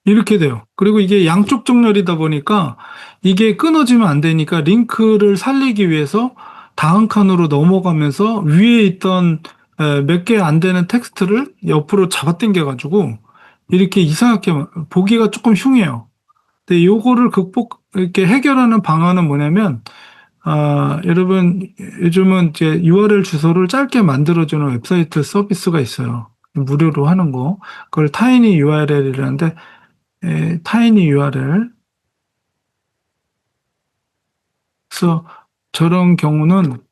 이렇게 돼요. 그리고 이게 양쪽 정렬이다 보니까 이게 끊어지면 안 되니까 링크를 살리기 위해서 다음 칸으로 넘어가면서 위에 있던 몇 개 안 되는 텍스트를 옆으로 잡아당겨 가지고 이렇게 이상하게 보기가 조금 흉해요. 근데 요거를 이렇게 해결하는 방안은 뭐냐면 여러분 요즘은 이제 URL 주소를 짧게 만들어주는 웹사이트 서비스가 있어요. 무료로 하는 거. 그걸 타이니 URL이라는데 타이니 URL. 그래서 저런 경우는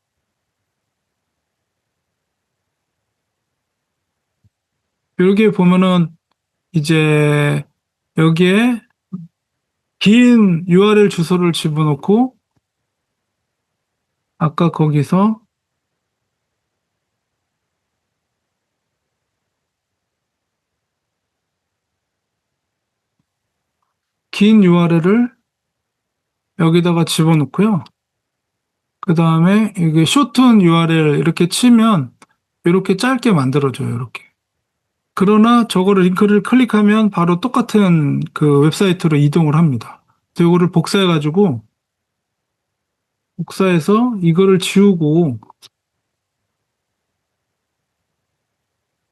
여기에 보면은 이제 여기에 긴 URL 주소를 집어넣고 아까 거기서 긴 URL을 여기다가 집어넣고요. 그 다음에 이게 shorten URL 이렇게 치면 이렇게 짧게 만들어줘요. 이렇게. 그러나 저거를 링크를 클릭하면 바로 똑같은 그 웹사이트로 이동을 합니다. 그래서 이거를 복사해서 이거를 지우고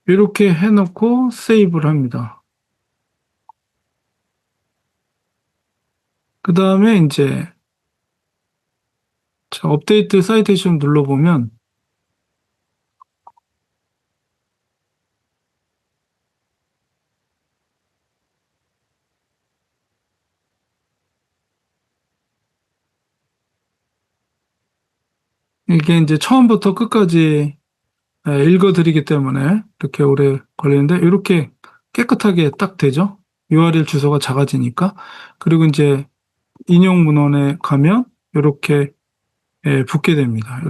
이렇게 해놓고 세이브를 합니다. 그 다음에 이제 자, 업데이트 사이테이션 눌러보면 이게 이제 처음부터 끝까지 읽어드리기 때문에 이렇게 오래 걸리는데 이렇게 깨끗하게 딱 되죠. URL 주소가 작아지니까. 그리고 이제 인용 문헌에 가면 이렇게 붙게 됩니다.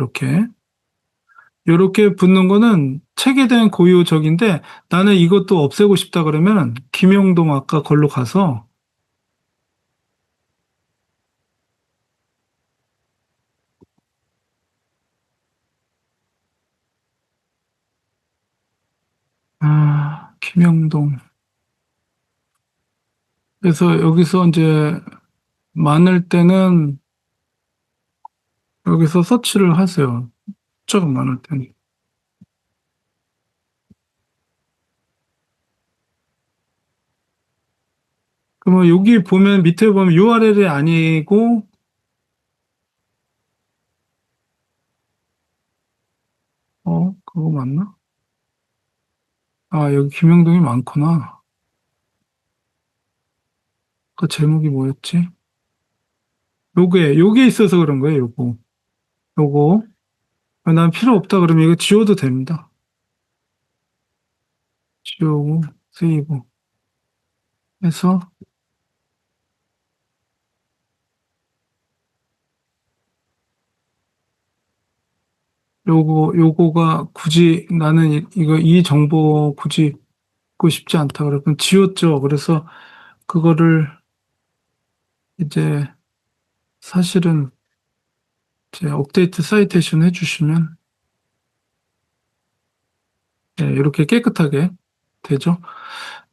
이렇게 붙는 거는 책에 대한 고유적인데 나는 이것도 없애고 싶다 그러면 김영동 아까 걸로 가서 김영동 그래서 여기서 이제 많을 때는 여기서 서치를 하세요. 조금 많을 때는. 그러면 여기 보면 밑에 보면 URL이 아니고 그거 맞나? 아, 여기 김영동이 많구나. 그 제목이 뭐였지? 요게 있어서 그런 거예요, 요거. 요거. 난 필요 없다 그러면 이거 지워도 됩니다. 지우고, 세이브. 해서, 요거가 굳이 나는 이 정보 굳이 읽고 싶지 않다. 그러면 지웠죠. 그래서 그거를 이제 사실은 이제 업데이트 사이테이션 해주시면 이렇게 깨끗하게 되죠.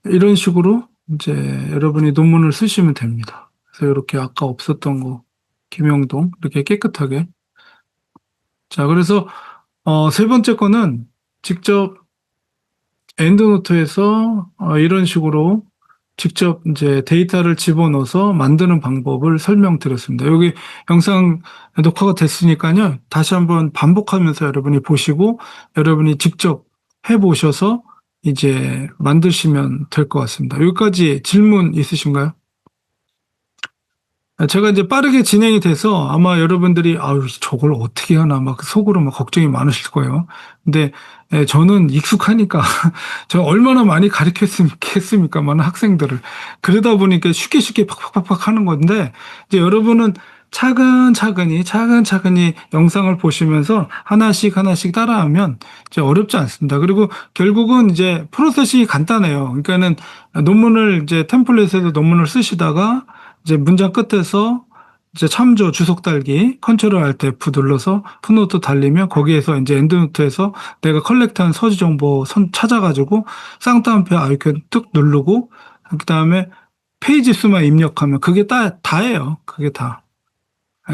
이런 식으로 이제 여러분이 논문을 쓰시면 됩니다. 그래서 이렇게 아까 없었던 거 김영동 이렇게 깨끗하게. 자, 그래서 세 번째 거는 직접 엔드노트에서 이런 식으로 직접 이제 데이터를 집어넣어서 만드는 방법을 설명드렸습니다. 여기 영상 녹화가 됐으니까요. 다시 한번 반복하면서 여러분이 보시고 여러분이 직접 해보셔서 이제 만드시면 될 것 같습니다. 여기까지 질문 있으신가요? 제가 이제 빠르게 진행이 돼서 아마 여러분들이 아유 저걸 어떻게 하나 막 속으로 막 걱정이 많으실 거예요. 근데 저는 익숙하니까 제가 얼마나 많이 가르쳤겠습니까? 많은 학생들을. 그러다 보니까 쉽게 팍팍팍 하는 건데 이제 여러분은 차근차근히 영상을 보시면서 하나씩 따라하면 이제 어렵지 않습니다. 그리고 결국은 이제 프로세싱이 간단해요. 그러니까는 논문을 이제 템플릿에서 논문을 쓰시다가 이제 문장 끝에서 이제 참조 주석 달기 컨트롤 알트 F 눌러서 풋노트 달리면 거기에서 이제 엔드노트에서 내가 컬렉트한 서지 정보 찾아가지고 쌍따옴표 아이콘 뚝 누르고 그다음에 페이지 수만 입력하면 그게 다예요. 그게 다.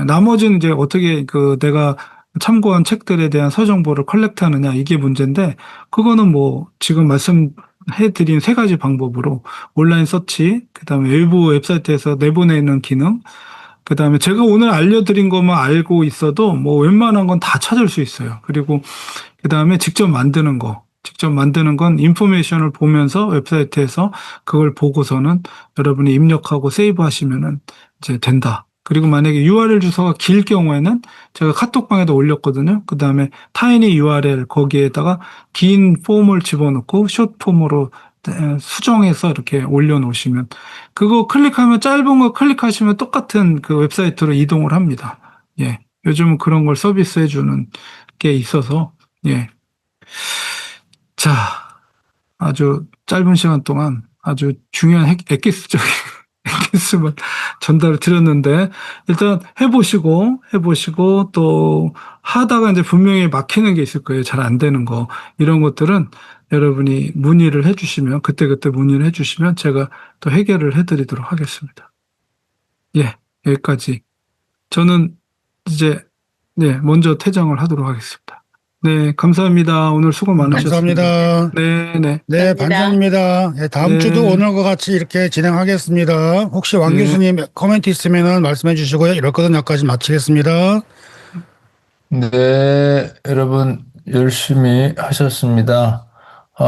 나머지는 이제 어떻게 내가 참고한 책들에 대한 서정보를 컬렉트하느냐 이게 문제인데 그거는 뭐 지금 말씀해드린 세 가지 방법으로 온라인 서치, 그다음에 외부 웹사이트에서 내보내는 기능, 그다음에 제가 오늘 알려드린 것만 알고 있어도 뭐 웬만한 건 다 찾을 수 있어요. 그리고 그다음에 직접 만드는 건 인포메이션을 보면서 웹사이트에서 그걸 보고서는 여러분이 입력하고 세이브 하시면은 이제 된다. 그리고 만약에 URL 주소가 길 경우에는 제가 카톡방에도 올렸거든요. 그 다음에 타이니 URL 거기에다가 긴 폼을 집어넣고 숏 폼으로 수정해서 이렇게 올려놓으시면 그거 클릭하면 짧은 거 클릭하시면 똑같은 그 웹사이트로 이동을 합니다. 예. 요즘은 그런 걸 서비스해 주는 게 있어서 예. 자, 아주 짧은 시간 동안 아주 중요한 엑기스적인 엑기스만 전달을 드렸는데 일단 해보시고 또 하다가 이제 분명히 막히는 게 있을 거예요. 잘 안 되는 거. 이런 것들은 여러분이 문의를 해주시면 그때그때 문의를 해주시면 제가 또 해결을 해드리도록 하겠습니다. 예, 여기까지. 저는 이제 먼저 퇴장을 하도록 하겠습니다. 네, 감사합니다. 오늘 수고 많으셨습니다. 감사합니다. 네. 네, 반장입니다. 네, 다음 네. 주도 오늘과 같이 이렇게 진행하겠습니다. 혹시 왕 네. 교수님 코멘트 있으면 말씀해 주시고요. 이럴 것은 여기까지 마치겠습니다. 네, 여러분 열심히 하셨습니다.